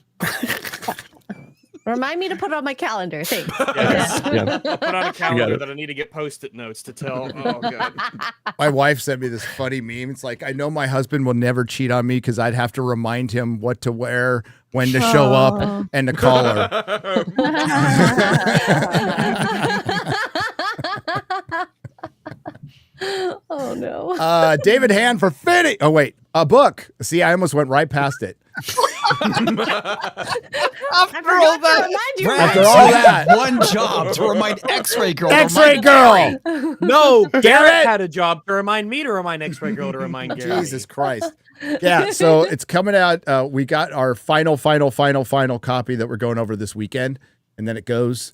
Remind me to put it on my calendar. Thanks. Yes. Yeah. I'll put on a it. calendar that I need to get post-it notes to tell. Oh, God. My wife sent me this funny meme. It's like, I know my husband will never cheat on me because I'd have to remind him what to wear, when to show up, and to call her. Oh no. David Hand for fitting. Oh, wait. A book. See, I almost went right past it. After all After all that. One job to remind X-Ray Girl. to X-Ray remind- Girl. No, Garrett! Garrett had a job to remind me to remind X-Ray Girl to remind Garrett. Jesus Christ. Yeah, so it's coming out. We got our final copy that we're going over this weekend, and then it goes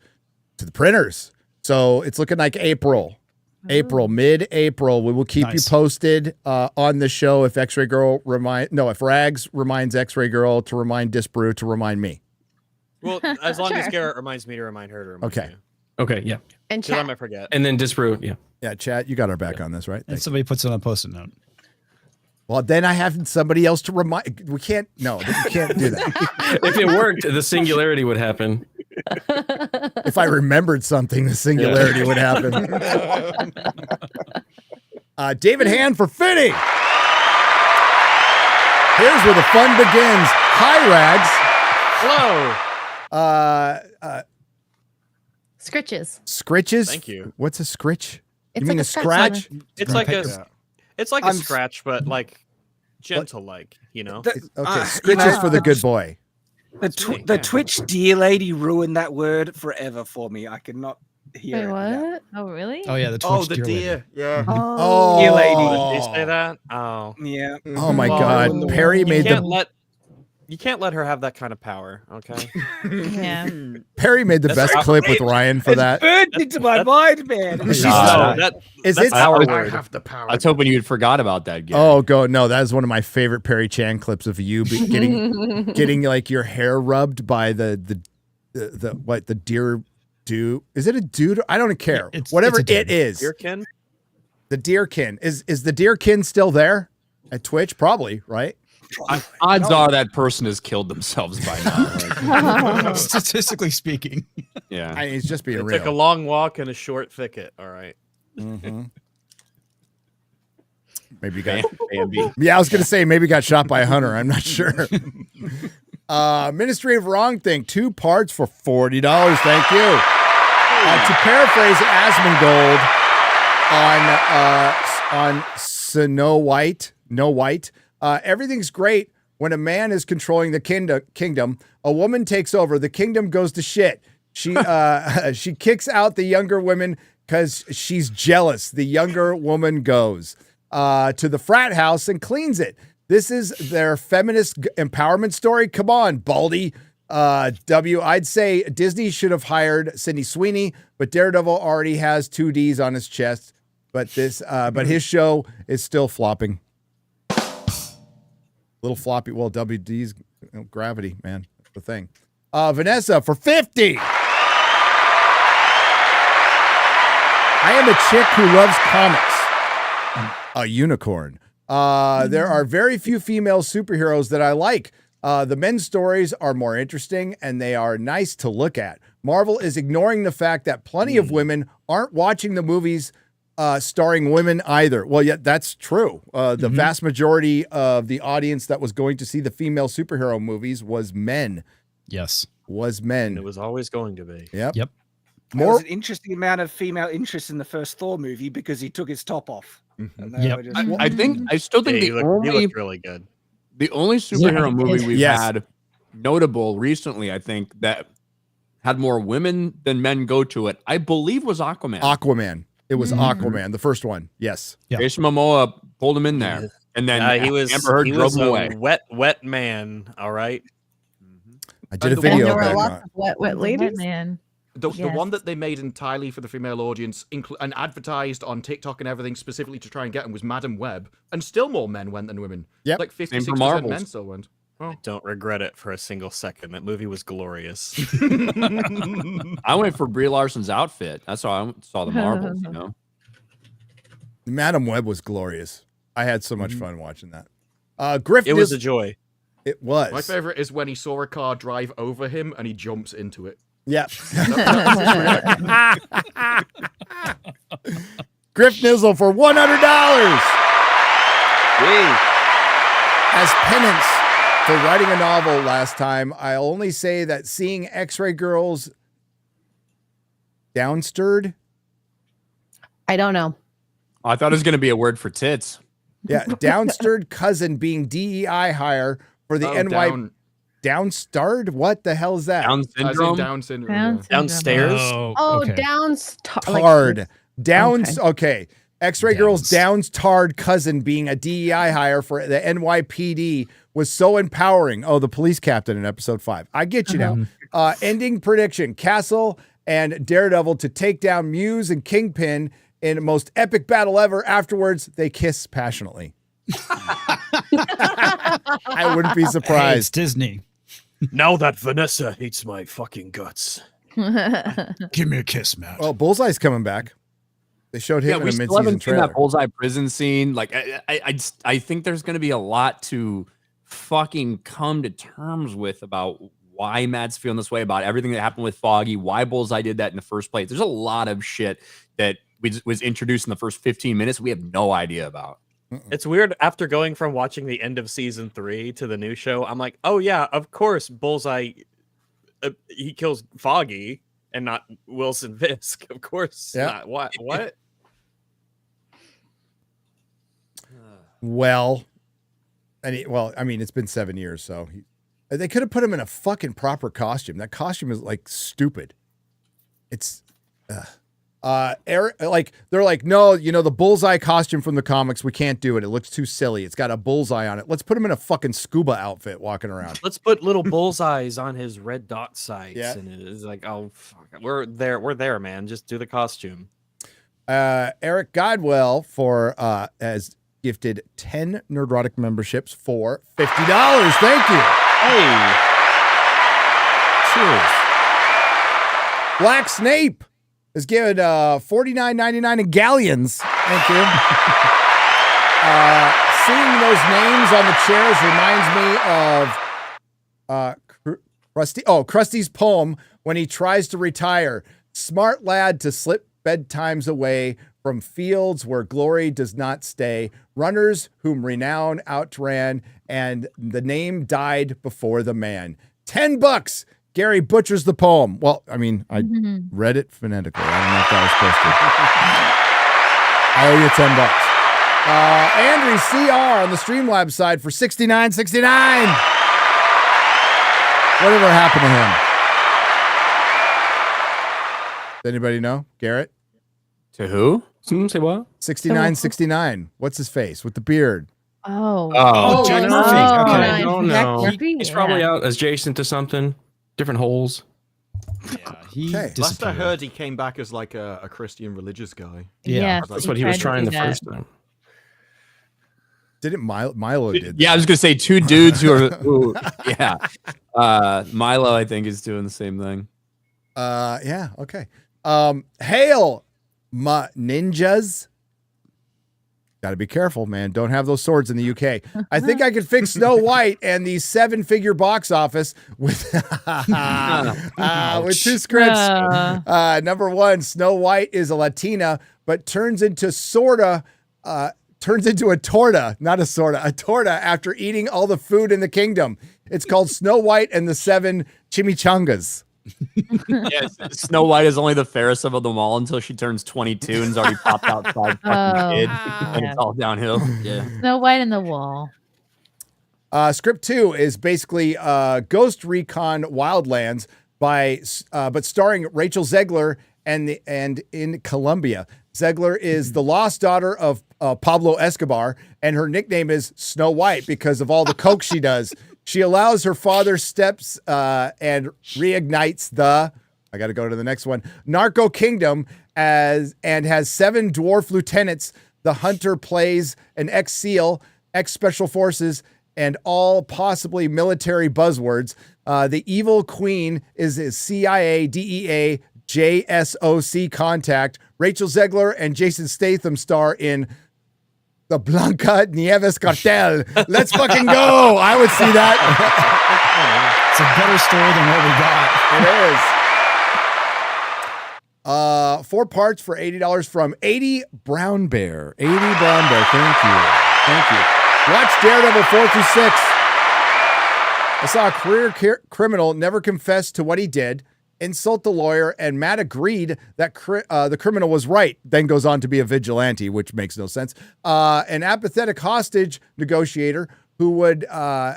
to the printers. So it's looking like April. Mid-April. We will keep you posted on the show if if Rags reminds X-Ray Girl to remind Disparu to remind me. Well, as long as Garrett reminds me to remind her to remind me. Okay, yeah. And Because I chat. might forget. And then Disparu, yeah. Yeah, chat, you got our back on this, right? And somebody puts it on a post-it note. Well, then I have somebody else to remind. We can't do that. If it worked, the singularity would happen. If I remembered something, the singularity would happen. David Hand for Finny. Here's where the fun begins. Hi, Rags. Hello. Scritches. Scritches. Thank you. What's a scritch? It's You mean like a scratch? It's like a scratch, but like gentle, like, you know. Okay, you scritches know, for the good boy. The Twitch dear lady ruined that word forever for me. I could not hear Wait, it. what? Oh, really? Oh yeah, the Twitch Oh, the deer deer. lady. Yeah. Oh, Dear lady. Did they say that? Oh. Yeah. Oh my Well, God, Perry made You can't let her have that kind of power, okay? Yeah. Perry made the best clip with Ryan for that. Burned into my mind, man. She's No, Is that's it? our I word. have the power. I was hoping you had forgot about that. Gary. Oh, no, that is one of my favorite Perry Chan clips of you getting like your hair rubbed by the deer do. Is it a dude? I don't care. Whatever it's a it is. Deerkin? The deerkin. Is the deerkin still there at Twitch? Probably, right? Odds are that person has killed themselves by now. Statistically speaking. Yeah. He's just being It real. took a long walk in a short thicket. All right. Mm-hmm. Maybe you got Yeah, I was gonna say maybe got shot by a hunter. I'm not sure. Ministry of Wrong Thing, 2 parts for $40. Thank you. To paraphrase Asmongold on Snow White, everything's great when a man is controlling the kingdom. A woman takes over. The kingdom goes to shit. She kicks out the younger women because she's jealous. The younger woman goes to the frat house and cleans it. This is their feminist empowerment story. Come on, Baldy. I'd say Disney should have hired Sydney Sweeney, but Daredevil already has 2 Ds on his chest. But his show is still flopping. Little floppy. Well, WD's gravity, man. That's the thing. Vanessa for 50. I am a chick who loves comics. A unicorn. There are very few female superheroes that I like. The men's stories are more interesting and they are nice to look at. Marvel is ignoring the fact that plenty of women aren't watching the movies starring women either. Well, yeah, that's true. The vast majority of the audience that was going to see the female superhero movies was men. Yes. Was men. And it was always going to be. Yep. There was an interesting amount of female interest in the first Thor movie because he took his top off. And they were just- I still think he the looked really good. The only superhero movie we've Yes. had notable recently, I think, that had more women than men go to it, I believe was Aquaman. Aquaman. It was Aquaman, the first one. Yes. Jason Momoa pulled him in there. And then he was, Amber Heard he drove was him away. a wet man, all right? I did a And video there of were that. lots of wet ladies. Man. The Yes. one that they made entirely for the female audience and advertised on TikTok and everything specifically to try and get them was Madam Web, and still more men went than women. Yep. Like Same 56% for Marvels. men still went. I don't regret it for a single second. That movie was glorious. I went for Brie Larson's outfit. That's how I saw the Marvels, you know. Madam Web was glorious. I had so much fun watching that. Griff, It was a joy. It was. My favorite is when he saw a car drive over him and he jumps into it. Yeah. Griff Nizzle for $100 as penance for writing a novel last time. I only say that seeing X-Ray Girls downstirred. I don't know. I thought it was going to be a word for tits. Yeah, downstirred cousin being DEI hire for the NY. Downstarred? What the hell is that? Down syndrome? Down syndrome. Down yeah. syndrome. Downstairs? Oh, okay. downs. Tarred. Downs. Okay. X-Ray Girl's Downs tarred cousin being a DEI hire for the NYPD was so empowering. Oh, the police captain in episode 5. I get you now. Ending prediction. Castle and Daredevil to take down Muse and Kingpin in the most epic battle ever. Afterwards, they kiss passionately. I wouldn't be Hey, it's surprised. Disney. Now that Vanessa hates my fucking guts. Give me a kiss, Matt. Well, Bullseye's coming back. They showed him Yeah, in we a still mid-season haven't seen trailer. that Bullseye prison scene. Like, I think there's going to be a lot to fucking come to terms with about why Matt's feeling this way, about everything that happened with Foggy, why Bullseye did that in the first place. There's a lot of shit that was introduced in the first 15 minutes we have no idea about. It's weird after going from watching the end of season 3 to the new show. I'm like, oh yeah, of course, Bullseye, he kills Foggy and not Wilson Fisk. Of course. Yeah. Not. What? Well, I mean, it's been 7 years, so they could have put him in a fucking proper costume. That costume is like stupid. It's, Eric, like they're like, no, the Bullseye costume from the comics, we can't do it. It looks too silly. It's got a bullseye on it. Let's put him in a fucking scuba outfit walking around. Let's put little bullseyes on his red dot sights. Yeah. And it's like, oh, fuck. We're there, man. Just do the costume. Eric Godwell has gifted 10 Nerdrotic memberships for $50. Thank you. Hey. Cheers. Black Snape is given $49.99 in galleons. Thank you. Seeing those names on the chairs reminds me of Krusty's poem when he tries to retire. Smart lad to slip bedtimes away from fields where glory does not stay. Runners whom renown outran, and the name died before the man. $10. Gary butchers the poem. Well, I mean, I read it phonetically. I don't know if that was supposed to. I owe you $10. Andrew CR on the Streamlabs side for $69.69. Whatever happened to him? Does anybody know? Garrett? To who? Say what? $69.69. What's his face with the beard? Oh, Jack no. Murphy. Okay. I don't Jack know. Murphy? He's Yeah. probably out as Jason to something. Different holes. Yeah, he Okay. Last I disappeared. heard, he came back as like a Christian religious guy. Yeah. Yes, That's what he was tried trying to the do that. first time. Didn't Milo did that. Yeah, I was gonna say two dudes who yeah. Milo, I think, is doing the same thing. Yeah, okay. Hail, ma ninjas. Got to be careful, man. Don't have those swords in the UK. I think I could fix Snow White and the 7-figure box office with with two scripts. Number one, Snow White is a Latina, but turns into a torta, not a sorta, a torta after eating all the food in the kingdom. It's called Snow White and the 7 Chimichangas. Yes, Snow White is only the fairest of them all until she turns 22 and has already popped outside fucking kid, and it's all downhill. Yeah. Snow White in the Wall. Script 2 is basically Ghost Recon Wildlands but starring Rachel Zegler and in Colombia. Zegler is the lost daughter of Pablo Escobar, and her nickname is Snow White because of all the coke she does. She allows her father's steps and reignites I got to go to the next one, Narco Kingdom, and has 7 dwarf lieutenants. The hunter plays an ex-SEAL, ex-Special Forces, and all possibly military buzzwords. The evil queen is a CIA, DEA, JSOC contact. Rachel Zegler and Jason Statham star in the Blanca Nieves Cartel. Let's fucking go. I would see that. It's a better story than what we got. It is. 4 parts for $80 from 80 Brown Bear. 80 Brown Bear. Thank you. Watch Daredevil 4 through 6. I saw a career criminal never confess to what he did, insult the lawyer, and Matt agreed that the criminal was right, then goes on to be a vigilante, which makes no sense. An apathetic hostage negotiator who would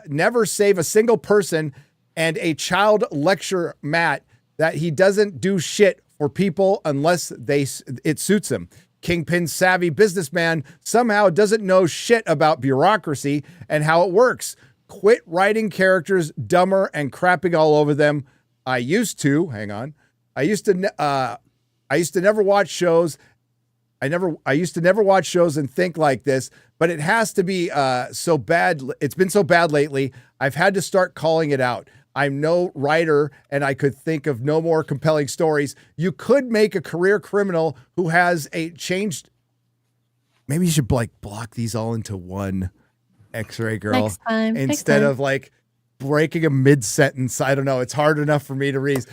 never save a single person, and a child lecture Matt that he doesn't do shit for people unless it suits him. Kingpin's savvy businessman somehow doesn't know shit about bureaucracy and how it works. Quit writing characters dumber and crapping all over them. I used to, hang on, I used to never watch shows. I used to never watch shows and think like this, but it has to be so bad. It's been so bad lately. I've had to start calling it out. I'm no writer, and I could think of no more compelling stories. You could make a career criminal who has a changed. Maybe you should block these all into one X-ray girl Next time. instead of breaking a mid-sentence. I don't know. It's hard enough for me to read.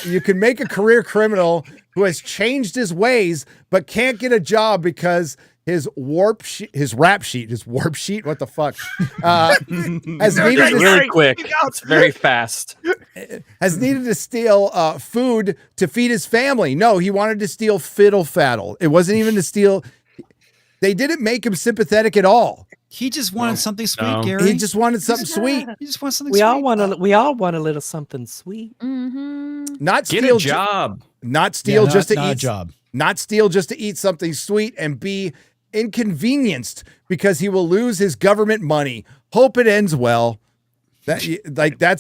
You can make a career criminal who has changed his ways, but can't get a job because his warp sheet, what the fuck? Has needed really quick. It's very fast. Has needed to steal food to feed his family. No, he wanted to steal fiddle faddle. It wasn't even to steal. They didn't make him sympathetic at all. He just wanted something sweet, No. Gary. He just wanted something sweet. He just wants something We sweet. all want a little something sweet. Not Get steal a job. Not steal Yeah, just to not a eat. job. Not steal just to eat something sweet and be inconvenienced because he will lose his government money. Hope it ends well. That's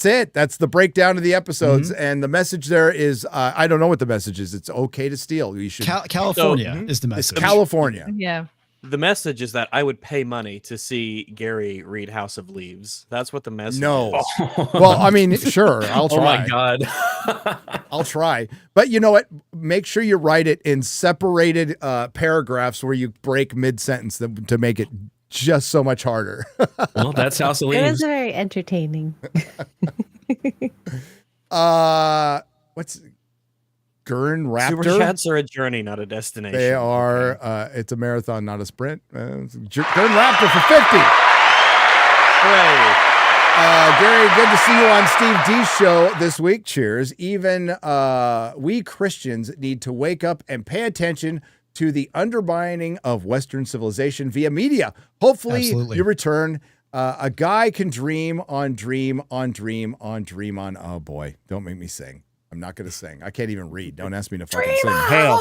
it. That's the breakdown of the episodes, and the message there is I don't know what the message is. It's okay to steal. You should. California is the message. It's California. Yeah. The message is that I would pay money to see Gary read House of Leaves. That's what the message No. is. Well, I mean, sure, I'll try. Oh my God. I'll try. But you know what? Make sure you write it in separated paragraphs where you break mid-sentence to make it just so much harder. Well, that's House of It was Leaves. very entertaining. What's Gurn Raptor? Super chats are a journey, not a destination. They are. It's a marathon, not a sprint. Gurn Raptor for 50. Hooray. Gary, good to see you on Steve D's show this week. Cheers. Even we Christians need to wake up and pay attention to the undermining of Western civilization via media. Hopefully, Absolutely. you return. A guy can dream on dream on dream on dream on. Oh boy, don't make me sing. I'm not going to sing. I can't even read. Don't ask me to fucking sing. Hail.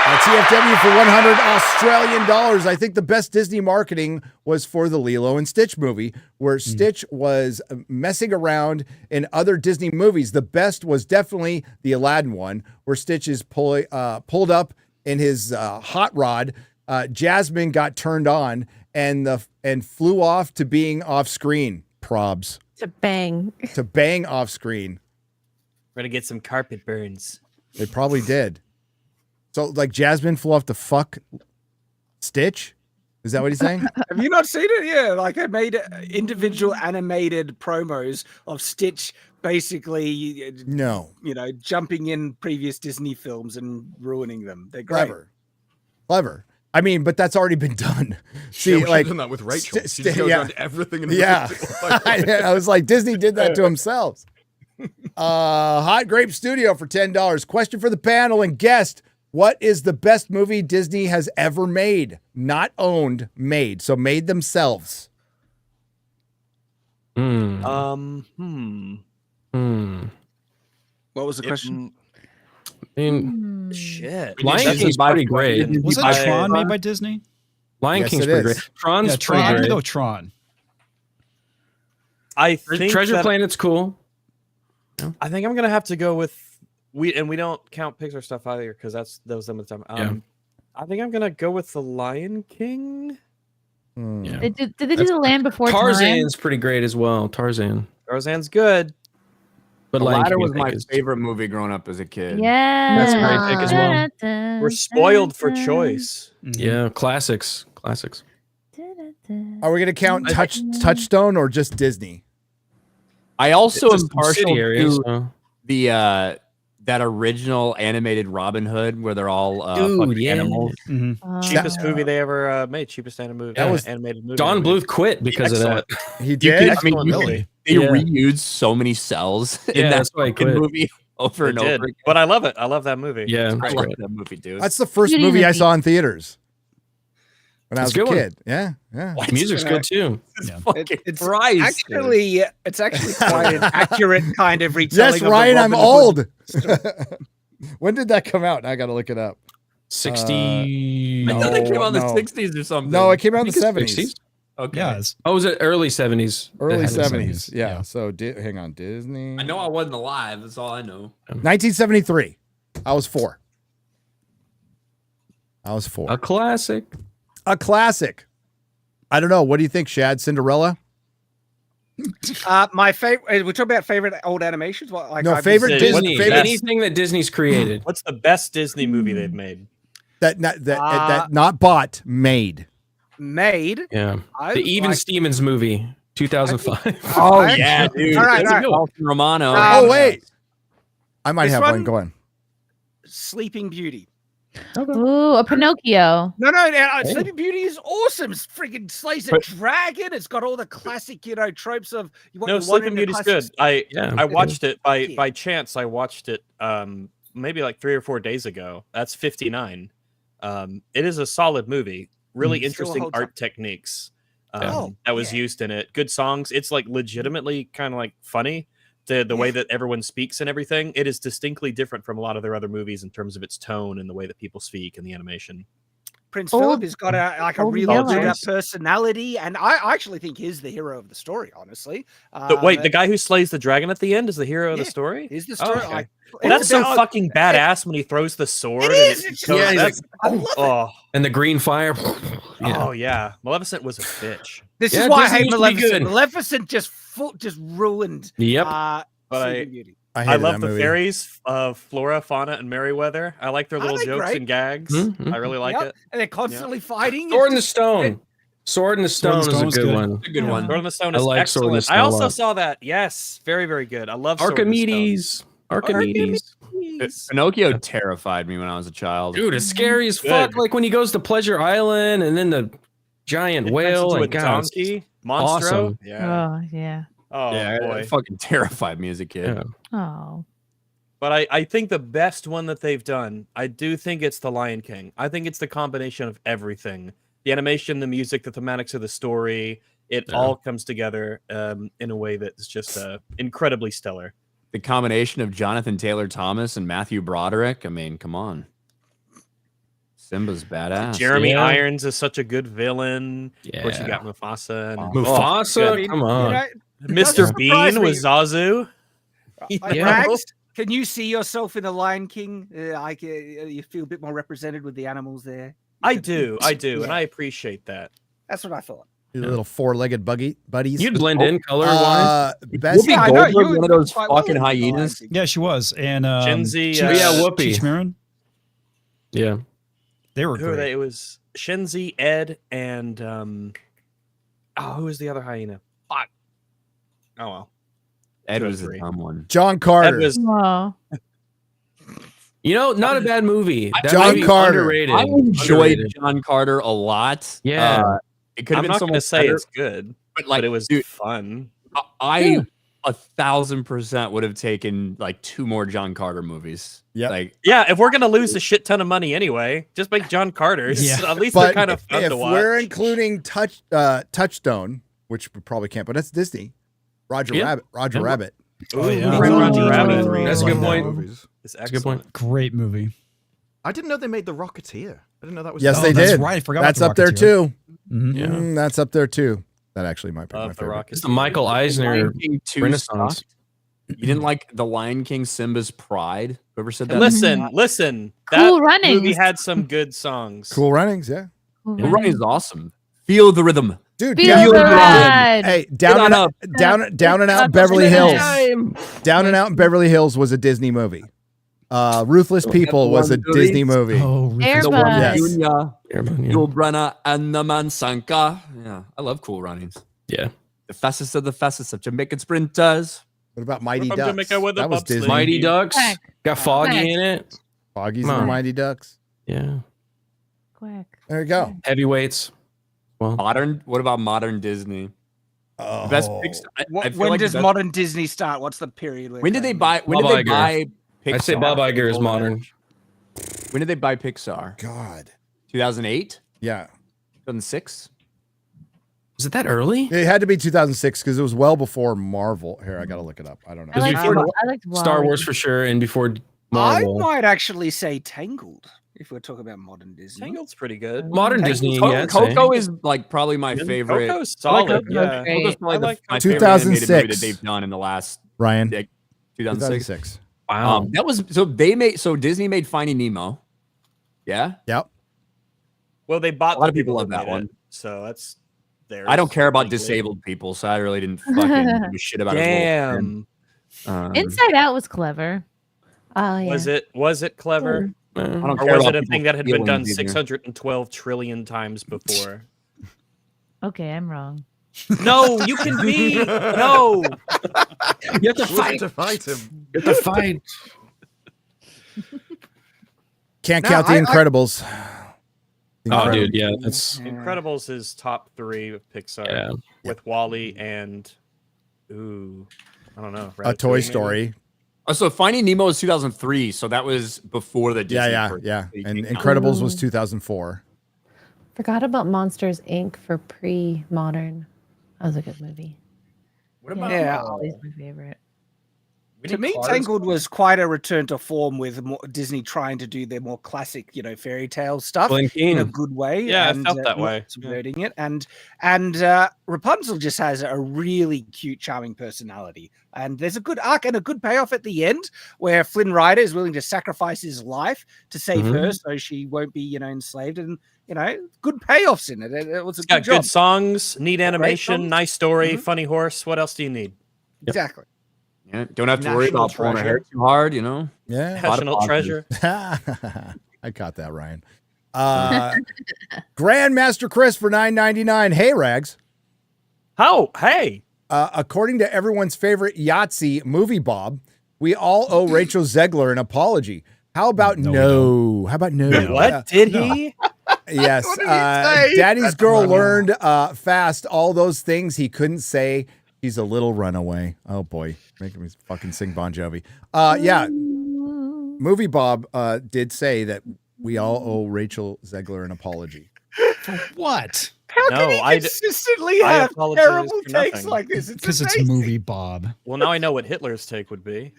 TFW for 100 Australian dollars. I think the best Disney marketing was for the Lilo and Stitch movie, where Stitch was messing around in other Disney movies. The best was definitely the Aladdin one, where Stitch is pulled up in his hot rod. Jasmine got turned on and flew off to being off screen. Probs. To bang. To bang off screen. We're going to get some carpet burns. They probably did. So, Jasmine flew off to fuck Stitch? Is that what he's saying? Have you not seen it? Yeah, I made individual animated promos of Stitch basically, No. Jumping in previous Disney films and ruining them. They're great. Clever. I mean, but that's already been done. See, done that with Rachel. She just goes around to everything in the movie. I was like, Disney did that to themselves. Hot Grape Studio for $10. Question for the panel and guest. What is the best movie Disney has ever made? Not owned, made. So made themselves. What was the question? I mean, shit. Lion King's pretty great. Was it Tron made by Disney? Lion Yes, King's it pretty is. great. Tron's Yeah, Tron. pretty I'm gonna great. go Tron. I think Treasure Planet's cool. I think I'm gonna have to go with we don't count Pixar stuff either because that was them at the time. I think I'm gonna go with the Lion King. Yeah. Did they do the Land Before Time? Tarzan's pretty great as well. Tarzan's good. But Lion Aladdin King, was I think, my is- favorite movie growing up as a kid. Yeah. That's a great pick as well. We're spoiled for choice. Yeah, classics. Are we going to count Touchstone or just Disney? I also It's a am partial subsidiary, to so- the that original animated Robin Hood where they're all Dude, fucking yeah. animals. Cheapest movie they ever made. Cheapest animated movie. Don Bluth quit because of that. He You did? could, I mean, they Yeah. reused so many cells in Yeah, that that's why he fucking quit. movie over and over again. But I love it. I love that movie. Yeah, It's I great. love that movie, dude. That's the first Beauty and movie the I Beast. saw in theaters when I was It's a a good one. kid. Yeah. What? Music's good too. It's Christ, actually quite an accurate kind of retelling. Yes, of the Ryan, I'm Robin old. Hood. When did that come out? I got to look it up. 60. I thought they came out in the no. 60s or something. No, it came out in the I think it's 70s. 60s. Okay. Yeah, it's Oh, was it early 70s? Early It had- 70s. Yeah. yeah. So hang on, Disney. I know I wasn't alive. That's all I know. 1973. I was 4. I was 4. A classic. A classic. I don't know. What do you think, Shad? Cinderella? My favorite. We're talking about favorite old animations. What, like No, favorite What's Disney. the Favorite Anything that Disney's created. What's the best Disney movie they've made? that not bought, made. made. Yeah. I The Even like- Stevens movie, 2005. Oh I yeah, actually- dude. All right, That's all right. Dalton Romano. Oh wait, I might This have one. one- Go on. Sleeping Beauty. Ooh, a Pinocchio. No, Sleeping Beauty is awesome. It's freaking slays a dragon. It's got all the classic, tropes of you want. No, you want Sleeping in the Beauty's classic- good. Yeah. I watched it by Yeah. chance. I watched it maybe like 3 or 4 days ago. That's 59. It is a solid movie. Really Still interesting holds art up. techniques Oh, that was yeah. used in it. Good songs. It's like legitimately kind of like funny. The way that everyone speaks and everything. It is distinctly different from a lot of their other movies in terms of its tone and the way that people speak and the animation. Prince Old- Philip has got a Old really Yeller. good personality, and I actually think he's the hero of the story. Honestly, Wait, the guy who slays the dragon at the end is the hero of the Yeah, story? he's the Oh, story. okay. Like, Well, that's it's so about- fucking badass when he throws the sword. It and is. it It's goes- Yeah, he's that's- I love it. oh, And the green fire. oh yeah, Maleficent was a bitch. This Yeah, is why I Disney hate used to be Maleficent. good. Maleficent just ruined. Yep. But Sleeping Beauty. I hated love that the movie. fairies of Flora, Fauna, and Merryweather. I like their little they jokes great? and gags. Mhm. I really like Yep, it. and they're constantly fighting. Sword in It's the just- Stone. Sword in the Stone is a Stone's good good. one. It's a good one. Sword in the Stone I is like Sword in the excellent. Stone I a also lot. saw that. Yes, very, very good. I love Sword in the Stone. Archimedes. Pinocchio terrified me when I was a child. Dude, it's scary as Good. fuck. Like when he goes to Pleasure Island and then the giant It turns whale into a and God, it's donkey monstro. awesome. Yeah. Oh yeah. Oh yeah, boy. it fucking terrified me as a kid. Yeah. Oh. But I think the best one that they've done, I do think it's The Lion King. I think it's the combination of everything. The animation, the music, the thematics of the story, it all comes together in a way that's just incredibly stellar. The combination of Jonathan Taylor Thomas and Matthew Broderick. I mean, come on. Simba's badass. Jeremy Yeah. Irons is such a good villain. Of course, you Yeah. got Mufasa. And, Mufasa, good. come on. Mr. doesn't surprise Bean me. with Zazu. Rags, can you see yourself in The Lion King? You feel a bit more represented with the animals there. I do, and Yeah. I appreciate that. That's what I thought. You little four-legged buddies. You'd blend in color wise. Best. Whoopi Yeah, I know, Goldberg, you one of those quite well fucking in The Lion hyenas. King. Yeah, she was. And Shenzi, yeah, Whoopi. Cheech Marin. Yeah. They were Who are great. they? It was Shenzi, Ed, and who was the other hyena? Fuck. Oh well. Ed Two was and the three. dumb one. John Ed Carter. was Whoa. You know, not a bad movie. That John movie Carter. Underrated. I enjoyed Underrated. John Carter a lot. Yeah. It could have I'm been not so going to much say better, it's good, but like but it was dude, fun. I 1,000% would have taken like 2 more John Carter movies. Yep. Like Yeah, if we're going to lose a shit ton of money anyway, just make John Carter's. Yeah. At least they're But kind of fun if to watch. we're including Touchstone, which we probably can't, but that's Disney. Roger Yeah. Rabbit. Roger Yeah. Rabbit. Oh, yeah. Bring Roger Ooh. Rabbit. That's a good point. Movies. It's That's a good point. excellent. Great movie. I didn't know they made The Rocketeer. I didn't know that was. Yes, Oh, they that's did. right. I forgot That's about up the there Rocketeer. too. Mhm. Yeah. That's up there too. That actually might be my Love the favorite. Rocket. It's the Michael Eisner Lion King 2 Renaissance. sucked. You didn't like The Lion King Simba's Pride? Whoever said that? Listen. Cool That Runnings. movie had some good songs. Cool Runnings, yeah. Cool The running is awesome. Feel the rhythm. Dude, Feel down, the ride. hey, down Get and on out, down and out in Beverly Hills. Down and Out in Beverly Hills was a Disney movie. Ruthless People was a Disney movie. Oh, Rufus Airbud. The Wallace. one Yes. Junior, Yeah. Yul Brynner, and the Mansanka. Yeah, I love Cool Runnings. Yeah. The fastest of Jamaican sprinters. What about Mighty From Ducks? Jamaica with a That was bobsleigh. Disney. Mighty Ducks. Quack. Got Foggy Quack. in it. Foggies Come and the on. Mighty Ducks. Yeah. Quick. There you go. Heavyweights. Well, Modern. What about modern Disney? Oh. Best Pixar. I feel When like does the best- modern Disney start? What's the period? we're When did they talking buy? When Bob did they Iger. buy Pixar? I'd say Bob Iger is modern. When did they buy Pixar? God. 2008, Yeah. 2006. Is it that early? It had to be 2006 because it was well before Marvel. Here, I got to look it up. I don't know. I liked, before I liked Star Wall-E. Wars for sure, and before I Marvel. might actually say Tangled. If we're talking about modern Disney. Tangled's pretty good. Modern Disney, yeah. I'd say. Coco is like probably my favorite. Coco's solid. Coco. Coco's probably my 2006. favorite animated movie that they've done in the last Ryan. 2006. Wow. That was so Disney made Finding Nemo. Yeah. Yep. Well, they bought A lot the of people love that that made one. it, so that's theirs. I don't care about Thankfully. disabled people, so I really didn't fucking give a shit about it. Damn. Inside Out was clever. Oh yeah. Was it clever? I don't Or care was about it a thing people's that had been done feelings either. 612 trillion times before? Okay, I'm wrong. No, you can be. No. You have to We'll fight. have to fight him. You have to fight. Can't No, count The I- Incredibles. The Oh, Incredibles. dude, yeah, that's Incredibles is top 3 of Pixar yeah. with Wall-E and I don't know. A Toy Ratatouille, Story. maybe? Oh, so Finding Nemo was 2003, so that was before the Disney. Yeah. version. And They- Incredibles was 2004. Forgot about Monsters Inc. for pre-modern. That was a good movie. What about Yeah. Always my favorite. To me, Tangled was quite a return to form with Disney trying to do their more classic, fairy tale stuff Glen in a Keane. good way. Yeah, and, I felt that not way. subverting it. And Rapunzel just has a really cute, charming personality. And there's a good arc and a good payoff at the end where Flynn Rider is willing to sacrifice his life to save her, so she won't be, enslaved. And good payoffs in it. It was a It's got good job. good songs, neat animation, songs. nice story, funny horse. What else do you need? Exactly. Yeah, don't have to worry National about pulling her treasure. hair too hard, Yeah. National treasure. I caught that, Ryan. Grandmaster Chris for $9.99. Hey, Rags. How? Hey. According to everyone's favorite Yahtzee, Movie Bob, we all owe Rachel Zegler an apology. How about no? How about no? What did he? Yes. What did he say? Daddy's That's girl funny. learned fast all those things he couldn't say. He's a little runaway. Oh boy, making me fucking sing Bon Jovi. Yeah. Movie Bob did say that we all owe Rachel Zegler an apology. What? How No, can he I d- consistently I have apologize terrible for takes nothing. like this? Because it's amazing. movie Bob. Well, now I know what Hitler's take would be.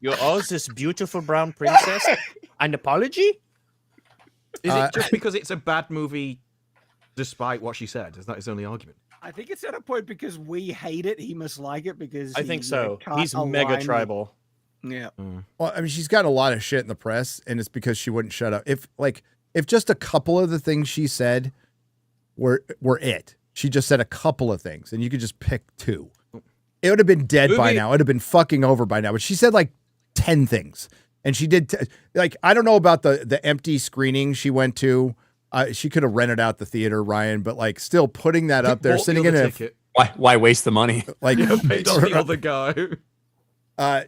You owe this beautiful brown princess an apology? Is it just because it's a bad movie despite what she said? Is that his only argument? I think it's at a point because we hate it, he must like it because I he, think you know, so. can't He's align mega with- tribal. Yeah. Well, I mean, she's got a lot of shit in the press, and it's because she wouldn't shut up. If just a couple of the things she said were it. She just said a couple of things, and you could just pick two. It would have been dead by Movie- now. It would have been fucking over by now. But she said like 10 things, and she did like I don't know about the empty screening she went to. She could have rented out the theater, Ryan, but like still putting that up there, Bought the sitting in other a ticket. Why waste the money? like Paid off the other guy.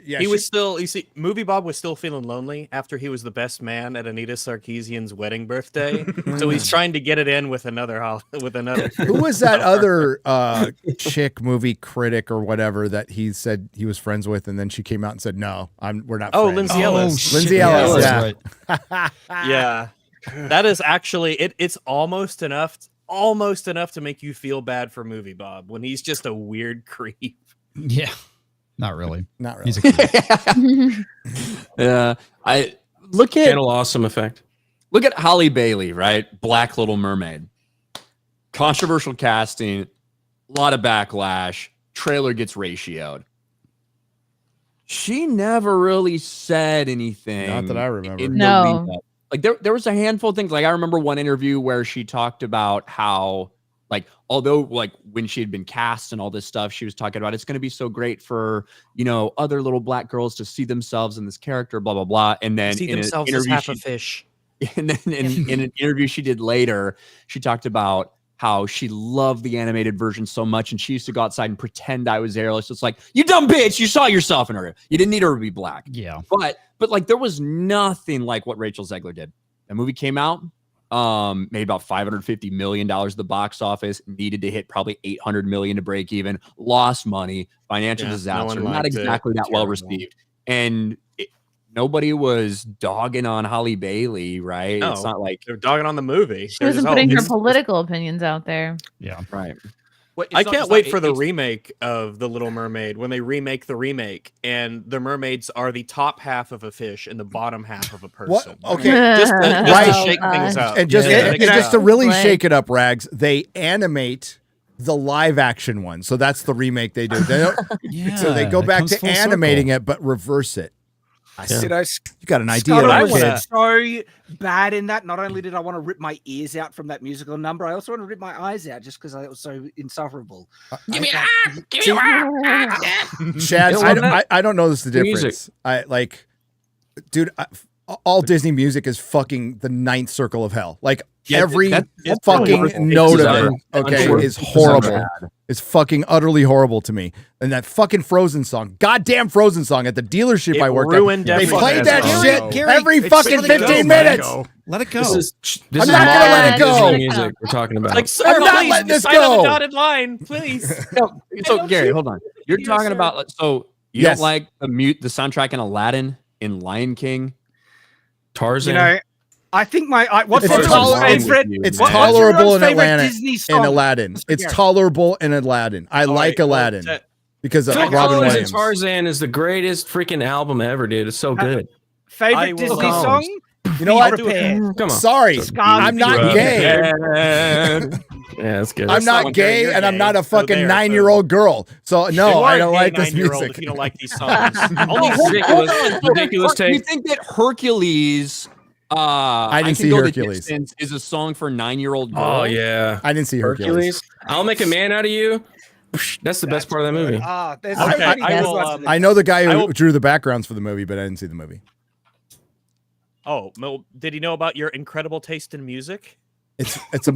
yeah, He was still, you see, Movie Bob was still feeling lonely after he was the best man at Anita Sarkeesian's wedding birthday. So he's trying to get it in with another. Who was that other chick movie critic or whatever that he said he was friends with, and then she came out and said, "No, we're not." Oh, friends. Lindsay Ellis. shit, Lindsay Ellis, that's yeah. right. Yeah, that is actually it. It's almost enough to make you feel bad for Movie Bob when he's just a weird creep. Yeah. Not really. Not really. He's a kid. Yeah, I look at Channel Awesome effect. look at Holly Bailey, right? Black Little Mermaid. Controversial casting, a lot of backlash. Trailer gets ratioed. She never really said anything. Not that I remember. in the No. lead up. Like there was a handful of things. Like I remember one interview where she talked about how, like, although like when she had been cast and all this stuff, she was talking about it's going to be so great for other little black girls to see themselves in this character, blah blah blah. And then See in an themselves as interview half she a fish. and then in an interview she did later, she talked about how she loved the animated version so much, and she used to go outside and pretend I was there. It's like, you dumb bitch, you saw yourself in her. You didn't need her to be black. Yeah. But like there was nothing like what Rachel Zegler did. The movie came out, made about $550 million at the box office, needed to hit probably $800 million to break even, lost money, financial Yeah, no disaster, one not liked it. exactly that well Terrible. received. And nobody was dogging on Holly Bailey, right? No. It's not like They're dogging on the movie. She They're wasn't just, putting her it's- political opinions out there. Yeah. right. I can't wait for the remake of The Little Mermaid when they remake the remake and the mermaids are the top half of a fish and the bottom half of a person. What? Okay, just to shake things up, and just to really shake it up, Rags. They animate the live action one, so that's the remake they do. So they go back to animating it, but reverse it. You know, You got an idea, Scott, I kid. was so bad in that. Not only did I want to rip my ears out from that musical number, I also want to rip my eyes out just because it was so insufferable. Give me Chad, I don't know the difference. I like, dude. All Disney music is fucking the ninth circle of hell. Like every fucking note of it, okay, is horrible. It's fucking utterly horrible to me. And that fucking Frozen song, goddamn Frozen song at the dealership I worked at, they played that shit every fucking 15 minutes. Let it go. I'm not gonna let it go. Music we're talking about. Like, sir, I'm not letting this go. The dotted line, please. So Gary, hold on. You're talking about you don't like the soundtrack in Aladdin, in Lion King, Tarzan. You know, I think what's It's favorite tolerable in favorite Atlanta, Disney song? in Aladdin. It's tolerable in Aladdin. I like Aladdin because of Robin Williams. Tarzan is the greatest freaking album ever, dude. It's so good. Favorite Disney song? You know what? Come on. Sorry, I'm not gay. Yeah, that's good. I'm not gay, and I'm not a fucking 9-year-old girl. So no, I don't like this music. If you don't like these songs, ridiculous Do you think that Hercules? I didn't see Hercules. Is a song for 9-year-old girls. Oh yeah, I didn't see Hercules. I'll make a man out of you. That's the best part of that movie. I know the guy who drew the backgrounds for the movie, but I didn't see the movie. Oh, did he know about your incredible taste in music? It's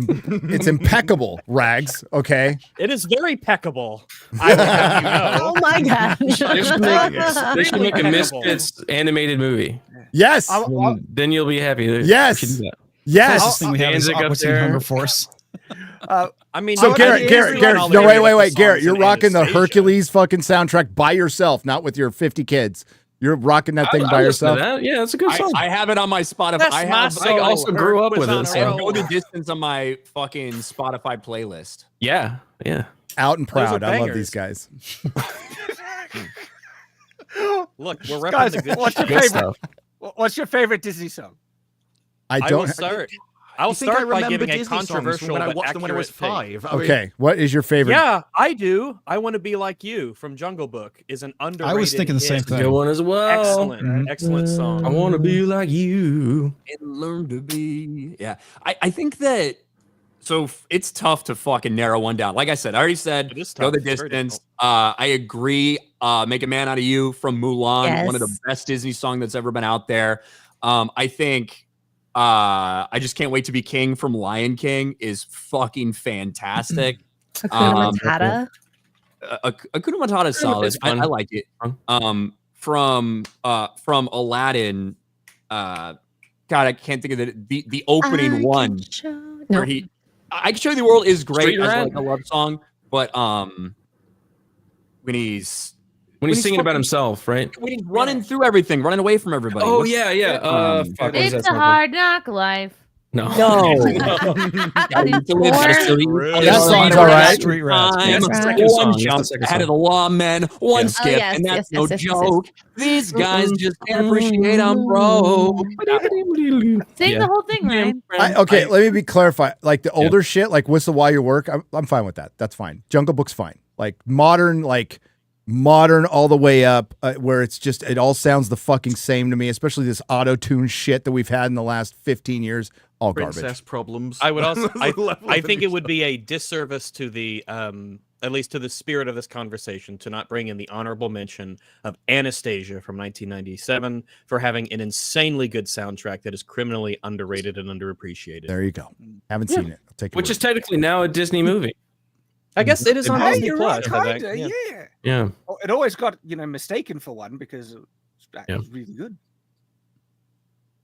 impeccable, Rags. Okay, it is very peccable. I will have you know. Oh my gosh! They should make a Misfits animated movie. Yes, then you'll be happy. Yes, yes. Thing we have is Aquatine Hunger Force. I mean, so Garrett. No, wait, Garrett. You're rocking the Hercules fucking soundtrack by yourself, not with your 50 kids. You're rocking that thing by yourself. Yeah, that's a good song. I have it on my Spotify. I also grew up with it. I go the distance on my fucking Spotify playlist. Yeah. Out and proud. I love these guys. Look, we're repping the good what's your shit. favorite? What's your favorite Disney song? I don't. I'll think I start by remember giving a Disney songs controversial when I but watched them when I was accurate 5. Okay, what is your favorite? Yeah, I do. I Want to Be Like You from Jungle Book is an underrated. I was thinking the same thing. Good one as well. Excellent song. I want to be like you and learn to be. Yeah, I think that. So it's tough to fucking narrow one down. Like I said, I already said go the distance. I agree. Make a Man Out of You from Mulan, one of the best Disney songs that's ever been out there. I think. I just can't wait to be king from Lion King is fucking fantastic. Hakuna Matata. Hakuna Matata is solid. I like it. From Aladdin. God, I can't think of the opening one where I Can Show You the World is great as like a love song, but when he's singing about himself, right? When he's running through everything, running away from everybody. Oh, yeah. It's a hard knock life. No. That song's all right. Street Rats. One jump ahead of the lawmen, one skip, and that's no joke. These guys just can't appreciate I'm broke. Sing the whole thing, man. Okay, let me be clarified. Like the older shit, like Whistle While You Work, I'm fine with that. That's fine. Jungle Book's fine. Like modern all the way up, where it's just it all sounds the fucking same to me, especially this auto-tune shit that we've had in the last 15 years. All Princess garbage. problems. I would also I think it would be a disservice to the at least to the spirit of this conversation to not bring in the honorable mention of Anastasia from 1997 for having an insanely good soundtrack that is criminally underrated and underappreciated. There you go. Haven't seen it. I'll take it. Which is technically now a Disney movie. I guess it is on Disney You're Plus. right, I think. Yeah. Oh, it always got mistaken for one because it was really good.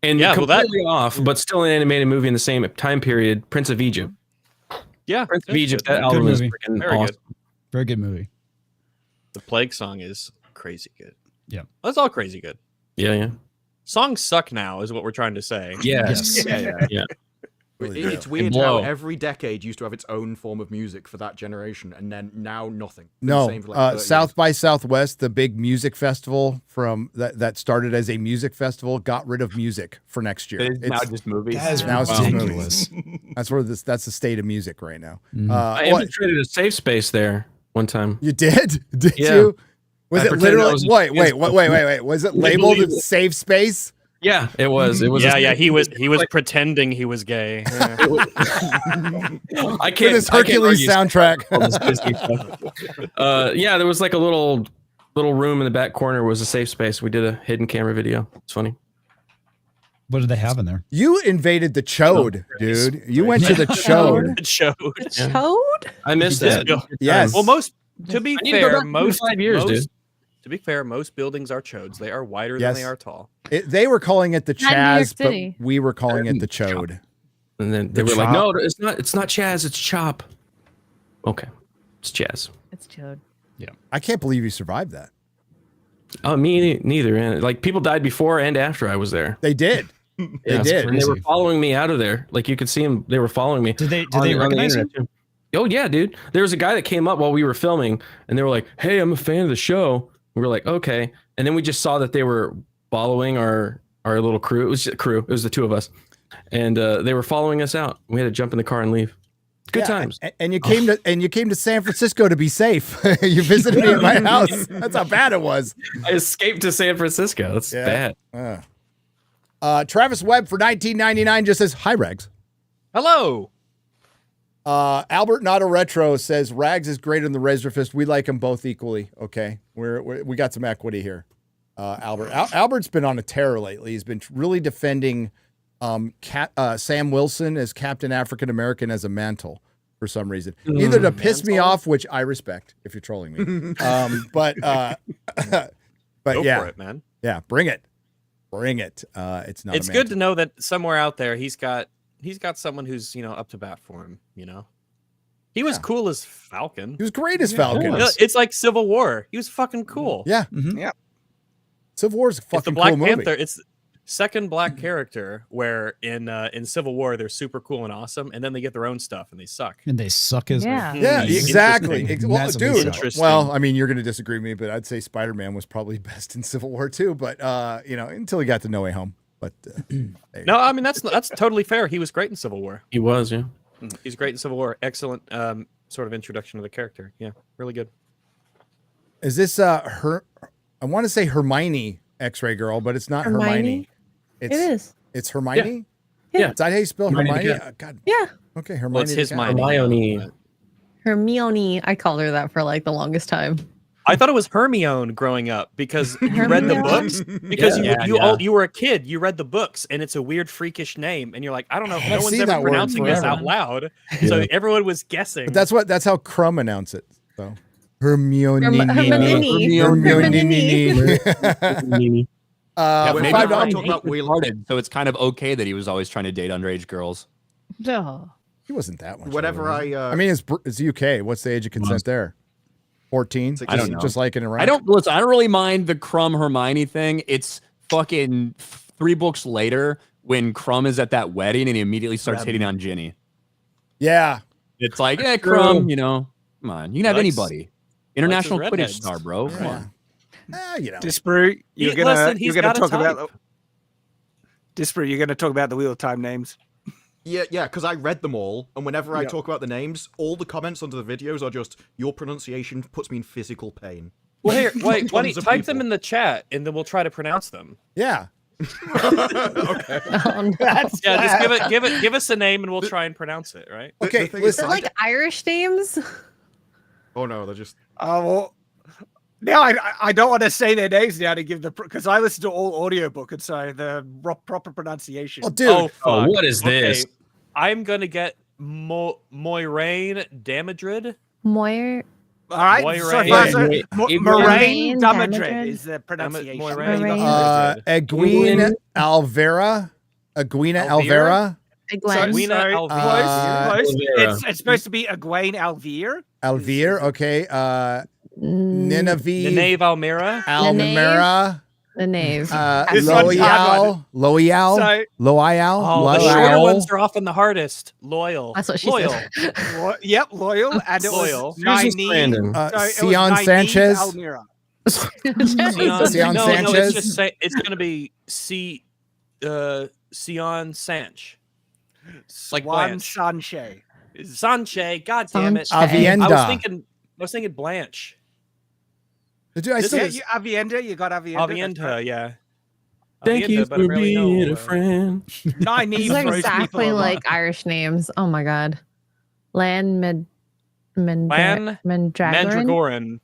And completely off, but still an animated movie in the same time period. Prince of Egypt. Yeah, Prince of Egypt. That album is freaking very awesome. good. Very good movie. The Plague song is crazy good. Yeah, that's all crazy good. Yeah. Songs suck now, is what we're trying to say. Yes. Yeah. It's weird how every decade used to have its own form of music for that generation, and then now nothing. Been the No, same for like 30 South years. by Southwest, the big music festival that started as a music festival, got rid of music for next year. It's now just movies. That is Now it's just ridiculous. movies. That's the state of music right now. I infiltrated a safe space there one time. You did? Did Yeah. you? Was I it pretended I literally? was- Wait. Was it labeled as safe space? Yeah, it was. It was. Yeah. He was pretending he was gay. Yeah. I With can't. his Hercules soundtrack. Yeah, there was like a little room in the back corner was a safe space. We did a hidden camera video. It's funny. What did they have in there? You invaded the chode, dude. You went to the chode. It showed. Chode? I missed that. Yes. Well, to be I need to go fair, back 5 years, dude. To be fair, most buildings are chodes. They are wider Yes. than they are tall. They were calling it the Not in New York Chaz, but City. we were calling it the chode. And then they The were like, chop. "No, it's not. It's not Chaz. It's Chop." Okay, it's Chaz. It's chode. I can't believe you survived that. Oh, me neither. And like people died before and after I was there. They did. They did. And they were following me out of there. Like you could see them. They were following me. Did they on the recognize you? internet, too. Oh yeah, dude. There was a guy that came up while we were filming, and they were like, "Hey, I'm a fan of the show." We were like, "Okay," and then we just saw that they were following our little crew. It was just a crew. It was the two of us, and they were following us out. We had to jump in the car and leave. Good times. And you came to San Francisco to be safe. You visited me at my house. That's how bad it was. I escaped to San Francisco. That's bad. Travis Webb for $19.99 just says, "Hi, Rags." Hello. Albert Not a Retro says Rags is great in the Razor Fist. We like them both equally. Okay, we got some equity here. Albert. Albert's been on a tear lately. He's been really defending Sam Wilson as Captain African American as a mantle for some reason. Either to piss me off, which I respect if you're trolling me. But Go yeah, for it, man. yeah, bring it. It's not. It's good to know that somewhere out there he's got someone who's up to bat for him. He was cool as Falcon. He was great as Falcon. It's like Civil War. He was fucking cool. Yeah. Yeah. Civil War is a It's the fucking Black cool movie. Panther. It's second black character where in Civil War they're super cool and awesome, and then they get their own stuff and they suck. And they suck as Yeah. Yeah, exactly. Well, Massively dude. so. Well, I mean, you're going to disagree with me, but I'd say Spider-Man was probably best in Civil War too. But until he got to No Way Home. But No, I mean that's totally fair. He was great in Civil War. He was, yeah. He's great in Civil War. Excellent sort of introduction to the character. Yeah, really good. is this her? I want to say Hermione X-Ray Girl, but it's not Hermione. It is. It's Hermione. Yeah. Is that how you spell Hermione? Hermione God. Yeah. Okay, Hermione. Well, it's his the cat. Hermione. Hermione. I called her that for like the longest time. I thought it was Hermione growing up because you read the books. Because you were a kid, you read the books, and it's a weird, freakish name, and you're like, I don't know, I've no one's seen ever that word pronouncing this forever. out loud, so everyone was guessing. But that's how Crumb announced it. So Hermione. Hermione. Hermione. Maybe Maybe I'll Ryan talk about Wheel- retarded, so it's kind of okay that he was always trying to date underage girls. Oh. He wasn't that much. Whenever older, was I he? I mean, it's UK. What's the age of consent there? 14. I don't know. Just like in Iraq. I don't really mind the Crumb Hermione thing. It's fucking 3 books later when Crumb is at that wedding and he immediately starts hitting on Ginny. Yeah. It's like, yeah, Crumb, come on, you can have Likes- anybody. International likes his Quidditch redheads. star, bro. Come on. Disparu, you're gonna Listen, he's you're gonna got a talk about type. Disparu. You're gonna talk about the Wheel of Time names. Yeah, because I read them all, and whenever I talk about the names, all the comments under the videos are just, your pronunciation puts me in physical pain. Well, here, wait, Tons of type them people. in the chat, and then we'll try to pronounce them. Yeah. Okay. Oh, no. Yeah, just give us a name, and we'll try and pronounce it. Right? Okay, The thing is, listen. They're like Irish names. Oh no, they're just... Well, now I don't want to say their names now to give because I listen to all audiobook and so the proper pronunciation. Oh, dude. Oh, fuck. Oh, what is this? Okay, I'm gonna get Moiraine Damadrid. Moire. All right, Moiraine. Moraine Damadrid. Damadrid is the pronunciation. Moiraine. Egwene Alvera. Egwene Alvera. Egwene. Edwina Alvira. Close. It's supposed to be Egwene Alvir. Alvir. Okay. Nineveh. Nene Valmira. Almira. The knave. This one's a hard Loyal. So- Loyal. Oh, the shorter ones are often the hardest. Loyal. That's what she Loyal. said. Yep, loyal. And it Loyal. was Yours is Nynaeve. Brandon. So it was Sion Nynaeve Sanchez. Almira. Sion no, Sanchez? it's just it's gonna be Sion Sanch. Like Swan Blanche. Sanche. Sanche. God damn it. Avienda. I was thinking Blanche. Dude, I This still, Yeah, is- Avienda. You got Avienda. that's Avienda, right. yeah. Thank you Avienda, but I for really being know, a friend. Nynaeve These are throws exactly people a lot. like Irish names. Oh my god. Lan Mandragoran. Mandragoran.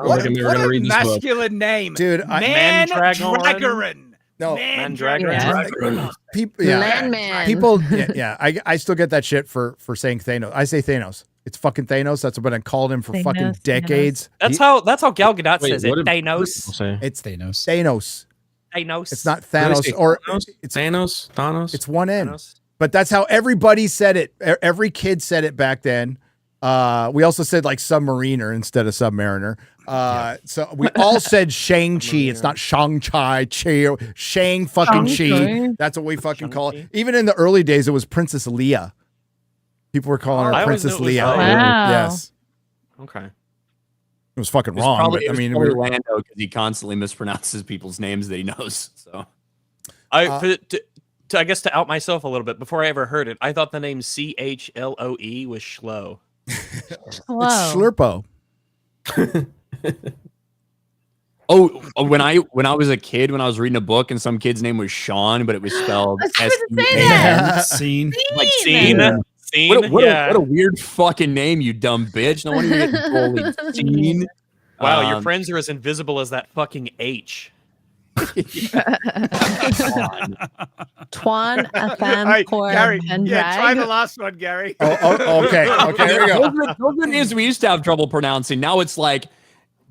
What, Okay, we're what gonna a read this book. masculine name. Dude, Mandragoran. no. Mandragoran. People, yeah. Landman. People, yeah, I still get that shit for saying Thanos. I say Thanos. It's fucking Thanos. That's what I called him for fucking Thanos, decades. That's how Gal Gadot Wait, says it. what did people Thanos. say? It's Thanos. Thanos. Thanos. It's not What did they Thanos say? or Thanos? it's Thanos. it's one N. Thanos. But that's how everybody said it. Every kid said it back then. We also said like submariner instead of submariner. So we all said Shang-Chi. It's not Shang-Chi. Shang fucking Chi. Shang-Chi. That's what we fucking call it. Shang-Chi. Even in the early days, it was Princess Leia. People were calling I her always Princess knew it was Leia. Leia. Wow. Yes. Okay. It was fucking It's wrong. probably, But, I mean, probably we're- Lando because he constantly mispronounces people's names that he knows. So I guess to out myself a little bit, before I ever heard it, I thought the name CHLOE was Schlo. Whoa. it's Slurpo. when I was a kid, when I was reading a book and some kid's name was Sean, but it was spelled I was supposed to say S-E-A-N. that. Scene. Like Scene. Scene. What Yeah. a weird fucking name, you dumb bitch. No wonder you're getting bullied. Scene. Wow, your Um, friends are as invisible as that fucking H. Twan FM Hey, Core Gary, and yeah, try the Drag. last one, Gary. Okay. Okay. Here we go. Those are names we used to have trouble pronouncing. Now it's like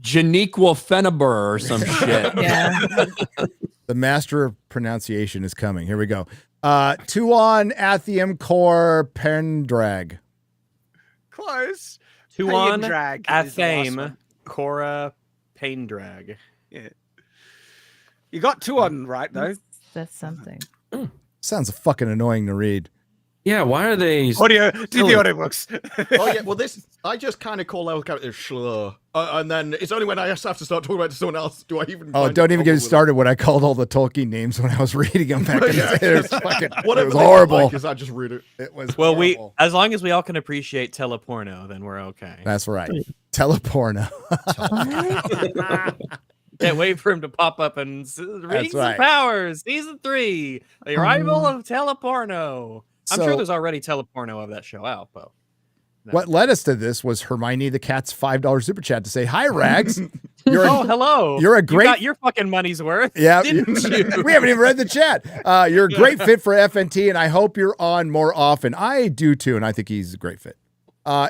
Janiqua Feneber or some shit. Yeah. The master of pronunciation is coming. Here we go. Tuon Athium Core Pendrag. Close. Tuon Drag is the last Athame one. Cora Pain Drag. Yeah. You got two on right though. That's something. Sounds fucking annoying to read. Yeah, why are they? Audio, do the audio books. Oh yeah, well this I just kind of call our character Schlur, and then it's only when I have to start talking about someone else do I even. Oh, find don't a even get me problem with it. started when I called all the Tolkien names when I was reading them back in the day. It was fucking, Whatever it was they horrible. Like, 'cause I just read it. It was Well, horrible. as long as we all can appreciate teleporno, then we're okay. That's right. Teleporno. Can't wait for him to pop up and Rings right. of Powers, season 3, the arrival of teleporno. I'm So- sure there's already teleporno of that show out, but What led us to this was Hermione the Cat's $5 super chat to say, "Hi, Rags. You're oh, hello. you're a You great- got your fucking money's worth. Yeah, didn't you? we haven't even read the chat. You're a great fit for FNT, and I hope you're on more often. I do too, and I think he's a great fit.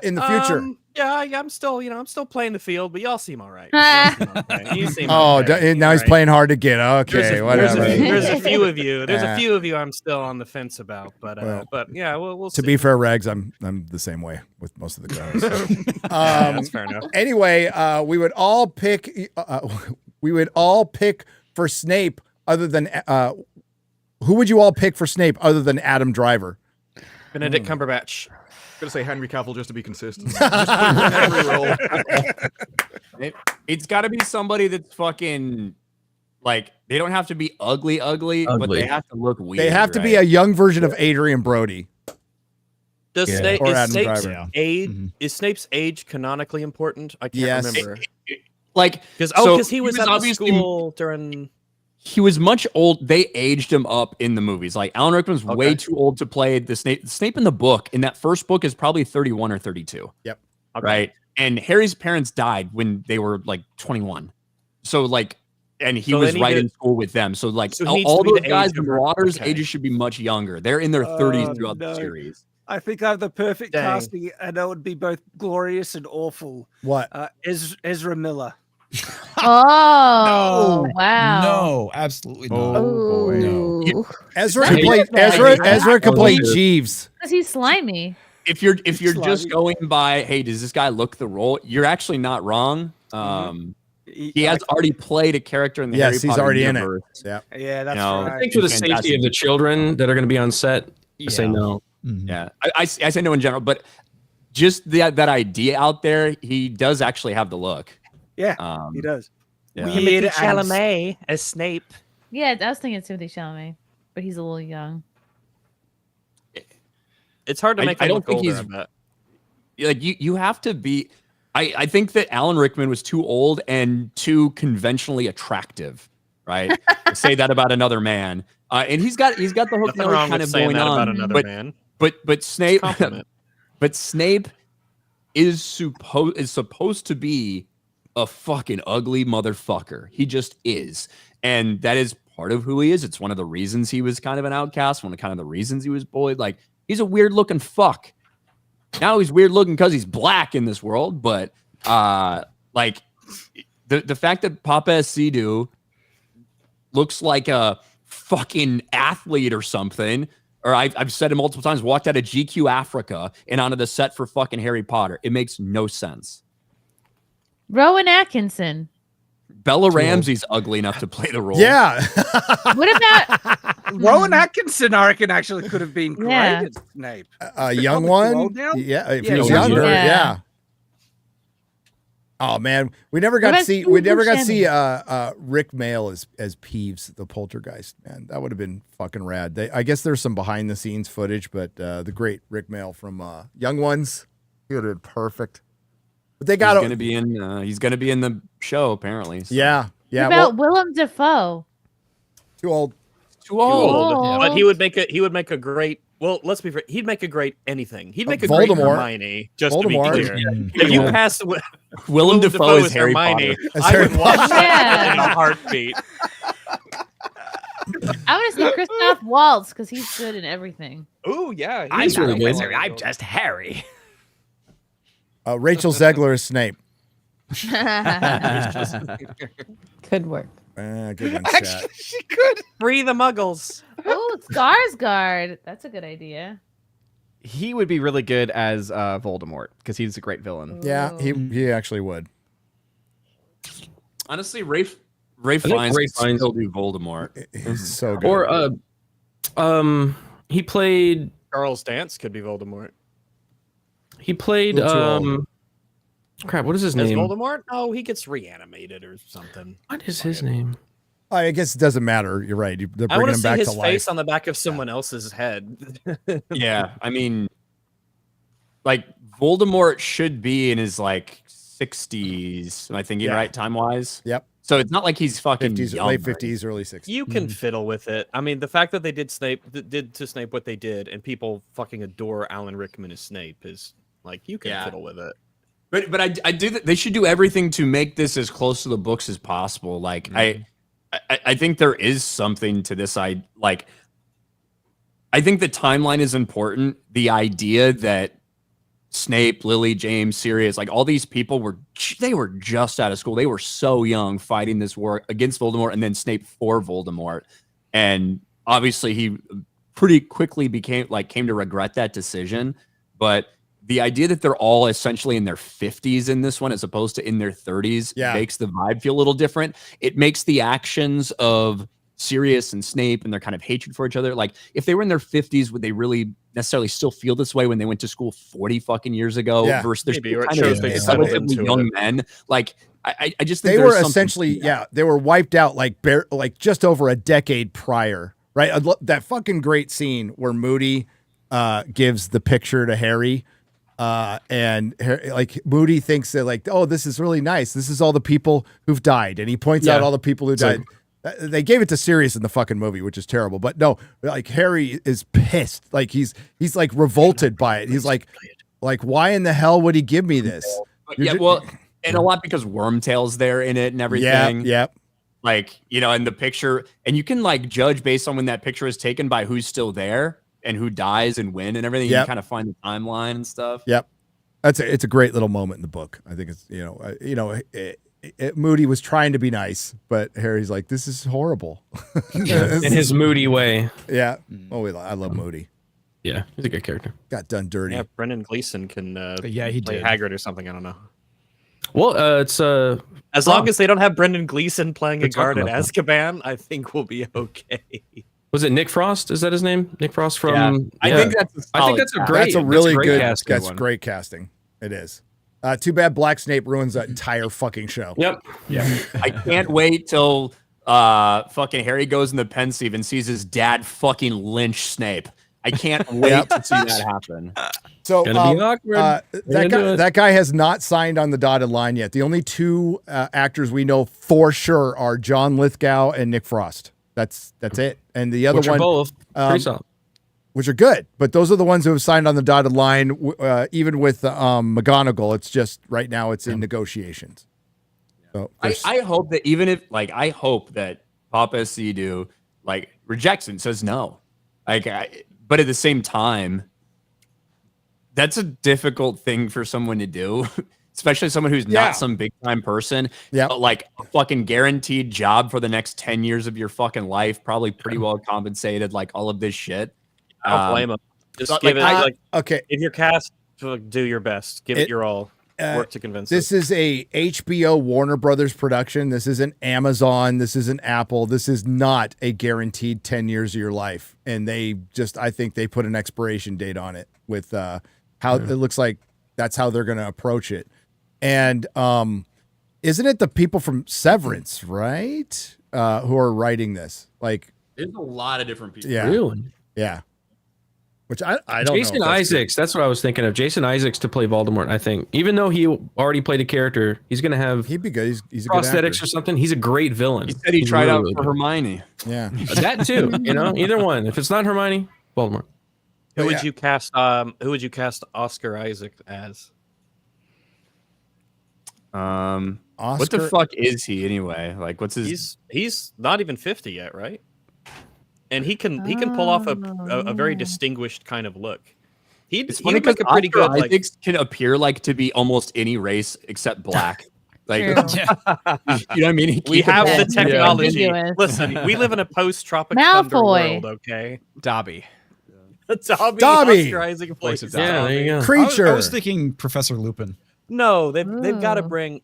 In the future. Yeah, I'm still, I'm still playing the field, but y'all seem all right. Y'all seem okay. You seem Oh, okay. now he's All right. playing hard to get. Okay, There's whatever. a few of you. There's Yeah. a few of you I'm still on the fence about, but Well, yeah, we'll To see. be fair, Rags, I'm the same way with most of the guys. Yeah, that's fair enough. Anyway, we would all pick for Snape other than who would you all pick for Snape other than Adam Driver? Benedict Cumberbatch. I'm gonna say Henry Cavill just to be consistent. Just put him in every role. It's got to be somebody that's fucking like they don't have to be ugly, but Ugly. they have to look weird. They have to be a right? young version of Adrian Brody. Does Yeah. Snape, Or is Adam Snape's Driver. age Mhm. is Snape's age canonically important? I can't Yes. remember. like Because so he was at the obviously school during. he was much old. They aged him up in the movies. Like Alan Rickman's way Okay. too old to play the Snape. Snape in the book, in that first book, is probably 31 or 32. Yep. Okay. Right. And Harry's parents died when they were like 21. So like, and he So they was need right to- in school with them. So like, So he all needs to be those the guys, age the of- Marauders, okay. ages should be much younger. They're in their 30s Oh, throughout no. the series. I think I have the perfect Dang. casting, and that would be both glorious and awful. What? Ezra Miller. Oh, No. wow. No, absolutely not. Oh, boy. No. Ezra That's could play okay. Ezra could play Jeeves. Because he's slimy. If you're just Slimy. going by, hey, does this guy look the role? You're actually not wrong. He has already played a character in the Harry Potter he's already universe. in it. Yeah. Yeah, that's I right. I think for the safety of the children that are going to be on set, I say no. Yeah, I say no in general, but just that idea out there, he does actually have the look. Yeah, he does. Yeah. Weird and Chalamet as Snape. Yeah, I was thinking Timothy Chalamet, but he's a little young. It's hard to make. I him don't look think older, he's I bet. like you have to be. I think that Alan Rickman was too old and too conventionally attractive, right? To say that about another man, and he's got the hook Nothing nose wrong kind with of saying going that on. about another man. But Snape, Compliment. but Snape is supposed to be a fucking ugly motherfucker. He just is, and that is part of who he is. It's one of the reasons he was kind of an outcast. One of kind of the reasons he was bullied. Like he's a weird looking fuck. Now he's weird looking because he's black in this world, but like the fact that Papa Sidu looks like a fucking athlete or something, or I've said it multiple times, walked out of GQ Africa and onto the set for fucking Harry Potter. It makes no sense. Rowan Atkinson. Bella Ramsey's ugly enough to play the role. Yeah. What about Rowan Atkinson? I reckon actually could have been great Yeah. as Snape. A young Probably too one. old now? Yeah, if Yeah, he was he's younger. younger. Yeah. Oh man, we never got to about see Rick Mail as Peeves, the poltergeist. Man, that would have been fucking rad. I guess there's some behind the scenes footage, but the great Rick Mail from Young Ones, he would have been perfect. But they got he's gonna be in the show apparently. So. Yeah. what about Willem Dafoe? Too old. Too old. Oh. But he would make a great. Well, let's be fair. He'd make a great anything. He'd make a Voldemort. great Hermione. Just Voldemort. to be clear, if you cast Willem Dafoe is Harry Hermione, Potter. I would watch that in a heartbeat. I want to see Christoph Waltz because he's good in everything. Oh yeah, I'm not a wizard. I'm just Harry. Rachel Zegler is Snape. Could work. Good one, Actually, chat. she could. Free the Muggles. Oh, Skarsgård. That's a good idea. He would be really good as Voldemort because he's a great villain. Yeah, he actually would. Honestly, Ray Ray Fiennes Fiennes- can still do Voldemort. He's so good. Or he played Charles Dance could be Voldemort. he played crap, what is his As name? Voldemort? Oh, he gets reanimated or something. What is his name? I guess it doesn't matter. You're right. They're I bringing want to him see back his to face life. on the back of someone else's head. Yeah, I mean, like Voldemort should be in his like 60s. Am I thinking right time wise? Yep. So it's not like he's fucking 50s, young, late right? 50s, early 60s. You can fiddle with it. I mean, the fact that they did to Snape what they did, and people fucking adore Alan Rickman as Snape is like you can fiddle with it. But I do. They should do everything to make this as close to the books as possible. Like I think there is something to this. I think the timeline is important. The idea that Snape, Lily, James, Sirius, like all these people were just out of school. They were so young fighting this war against Voldemort, and then Snape for Voldemort. And obviously he pretty quickly came to regret that decision. But the idea that they're all essentially in their 50s in this one, as opposed to in their 30s, makes the vibe feel a little different. It makes the actions of Sirius and Snape and their kind of hatred for each other. Like, if they were in their 50s, would they really necessarily still feel this way when they went to school 40 fucking years ago? Versus they're still kind of relatively young men. Like, I just think they were essentially, they were wiped out like just over a decade prior, right? That fucking great scene where Moody gives the picture to Harry. And like Moody thinks that like, oh, this is really nice. This is all the people who've died. And he points out all the people who died. They gave it to Sirius in the fucking movie, which is terrible. But no, like Harry is pissed. Like he's like revolted by it. He's like, why in the hell would he give me this? And a lot because Wormtail's there in it and everything. Yeah. Like, and the picture, and you can like judge based on when that picture is taken by who's still there and who dies and when and everything. You can kind of find the timeline and stuff. Yep. It's a great little moment in the book. I think it's, Moody was trying to be nice, but Harry's like, this is horrible. In his Moody way. Yeah. Oh, I love Moody. Yeah, he's a good character. Got done dirty. Yeah, Brendan Gleeson can he play did. Hagrid or something. I don't know. Well, it's I As long as they don't have Brendan Gleeson playing We're a guard at talking about Azkaban, I think we'll be okay. Was it Nick Frost? Is that his name? Nick Frost from. Yeah. I think that's a I think that's a solid great. That's a really great good. casting That's one. great casting. It is. Too bad Black Snape ruins that entire fucking show. Yep. Yeah. I can't wait till fucking Harry goes in the pensieve and sees his dad fucking lynch Snape. I can't wait to see that happen. So Gonna be awkward. that guy has not signed on the dotted line yet. The only two actors we know for sure are John Lithgow and Nick Frost. That's it. And the other Which are one, both pretty solid. which are good, but those are the ones who have signed on the dotted line. Even with McGonagall, it's just right now it's in negotiations. So I hope that even if I hope that Papa Sidu rejects it and says no. But at the same time, that's a difficult thing for someone to do, especially someone who's not some big time person. Yeah, like a fucking guaranteed job for the next 10 years of your fucking life, probably pretty well compensated, like all of this shit. I don't blame him. Just so, give it okay. If you're cast, do your best. Give it your all. Work to convince This is a HBO Warner Brothers production. This isn't Amazon. This isn't Apple. This is not a guaranteed 10 years of your life. And I think they put an expiration date on it with how it looks like that's how they're going to approach it. And isn't it the people from Severance, right? Who are writing this? There's a lot of different people. Yeah. Really? Yeah. Which I don't Jason know. Isaacs. That's what I was thinking of. Jason Isaacs to play Voldemort. I think even though he already played a character, he's gonna have. He'd be good. He's a good prosthetics actor or something. He's a great villain. He said he tried out for Hermione. Yeah, that too. Either one. If it's not Hermione, Voldemort. Who would you cast? Who would you cast Oscar Isaac as? What the fuck is he anyway? What's his? He's not even 50 yet, right? And he can pull off a very distinguised kind of look. He would make a pretty good. Isaacs can appear to be almost any race except black. You know what I mean? We have the technology. Yeah. Listen, we live in a post-Tropic Thunder world, okay? Dobby. Dobby. Oscar Isaac plays Yeah, there you go. Creature. I was thinking Professor Lupin. No, they've got to bring.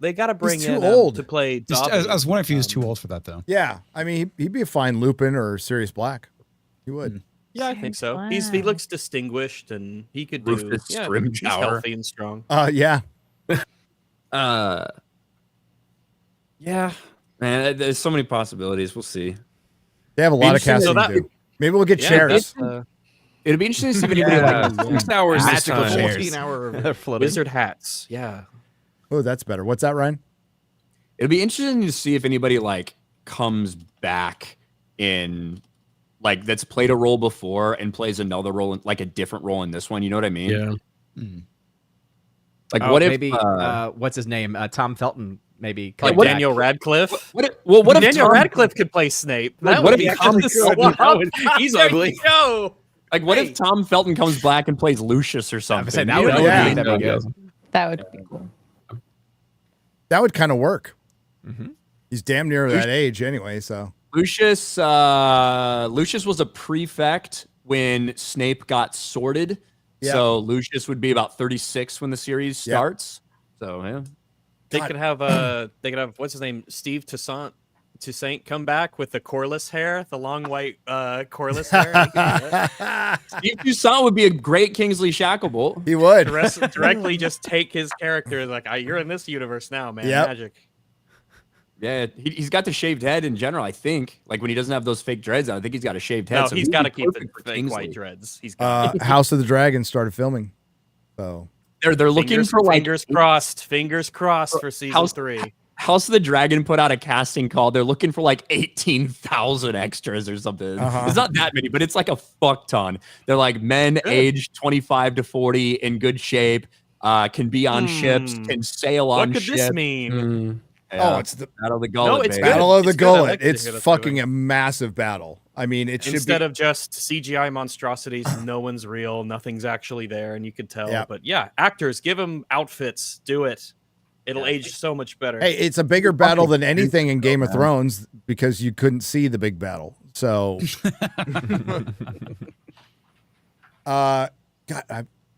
They got to bring He's in too old to play Just- Dobby. I was wondering if he was too old for that, though. Yeah, I mean, he'd be a fine Lupin or Sirius Black. He would. Yeah, I think so. Wow. He looks distinguished, and he could do. Rufus Yeah, Scrimgeour. he's healthy and strong. Yeah. Yeah, man. There's so many possibilities. We'll see. They have a lot of Interesting. casting to do. Maybe we'll get chairs. It'll be interesting to see if anybody 6 hours this Magical time. 14-hour Wizard hats. Yeah. Oh, that's better. What's that, Ryan? It'll be interesting to see if anybody comes back in that's played a role before and plays another role in, a different role in this one. You know what I mean? Yeah. What if maybe what's his name? Tom Felton maybe. Like come Daniel back. Radcliffe. what if Daniel Tom, Radcliffe could play Snape? That what would if be Tom actually Felton- cool. He's ugly. Yo. what if Tom Felton comes back and plays Lucius or I something? would say that would Yeah. be that'd be good. That would be cool. That would kind of work. Mm-hmm. He's damn near that age anyway, so. Lucius was a prefect when Snape got sorted. Yeah. So Lucius would be about 36 when the series starts. So yeah. They could have what's his name, Steve Toussaint come back with the coreless hair, the long white coreless hair. Steve Toussaint would be a great Kingsley Shacklebolt. He would. Directly just take his character you're in this universe now, man. Yep. Magic. Yeah, he's got the shaved head in general, I think. When he doesn't have those fake dreads on, I think he's got a shaved head. No, so he's he'd got to be keep the perfect for fake Kingsley. white dreads. He's got House of the Dragon started filming. So They're looking for fingers crossed for season 3. House of the Dragon put out a casting call. They're looking for 18,000 extras or something. It's not that many, but it's a fuck ton. They're men aged 25 to 40 in good shape, can be on ships, can sail on What could ships. this mean? Yeah. it's the Battle of the Gullet. it's baby. Battle of the It's good. I Gullet. like to It's hear that's fucking going. a massive battle. I mean, it should Instead be. of just CGI monstrosities, no one's real, nothing's actually there, and you can tell. Yeah. But yeah, actors, give them outfits, do it. It'll age so much better. Hey, it's a bigger battle than anything in Game of Thrones because you couldn't see the big battle. So, God,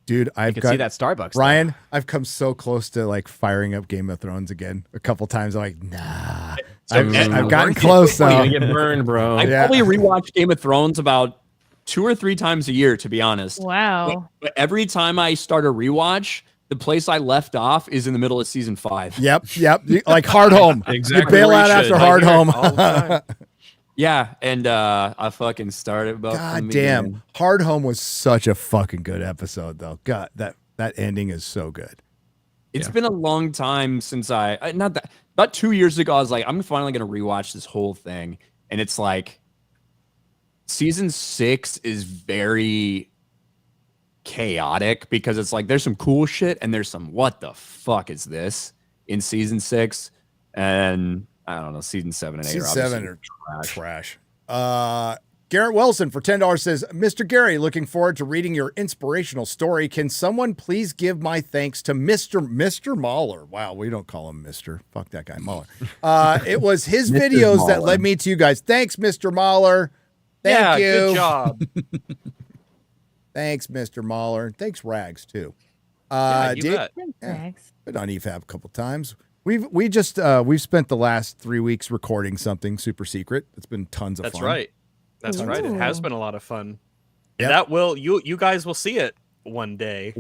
Dude, I've could got see that Starbucks. though. Ryan, I've come so close to like firing up Game of Thrones again a couple times. I'm like, nah. I've gotten close You're though. gonna get burned, bro. I probably rewatch Game of Thrones about 2 or 3 times a year, to be honest. Wow. But every time I start a rewatch, the place I left off is in the middle of season 5. Yep. Like Hard Home. Exactly You bail where you out after should. Hard Home. All the time. Yeah, and I fucking started about. God damn. Hard Home was such a fucking good episode though. God, that ending is so good. It's been a long time since about 2 years ago, I was like, I'm finally gonna rewatch this whole thing, and it's like season 6 is very chaotic because it's like there's some cool shit and there's some what the fuck is this in season 6, and I don't know, season 7 and 8 Season are 7 obviously are trash. Garrett Wilson for $10 says, Mr. Gary, looking forward to reading your inspirational story. Can someone please give my thanks to Mr. Mahler? Wow, we don't call him Mr. Fuck that guy, Mahler. It was his Mr. videos that Mahler. led me to you guys. Thanks, Mr. Mahler. Thank you. Good job. Thanks, Mr. Mahler. Thanks, Rags, too. Yeah, you bet. Thanks. Been on EFAB a couple times. We've spent the last 3 weeks recording something super secret. It's been tons of That's fun. right. That's right. It has Ooh. been a lot of fun. Yep. That will you guys will see it one day.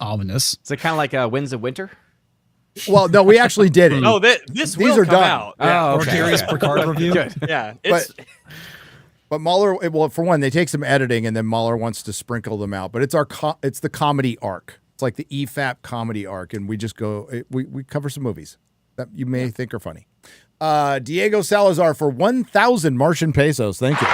Ominous. Is it kind of like Winds of Winter? Well, no, we actually did it. Oh, this These will are come done. out. Oh, Or okay. Gary's Picard review. Yeah, it's But Mahler, well, for one, they take some editing, and then Mahler wants to sprinkle them out. But it's it's the comedy arc. It's like the EFAP comedy arc, and we just go. We cover some movies that you may think are funny. Diego Salazar for 1,000 Martian pesos. Thank you.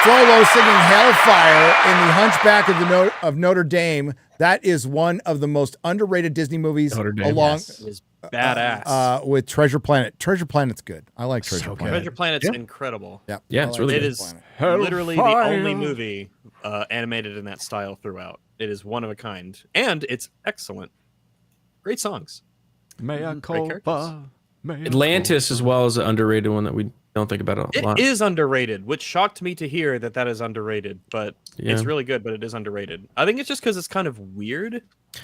Frollo singing Hellfire in The Hunchback of Notre Dame. That is one of the most underrated Disney movies, Notre Dame, along it is badass. with Treasure Planet. Treasure Planet's good. I like Treasure Planet. Treasure Planet's Yeah. incredible. Yeah, Yeah, I it's like really It Treasure is Planet. literally the only movie animated in that style throughout. It is one of a kind, and it's excellent. Great songs. Mea Great culpa. Atlantis as well as an underrated one that we don't think about a lot. It is underrated, which shocked me to hear that is underrated, but it's Yeah. really good, but it is underrated. I think it's just because it's kind of weird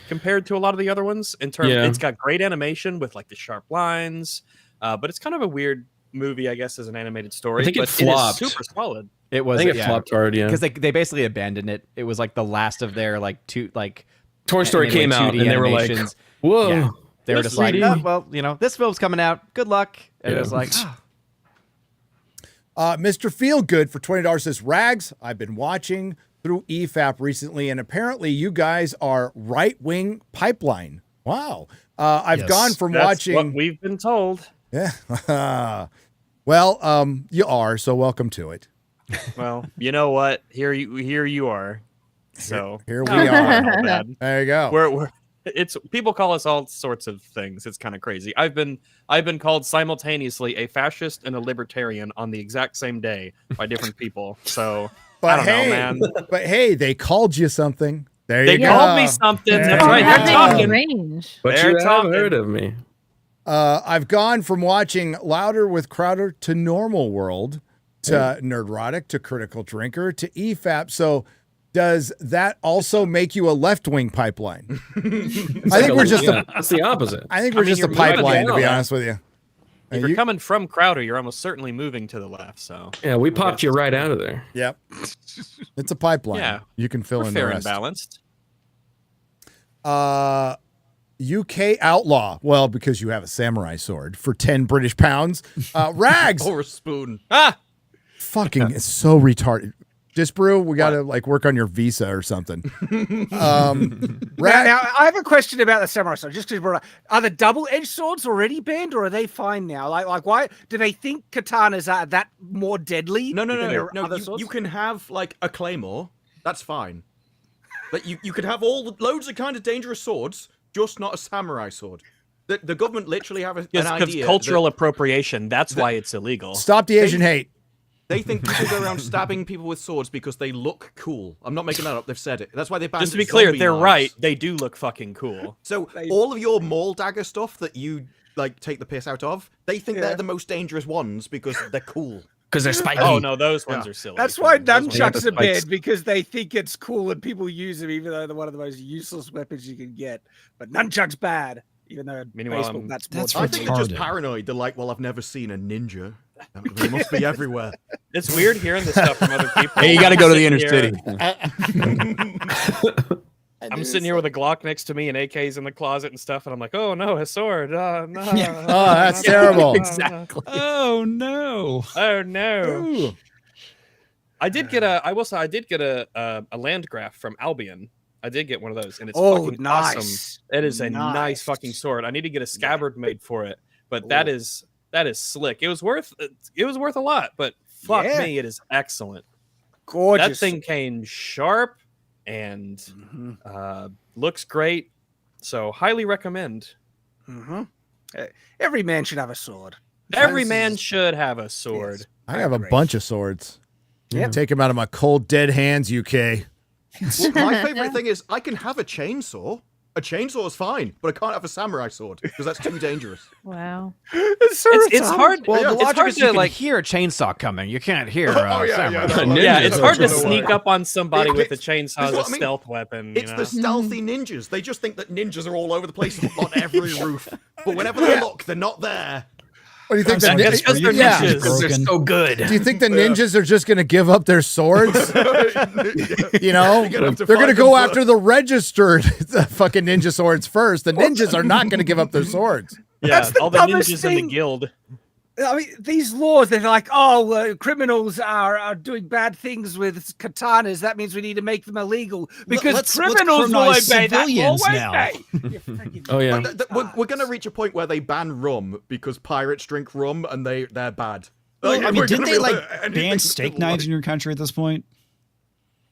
compared to a lot of the other ones in terms Yeah. it's got great animation with like the sharp lines, but it's kind of a weird movie, I guess, as an animated story. I think it but flopped. It is super solid. It was. I think it flopped hard, yeah. Because they basically abandoned it. It was like the last of their Toy Story came out, 2D and they were like, animations. whoa. Yeah. They were This just like, 3D. oh, well, this film's coming out. Good luck. And Yeah. it was like, Mr. Feelgood for $20 says, Rags, I've been watching through EFAP recently, and apparently you guys are right-wing pipeline. Wow. I've Yes. gone from That's watching. what we've been told. Yeah. Well, you are, so welcome to it. Well, you know what? Here you are. So Here we not are. bad. There you go. We're it's people call us all sorts of things. It's kind of crazy. I've been called simultaneously a fascist and a libertarian on the exact same day by different people. So I don't know, man. But hey, they called you something. There They you go. called me something. That's There right. you They're go. talking. Range. But They're you have talking. heard of me. I've gone from watching Louder with Crowder to Normal World to Nerdrotic to Critical Drinker to EFAP. So does that also make you a left-wing pipeline? I think we're just That's the opposite. I think we're just a you're moving pipeline, to be down. honest with you. If you're coming from Crowder, you're almost certainly moving to the left. So Yeah, we popped you right out of there. Yep. It's a pipeline. Yeah. You can fill we're in the fair and rest. balanced. UK Outlaw. Well, because you have a samurai sword for 10 British pounds. Rags. Or a spoon. Ah, Fucking is so retarded. Disparu, we got to work on your visa or something. Now, I have a question about the samurai sword. Just because are the double-edged swords already banned, or are they fine now? Like why do they think katanas are that more deadly? No. than their other You swords? can have like a claymore. That's fine. But you could have loads of kind of dangerous swords, just not a samurai sword. The government literally have an because idea. cultural appropriation. That's why it's illegal. Stop the Asian hate. They think people go around stabbing people with swords because they look cool. I'm not making that up. They've said it. That's why they banned Just to be clear, zombie they're knives. right. They do look fucking cool. So all of your maul dagger stuff that you like take the piss out of, they think they're the most dangerous ones because they're cool. because they're spiky. Oh no, those ones are silly. That's why Those ones- nunchucks are spikes. banned, because they think it's cool and people use them, even though they're one of the most useless weapons you can get. But nunchucks bad, even though Meanwhile, baseball, that's I think they're just retarded. paranoid. They're like, well, I've never seen a ninja. They must be everywhere. It's weird hearing this stuff from other people. Hey, you got to go to the inner Sitting city. here- I'm sitting here with a Glock next to me and AKs in the closet and stuff, and I'm like, oh no, a sword. No, Yeah. Oh, that's terrible. Exactly. Oh no. Oh no. I did get a. I will say I did get a land graph from Albion. I did get one of those, and it's fucking nice. awesome. It is a nice fucking sword. I need to get a scabbard made for it, but that is slick. It was worth a lot, but fuck Yeah. me, it is excellent. gorgeous. That thing came sharp and looks great. So highly recommend. Every man should have a sword. Every This man is- should have a sword. Yes. I have a agree. bunch of swords. Yeah. Take them out of my cold, dead hands, UK. Well, my favorite thing is I can have a chainsaw. A chainsaw is fine, but I can't have a samurai sword because that's too dangerous. Wow. It's hard. Well, the it's logic hard is you to can like. hear a chainsaw coming. You can't hear. Yeah, samurai. Yeah, it's hard to Ninjas. sneak up on somebody with a It's- chainsaw that's as a what I mean. stealth weapon. You It's know? the stealthy ninjas. They just think that ninjas are all over the place on every roof. But whenever they look, they're not there. What do you think? That's because they're yeah. ninjas. They're so good. Do you think the ninjas are just going to give up their swords? You know, You're gonna have to they're going to find go them after the registered fucking ninja swords first. The ninjas are not going to give up their swords. Yeah, That's the all the dumbest ninjas in thing. the guild. I mean, these laws, they're like, oh, criminals are doing bad things with katanas. That means we need to make them illegal because let's criminals will criminalize obey that law, civilians won't now. they? You freaking Oh yeah. We're going to reach a point where they ban rum because pirates drink rum and they're bad. Well, I mean, we're didn't gonna they be like anything ban that's steak like- knives in your country at this point?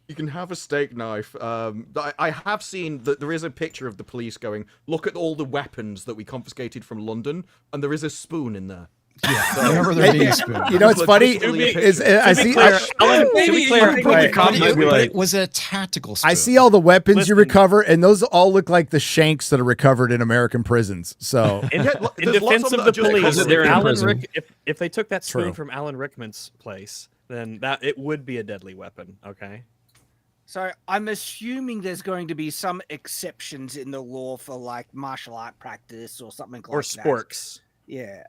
You can have a steak knife. I have seen that there is a picture of the police going, look at all the weapons that we confiscated from London, and there is a spoon in there. Yeah, remember there being a spoon. You know what's funny Legitimately a is picture. I see To be clear, Right. But I'd be like- it was a tactical spoon. I see all the weapons you Listen. recover, and those all look like the shanks that are recovered in American prisons. So In, Yeah, in there's lots defense of of them the that are just police, covered They're in Alan prison. Rick, if they took that spoon True. from Alan Rickman's place, then that it would be a deadly weapon. Okay. So I'm assuming there's going to be some exceptions in the law for like martial art practice or something like Or that. sporks. Yeah.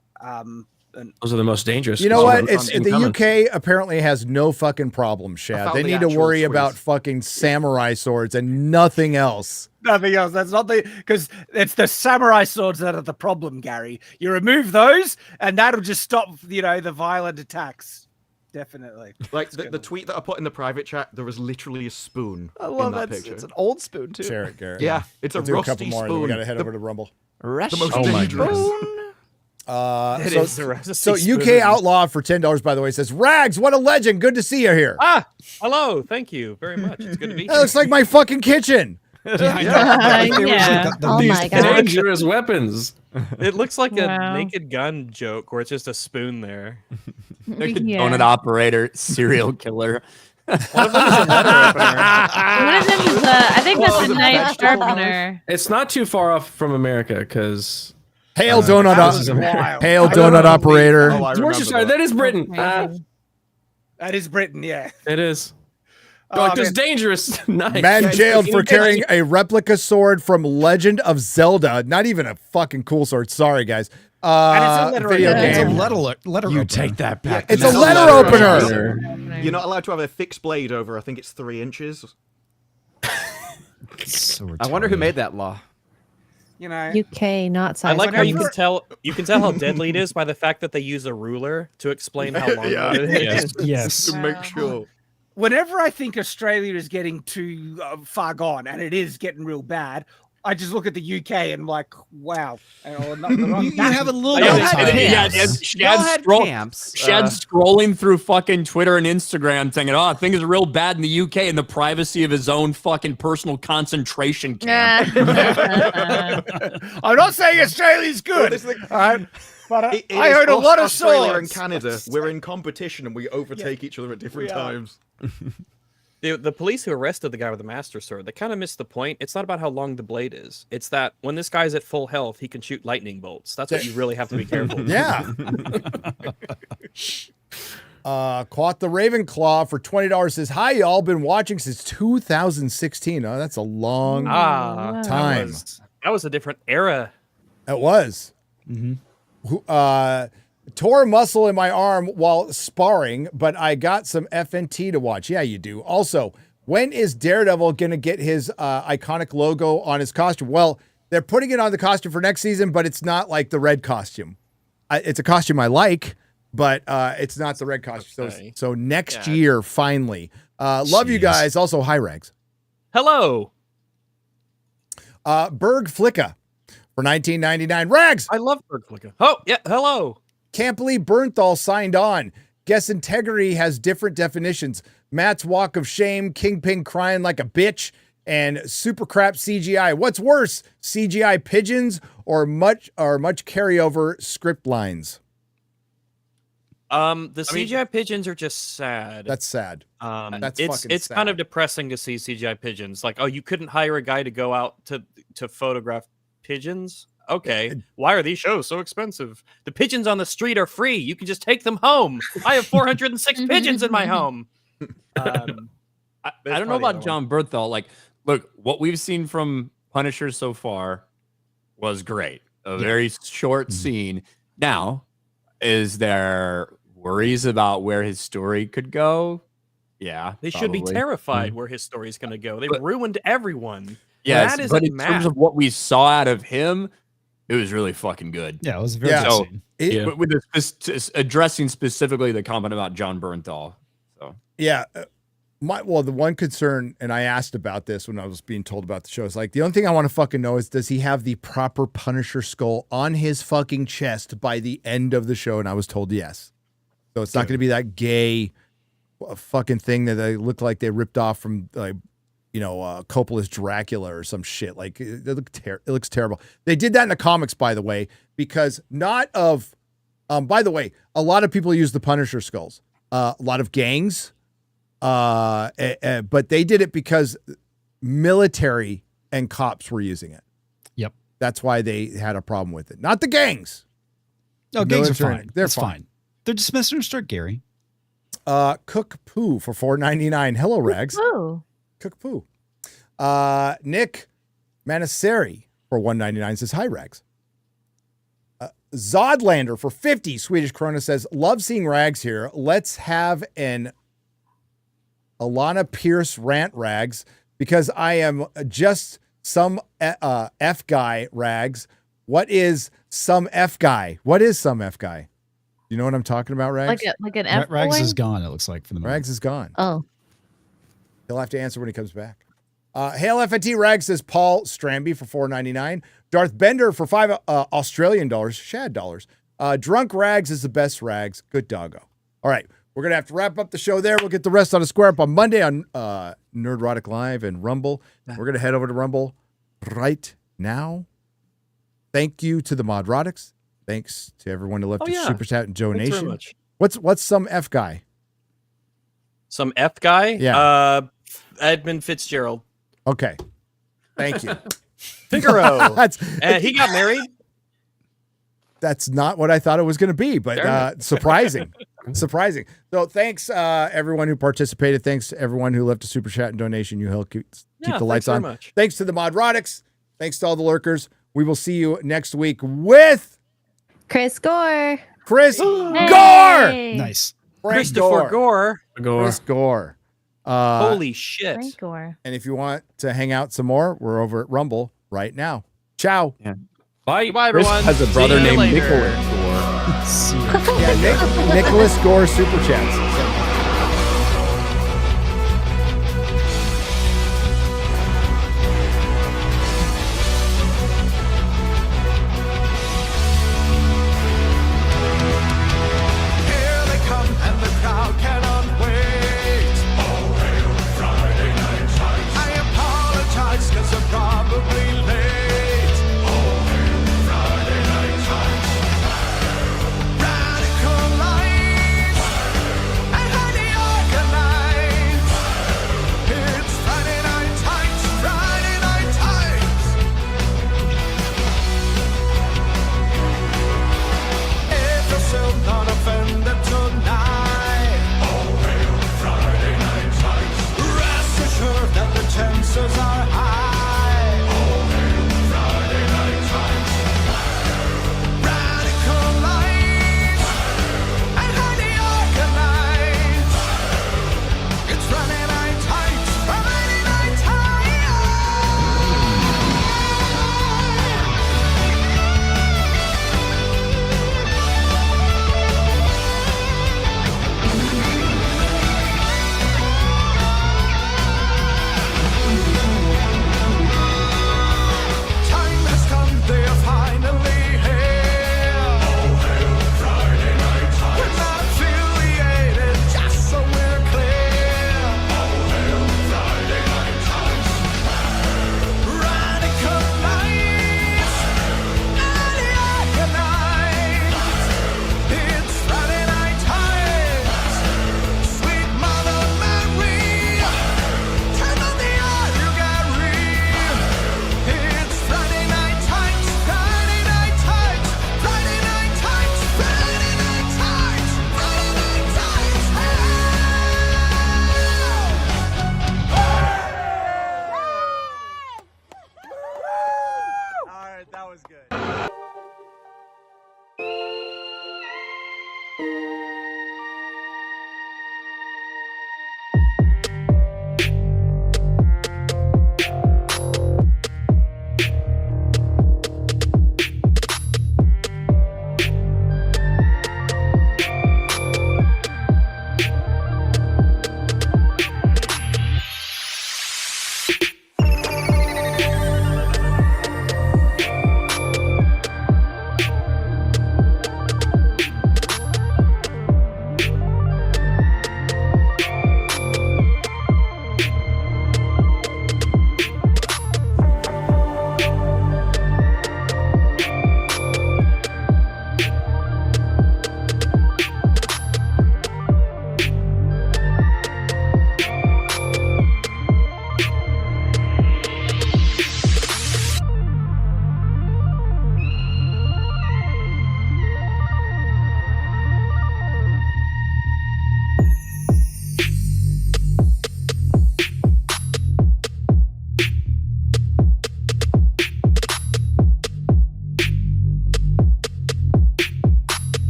Those are the most dangerous. you know Oh, what? on It's the incoming. UK apparently has no fucking problem, Shad. found They the need to actual worry tweet. about fucking samurai swords and nothing else. Nothing else. That's not the because it's the samurai swords that are the problem, Gary. You remove those, and that'll just stop, the violent attacks. Definitely. Like the tweet that I put in the private chat, there was literally a spoon I love in that that. picture. It's an old spoon too. Share it, Garrett. Yeah, it's a We'll do a rusty couple more, and then spoon. we got to head The- over to Rumble. the most Oh my dangerous. It So, is the rusty so spoon. UK Outlaw for $10, by the way, says, Rags, what a legend. Good to see you here. Ah, hello. Thank you very much. It's good to be That here. looks like my fucking kitchen. Yeah, I know. They were just Yeah. like the Oh least- my god. Dangerous weapons. It looks like Wow. a Naked Gun joke where it's just a spoon there. Like a Yeah. donut operator, serial killer. One of them is a letter opener. One of them is I think that's a knife vegetable sharpener. It's not too far off from America because Hail donut, that was wild. hail I donut remember- operator. Oh, I remember Worcestershire. That is Britain. That is Britain, yeah. It is. Oh, Like this man. dangerous knife. Man jailed you for need to- carrying a replica sword from Legend of Zelda. Not even a fucking cool sword. Sorry, guys. And it's a letter Video opener. It's a game. letter You opener. take that back. It's No, a no, letter no, no, no, opener. no. You're not allowed to have a fixed blade over, I think it's 3 inches. So I wonder who retarded. made that law. UK, not I size. like how you queen. can tell how deadly it is by the fact that they use a ruler to explain how long Yeah. it is. Yes. To make sure. Whenever I think Australia is getting too far gone, and it is getting real bad, I just look at the UK and I'm like, wow. You have a little Yeah, bit of time. Shad's scrolling through fucking Twitter and Instagram thinking, oh, things are real bad in the UK in the privacy of his own fucking personal concentration camp. I'm not saying Australia's good, This thing- all right? But It I is heard a us, lot of Australia swords. and Canada. We're in competition and we overtake each other at different We are. times. The police who arrested the guy with the master sword, they kind of missed the point. It's not about how long the blade is. It's that when this guy's at full health, he can shoot lightning bolts. That's what you really have to be careful. Yeah. Caught the Ravenclaw for $20 says, hi, y'all. Been watching since 2016. Oh, that's a long time. That was a different era. It was. Tore a muscle in my arm while sparring, but I got some FNT to watch. Yeah, you do. Also, when is Daredevil going to get his iconic logo on his costume? Well, they're putting it on the costume for next season, but it's not like the red costume. It's a costume I like, but it's not the red costume. So next year, finally. Love you guys. Also, hi, Rags. Hello. Berg Flicka for $19.99. Rags. I love Berg Flicka. Oh, yeah. Hello. Can't believe Bernthal signed on. Guess integrity has different definitions. Matt's walk of shame, Kingpin crying like a bitch, and super crap CGI. What's worse, CGI pigeons or much carryover script lines? The CGI pigeons are just sad. That's sad. It's kind of depressing to see CGI pigeons. Like, oh, you couldn't hire a guy to go out to photograph pigeons? Okay. Why are these shows so expensive? The pigeons on the street are free. You can just take them home. I have 406 pigeons in my home. I don't know about John Bernthal. Like, look, what we've seen from Punisher so far was great. A very short scene. Now, is there worries about where his story could go? Yeah. They should be terrified where his story is going to go. They've ruined everyone. Yes, that is but in terms of what we saw out of him, it was really fucking good. Yeah, it was very good scene. With addressing specifically the comment about John Bernthal. So yeah, the one concern, and I asked about this when I was being told about the show, is like the only thing I want to fucking know is, does he have the proper Punisher skull on his fucking chest by the end of the show? And I was told yes. So it's not going to be that gay fucking thing that they look like they ripped off from like, Coppola's Dracula or some shit. Like it looks terrible. They did that in the comics, by the way, because by the way, a lot of people use the Punisher skulls. A lot of gangs, but they did it because military and cops were using it. Yep. That's why they had a problem with it. Not the gangs. No, gangs are fine. They're fine. They're just misunderstood, Gary. Cook Poo for $4.99. Hello, Rags. Cook Poo. Nick Manaseri for $1.99 says, hi, Rags. Zodlander for 50 Swedish krona says, love seeing Rags here. Let's have an Alana Pierce rant, Rags, because I am just some F guy, Rags. What is some F guy? What is some F guy? You know what I'm talking about, Rags? Like an F Rags boy? is gone, it looks like, for the moment. Rags is gone. Oh. He'll have to answer when he comes back. Hail FNT. Rags says Paul Stramby for $4.99. Darth Bender for $5 Australian dollars, Shad dollars. Drunk Rags is the best Rags. Good doggo. All right, we're going to have to wrap up the show there. We'll get the rest on a square up on Monday on Nerdrotic Live and Rumble. We're going to head over to Rumble right now. Thank you to the Modrotics. Thanks to everyone who left a super chat and donation. Thanks very much. What's some F guy? Some F guy? Yeah. Edmund Fitzgerald. Okay. Thank you. Figaro. He got married. That's not what I thought it was going to be, but surprising. Surprising. So thanks, everyone who participated. Thanks to everyone who left a super chat and donation. You help keep the lights on. Much. Thanks to the Modrotics. Thanks to all the lurkers. We will see you next week with Chris Gore. Chris Gore. Nice. Christopher Gore. Chris Gore. Holy shit. Frank Gore. And if you want to hang out some more, we're over at Rumble right now. Ciao. Yeah. Bye. Goodbye, Chris everyone. has a brother See you named later. Nicholas Gore. Yeah, Nicholas Gore super chats.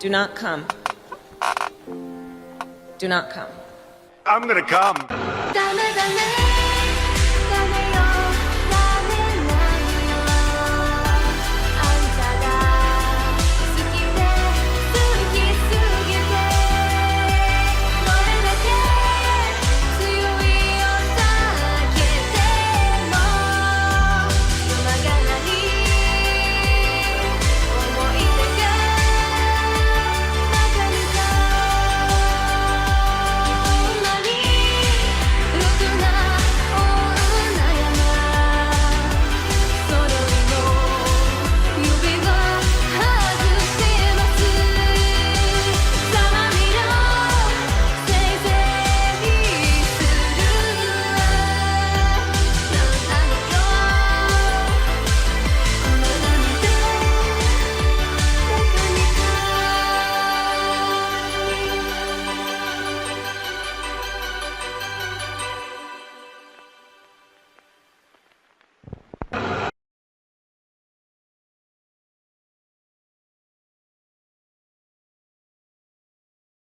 Do not come. Do not come. I'm gonna come.